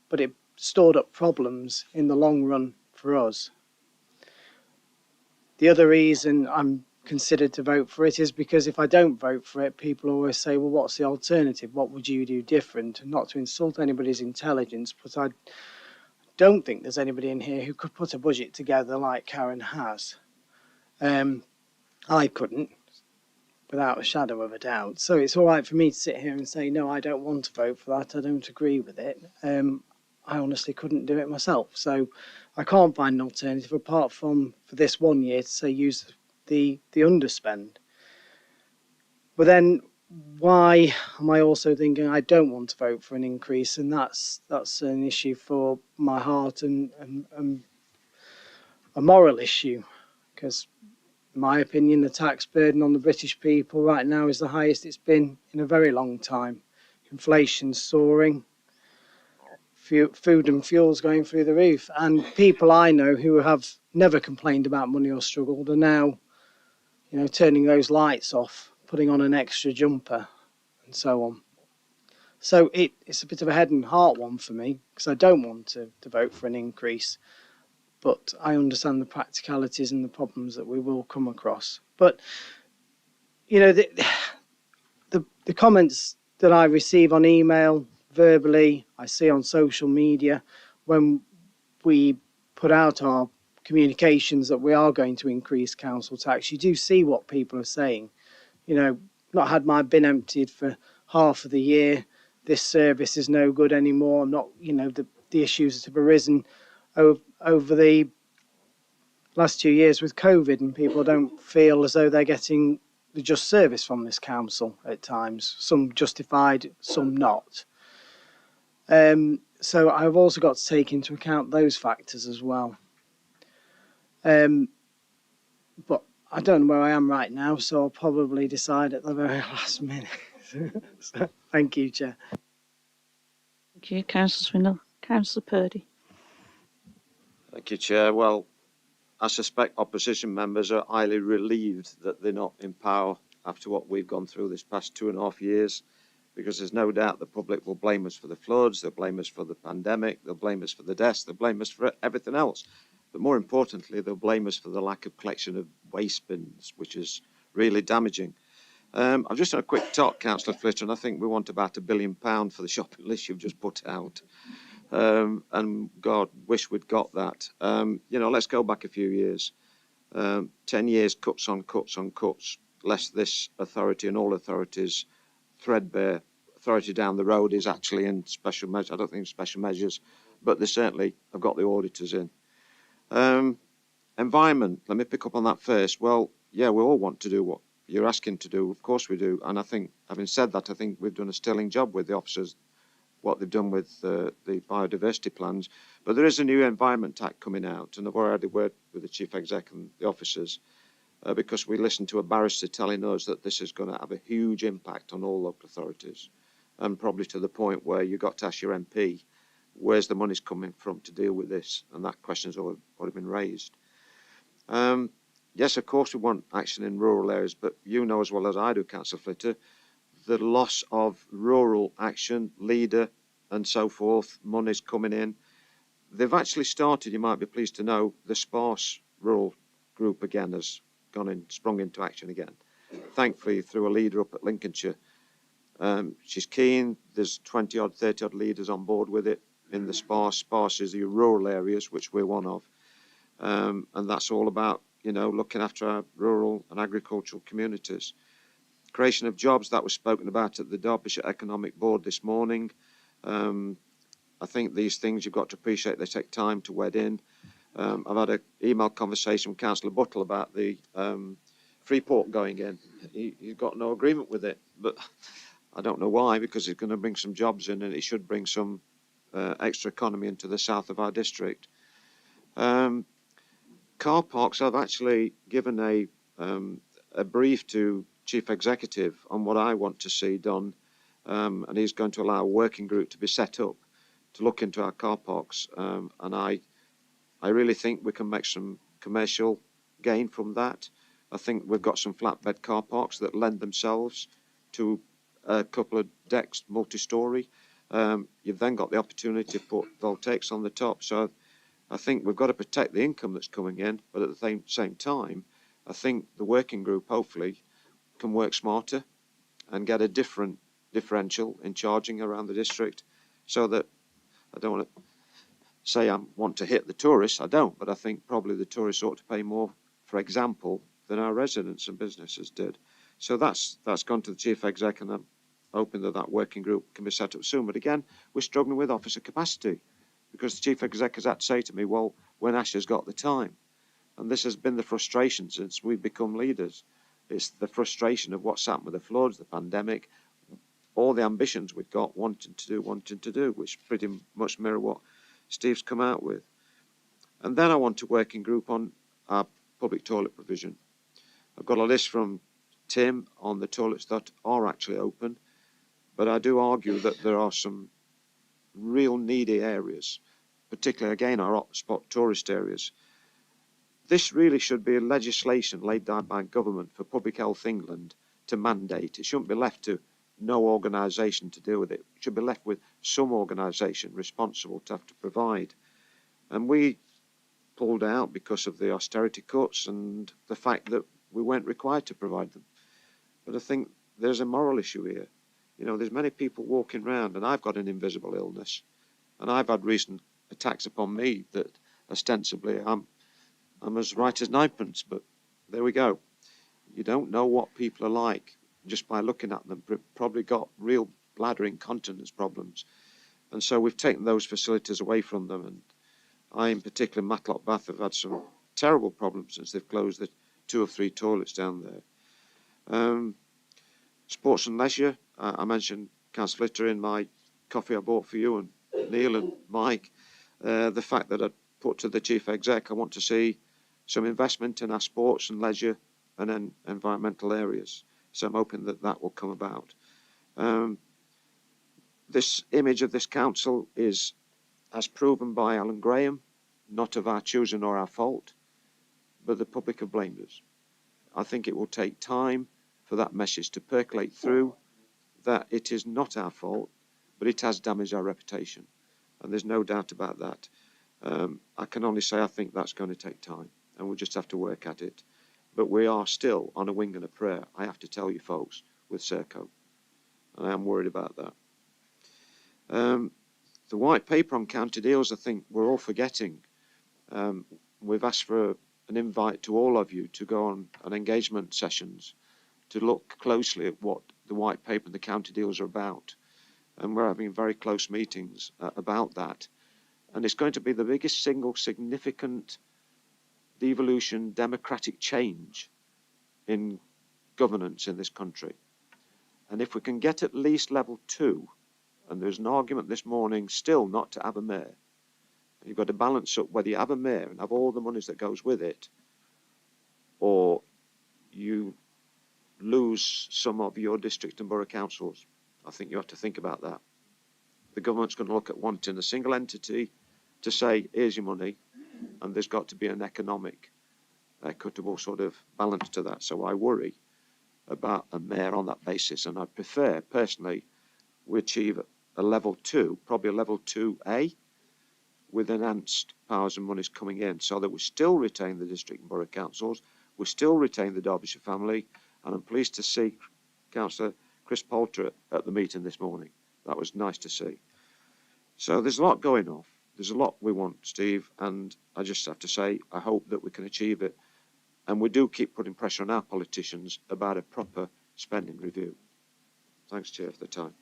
but it stored up problems in the long run for us. The other reason I'm considered to vote for it is because if I don't vote for it, people always say, well, what's the alternative? What would you do different? Not to insult anybody's intelligence, but I don't think there's anybody in here who could put a budget together like Karen has. I couldn't, without a shadow of a doubt. So it's all right for me to sit here and say, no, I don't want to vote for that. I don't agree with it. I honestly couldn't do it myself. So I can't find an alternative apart from for this 1 year to say use the underspend. But then why am I also thinking I don't want to vote for an increase? And that's an issue for my heart and a moral issue, because in my opinion, the tax burden on the British people right now is the highest it's been in a very long time. Inflation's soaring, food and fuel's going through the roof, and people I know who have never complained about money or struggled are now, turning those lights off, putting on an extra jumper, and so on. So it's a bit of a head and heart one for me, because I don't want to vote for an increase, but I understand the practicalities and the problems that we will come across. But the comments that I receive on email, verbally, I see on social media, when we put out our communications that we are going to increase council tax, you do see what people are saying. Not had my bin emptied for half of the year. This service is no good anymore. I'm not, the issues that have arisen over the last 2 years with COVID, and people don't feel as though they're getting the just service from this council at times. Some justified, some not. So I've also got to take into account those factors as well. But I don't know where I am right now, so I'll probably decide at the very last minute. So, thank you, Chair. Thank you, Councillor Swindle. Councillor Purdy. Thank you, Chair. Well, I suspect opposition members are highly relieved that they're not in power after what we've gone through this past 2.5 years, because there's no doubt the public will blame us for the floods, they'll blame us for the pandemic, they'll blame us for the deaths, they'll blame us for everything else. But more importantly, they'll blame us for the lack of collection of waste bins, which is really damaging. I've just had a quick talk, Councillor Flitter, and I think we want about £1 billion for the shopping list you've just put out. And God, wish we'd got that. Let's go back a few years. 10 years cuts on cuts on cuts, lest this authority and all authorities threadbare. Authority down the road is actually in special measures. I don't think special measures, but they certainly have got the auditors in. Environment, let me pick up on that first. Well, yeah, we all want to do what you're asking to do. Of course we do. And I think, having said that, I think we've done a sterling job with the officers, what they've done with the biodiversity plans. But there is a new Environment Act coming out, and I've already worked with the Chief Exec and the officers because we listened to a barrister telling us that this is going to have a huge impact on all local authorities, and probably to the point where you got to ask your MP, where's the money's coming from to deal with this? And that question's already been raised. Yes, of course we want action in rural areas, but you know as well as I do, Councillor Flitter, the loss of rural action, leader and so forth, money's coming in. They've actually started, you might be pleased to know, the sparse rural group again has sprung into action again. Thankfully, through a leader up at Lincolnshire. She's keen, there's 20 odd, 30 odd leaders on board with it in the sparse. Sparse is the rural areas, which we're one of. And that's all about, looking after our rural and agricultural communities. Creation of jobs, that was spoken about at the Derbyshire Economic Board this morning. I think these things you've got to appreciate, they take time to wed in. I've had an email conversation with Councillor Buttle about the Freeport going in. He's got no agreement with it, but I don't know why, because it's going to bring some jobs in and it should bring some extra economy into the south of our district. Car parks, I've actually given a brief to Chief Executive on what I want to see done, and he's going to allow a working group to be set up to look into our car parks, and I really think we can make some commercial gain from that. I think we've got some flatbed car parks that lend themselves to a couple of decks, multi-storey. You've then got the opportunity to put voltaics on the top. So I think we've got to protect the income that's coming in, but at the same time, I think the working group hopefully can work smarter and get a different differential in charging around the district, so that I don't want to say I want to hit the tourists. I don't, but I think probably the tourists ought to pay more, for example, than our residents and businesses did. So that's gone to the Chief Exec, and I'm hoping that working group can be set up soon. But again, we're struggling with officer capacity, because the Chief Exec has had to say to me, well, when Ash has got the time. And this has been the frustration since we've become leaders. It's the frustration of what's happened with the floods, the pandemic, all the ambitions we've got wanting to do, which pretty much mirror what Steve's come out with. And then I want a working group on our public toilet provision. I've got a list from Tim on the toilets that are actually open, but I do argue that there are some real needy areas, particularly again our hotspot tourist areas. This really should be legislation laid down by government for Public Health England to mandate. It shouldn't be left to no organisation to deal with it. It should be left with some organisation responsible to have to provide. And we pulled out because of the austerity cuts and the fact that we weren't required to provide them. But I think there's a moral issue here. You know, there's many people walking around, and I've got an invisible illness, and I've had recent attacks upon me that ostensibly I'm as right as ninepence, but there we go. You don't know what people are like just by looking at them. Probably got real bladder incontinence problems, and so we've taken those facilities away from them. And I, in particular, Matlock Bath, have had some terrible problems since they've closed the 2 or 3 toilets down there. Sports and leisure, I mentioned Councillor Flitter in my coffee I bought for you and Neil and Mike. The fact that I put to the Chief Exec, I want to see some investment in our sports and leisure and then environmental areas. So I'm hoping that that will come about. This image of this council is, as proven by Alan Graham, not of our choosing or our fault, but the public have blamed us. I think it will take time for that message to percolate through, that it is not our fault, but it has damaged our reputation. And there's no doubt about that. I can only say I think that's going to take time, and we'll just have to work at it. But we are still on a wing and a prayer, I have to tell you folks, with Serco. And I am worried about that. The white paper on county deals, I think we're all forgetting. We've asked for an invite to all of you to go on engagement sessions to look closely at what the white paper and the county deals are about. And we're having very close meetings about that. And it's going to be the biggest single significant devolution, democratic change in governance in this country. And if we can get at least level 2, and there's an argument this morning still not to have a mayor, you've got to balance up whether you have a mayor and have all the monies that goes with it, or you lose some of your district and borough councils. I think you have to think about that. The government's going to look at wanting a single entity to say, here's your money, and there's got to be an economic, equitable sort of balance to that. So I worry about a mayor on that basis, and I prefer, personally, we achieve a level 2, probably a level 2A, with enhanced powers and monies coming in, so that we still retain the district and borough councils, we still retain the Derbyshire family, and I'm pleased to see Councillor Chris Poulter at the meeting this morning. That was nice to see. So there's a lot going on. There's a lot we want, Steve, and I just have to say, I hope that we can achieve it. And we do keep putting pressure on our politicians about a proper spending review. Thanks, Chair, for the time.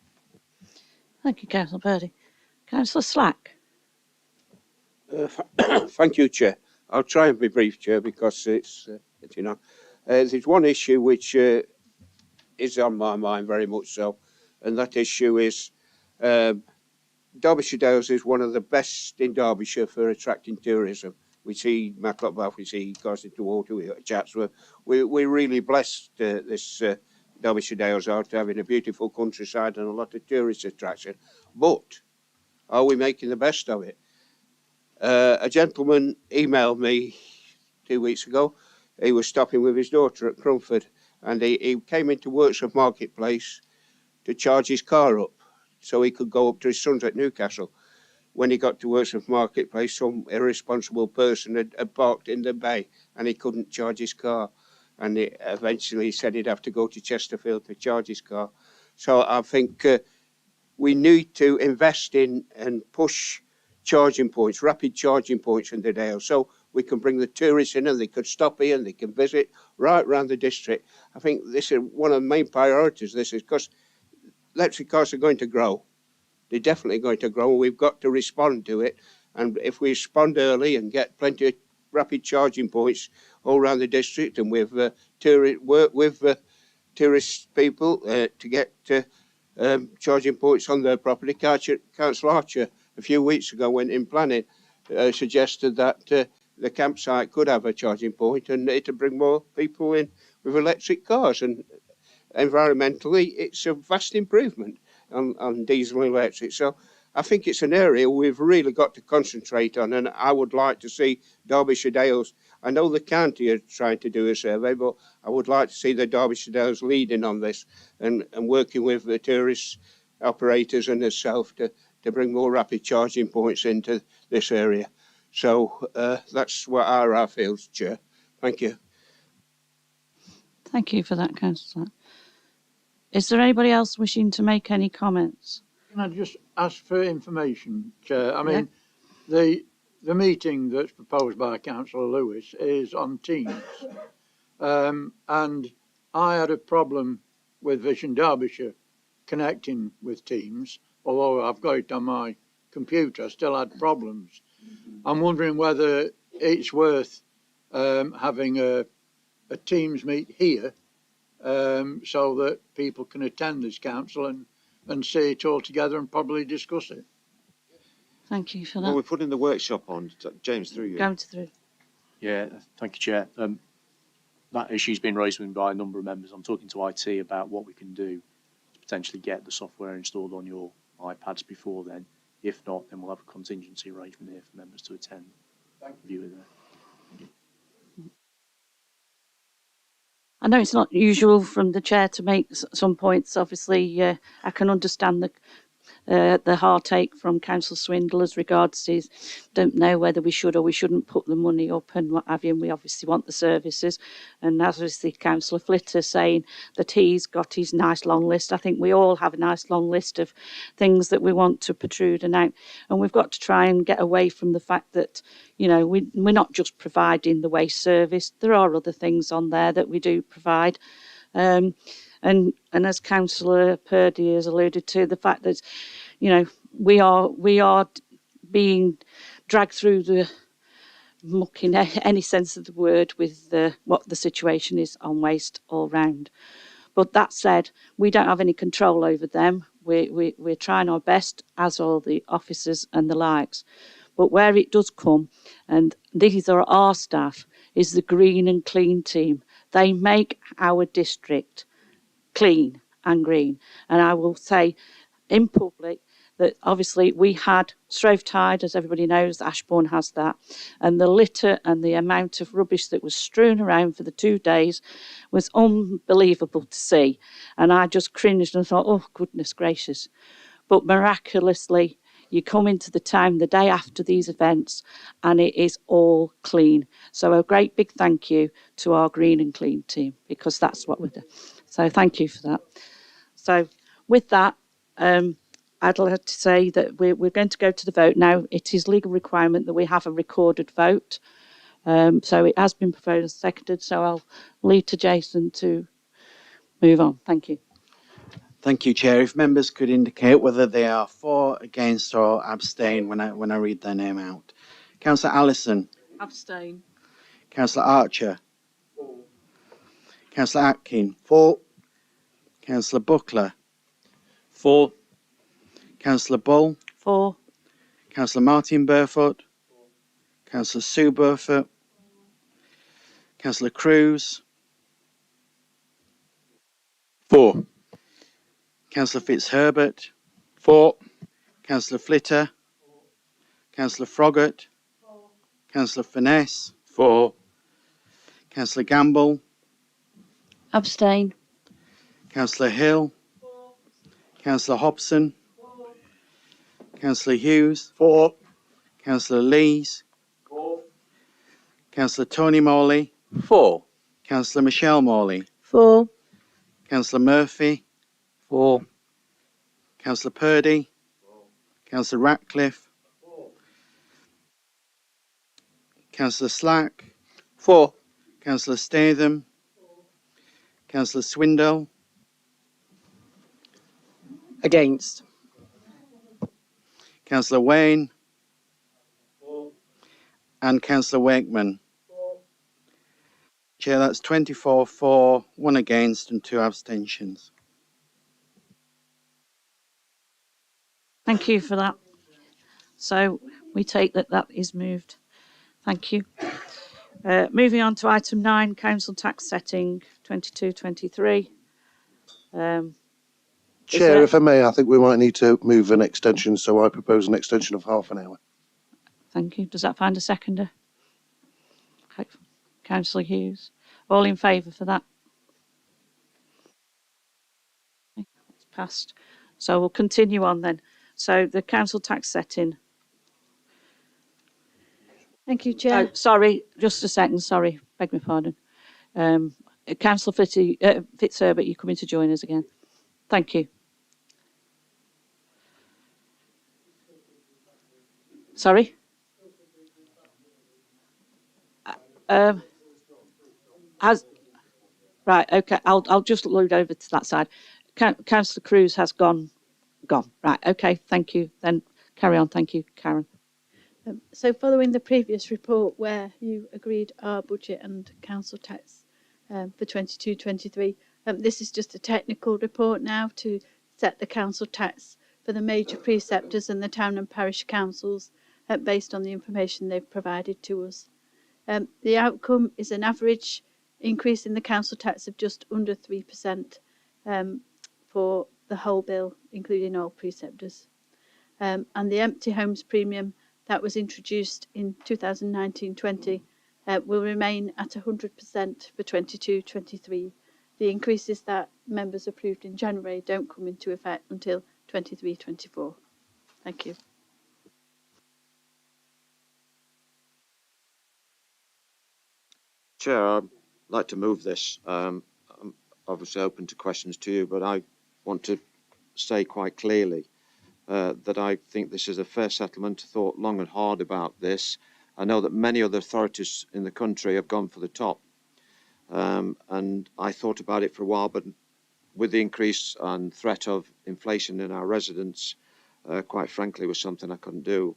Thank you, Councillor Purdy. Councillor Slack. Thank you, Chair. I'll try and be brief, Chair, because there's one issue which is on my mind very much so, and that issue is Derbyshire Dales is one of the best in Derbyshire for attracting tourism. We see Matlock Bath, we see Carsington Water, we got Chatsworth. We're really blessed, this Derbyshire Dales are, to having a beautiful countryside and a lot of tourist attraction. But are we making the best of it? A gentleman emailed me 2 weeks ago. He was stopping with his daughter at Crumford, and he came into Worksworth Marketplace to charge his car up so he could go up to his son's at Newcastle. When he got to Worksworth Marketplace, some irresponsible person had parked in the bay and he couldn't charge his car. And eventually he said he'd have to go to Chesterfield to charge his car. So I think we need to invest in and push charging points, rapid charging points in the Dale, so we can bring the tourists in and they could stop here and they can visit right around the district. I think this is one of the main priorities. This is because electric cars are going to grow. They're definitely going to grow. We've got to respond to it. And if we respond early and get plenty of rapid charging points all around the district, and with work with tourist people to get charging points on their property. Councillor Archer a few weeks ago went in planning, suggested that the campsite could have a charging point and it'll bring more people in with electric cars. And environmentally, it's a vast improvement on diesel and electric. So I think it's an area we've really got to concentrate on, and I would like to see Derbyshire Dales. I know the county are trying to do a survey, but I would like to see the Derbyshire Dales leading on this and working with the tourist operators and itself to bring more rapid charging points into this area. So that's what our feels, Chair. Thank you. Thank you for that, Councillor. Is there anybody else wishing to make any comments? Can I just ask for information, Chair? I mean, the meeting that's proposed by Councillor Lewis is on Teams. And I had a problem with Vision Derbyshire connecting with Teams, although I've got it on my computer, I still had problems. I'm wondering whether it's worth having a Teams meet here so that people can attend this council and see it all together and probably discuss it. Thank you for that. Well, we're putting the workshop on. James, through you. Going through. Yeah, thank you, Chair. That issue's been raised with me by a number of members. I'm talking to IT about what we can do to potentially get the software installed on your iPads before then. If not, then we'll have a contingency arrangement here for members to attend. Thank you. View it there. I know it's not usual from the chair to make some points. Obviously, I can understand the heartache from Councillor Swindle as regards his don't know whether we should or we shouldn't put the money up and what have you, and we obviously want the services. And as was the Councillor Flitter saying that he's got his nice long list, I think we all have a nice long list of things that we want to protrude and out, and we've got to try and get away from the fact that, you know, we're not just providing the waste service, there are other things on there that we do provide. And as Councillor Purdy has alluded to, the fact that, you know, we are being dragged through the muck in any sense of the word with what the situation is on waste all round. But that said, we don't have any control over them. We're trying our best, as all the officers and the likes. But where it does come, and these are our staff, is the green and clean team. They make our district clean and green. And I will say in public that obviously we had Strove Tide, as everybody knows, Ashburn has that, and the litter and the amount of rubbish that was strewn around for the 2 days was unbelievable to see. And I just cringed and thought, oh, goodness gracious. But miraculously, you come into the town the day after these events and it is all clean. So a great big thank you to our green and clean team, because that's what we're doing. So thank you for that. So with that, I'd like to say that we're going to go to the vote now. It is legal requirement that we have a recorded vote. So it has been proposed and seconded. So I'll leave to Jason to move on. Thank you. Thank you, Chair. If members could indicate whether they are for, against, or abstain when I read their name out. Councillor Allison. Abstain. Councillor Archer. Councillor Atkin. For. Councillor Buckler. For. Councillor Bull. For. Councillor Martin Burfoot. Councillor Sue Burfoot. Councillor Cruz. For. Councillor Fitzherbert. For. Councillor Flitter. Councillor Froggatt. Councillor Finesse. For. Councillor Gamble. Abstain. Councillor Hill. Councillor Hobson. Councillor Hughes. For. Councillor Lees. For. Councillor Tony Morley. For. Councillor Michelle Morley. For. Councillor Murphy. For. Councillor Purdy. Councillor Ratcliffe. Councillor Slack. For. Councillor Statham. Councillor Swindle. Against. Councillor Wayne. And Councillor Wakeman. Chair, that's 24 for, 1 against and 2 abstentions. Thank you for that. So we take that that is moved. Thank you. Moving on to item 9, council tax setting 22-23. Chair, if I may, I think we might need to move an extension, so I propose an extension of half an hour. Thank you. Does that find a seconder? Councillor Hughes. All in favour for that? Okay, it's passed. So we'll continue on then. So the council tax setting. Thank you, Chair. Oh, sorry, just a second. Sorry, beg my pardon. Councillor Fitzherbert, you're coming to join us again. Thank you. Sorry? Right, okay, I'll just load over to that side. Councillor Cruz has gone. Right, okay, thank you. Then carry on. Thank you, Karen. So following the previous report where you agreed our budget and council tax for 22-23, this is just a technical report now to set the council tax for the major preceptors and the town and parish councils based on the information they've provided to us. The outcome is an average increase in the council tax of just under 3% for the whole bill, including all preceptors. And the empty homes premium that was introduced in 2019-20 will remain at 100% for 22-23. The increases that members approved in January don't come into effect until 23-24. Thank you. Chair, I'd like to move this. I'm obviously open to questions to you, but I want to say quite clearly that I think this is a fair settlement. I thought long and hard about this. I know that many other authorities in the country have gone for the top. And I thought about it for a while, but with the increase and threat of inflation in our residents, quite frankly, was something I couldn't do.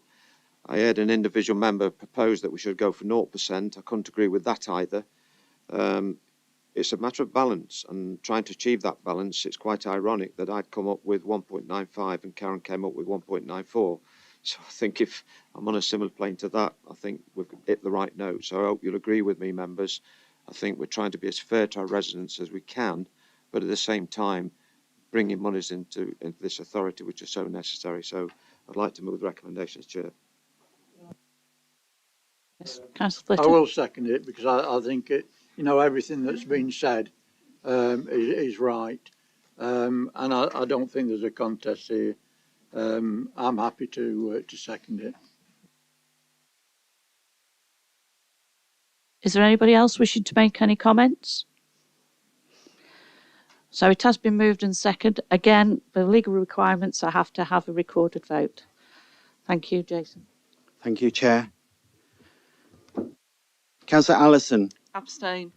I heard an individual member propose that we should go for 0%. I couldn't agree with that either. It's a matter of balance, and trying to achieve that balance, it's quite ironic that I'd come up with 1.95 and Karen came up with 1.94. So I think if I'm on a similar plane to that, I think we've hit the right note. So I hope you'll agree with me, members. I think we're trying to be as fair to our residents as we can, but at the same time, bringing monies into this authority, which is so necessary. So I'd like to move the recommendations, Chair. Yes, Councillor I will second it because I think everything that's been said is right, and I don't think there's a contest here. I'm happy to second it. Is there anybody else wishing to make any comments? So it has been moved and seconded. Again, for legal requirements, I have to have a recorded vote. Thank you, Jason. Thank you, Chair. Councillor Allison. Abstain.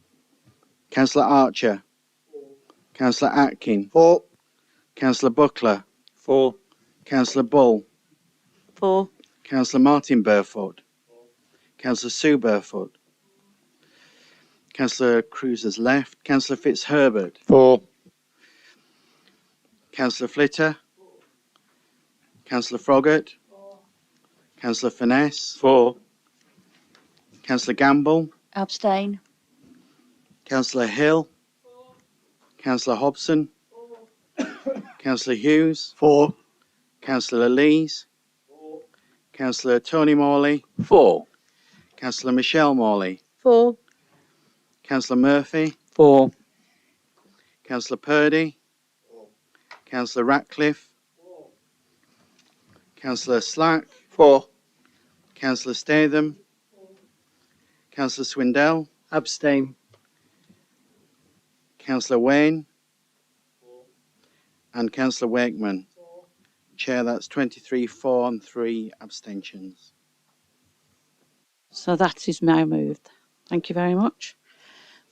Councillor Archer. Councillor Atkin. For. Councillor Buckler. 4. Councillor Bull. 4. Councillor Martin Burfoot. Councillor Sue Burfoot. Councillor Cruz has left. Councillor Fitzherbert. 4. Councillor Flitter. Councillor Froggatt. Councillor Finesse. 4. Councillor Gamble. Abstain. Councillor Hill. Councillor Hobson. Councillor Hughes. 4. Councillor Lees. Councillor Tony Morley. 4. Councillor Michelle Morley. 4. Councillor Murphy. 4. Councillor Purdy. Councillor Ratcliffe. Councillor Slack. 4. Councillor Statham. Councillor Swindell. Abstain. Councillor Wayne. And Councillor Wakeman. Chair, that's 23 for and 3 abstentions. So that is now moved. Thank you very much.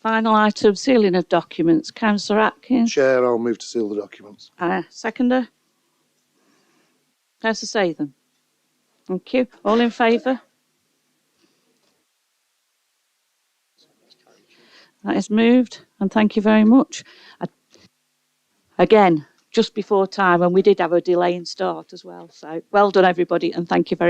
Final item, sealing of documents. Councillor Atkins. Chair, I'll move to seal the documents. Seconder. Councillor Statham. Thank you. All in favour? That is moved, and thank you very much. Again, just before time, and we did have a delay in start as well. So well done, everybody, and thank you very much.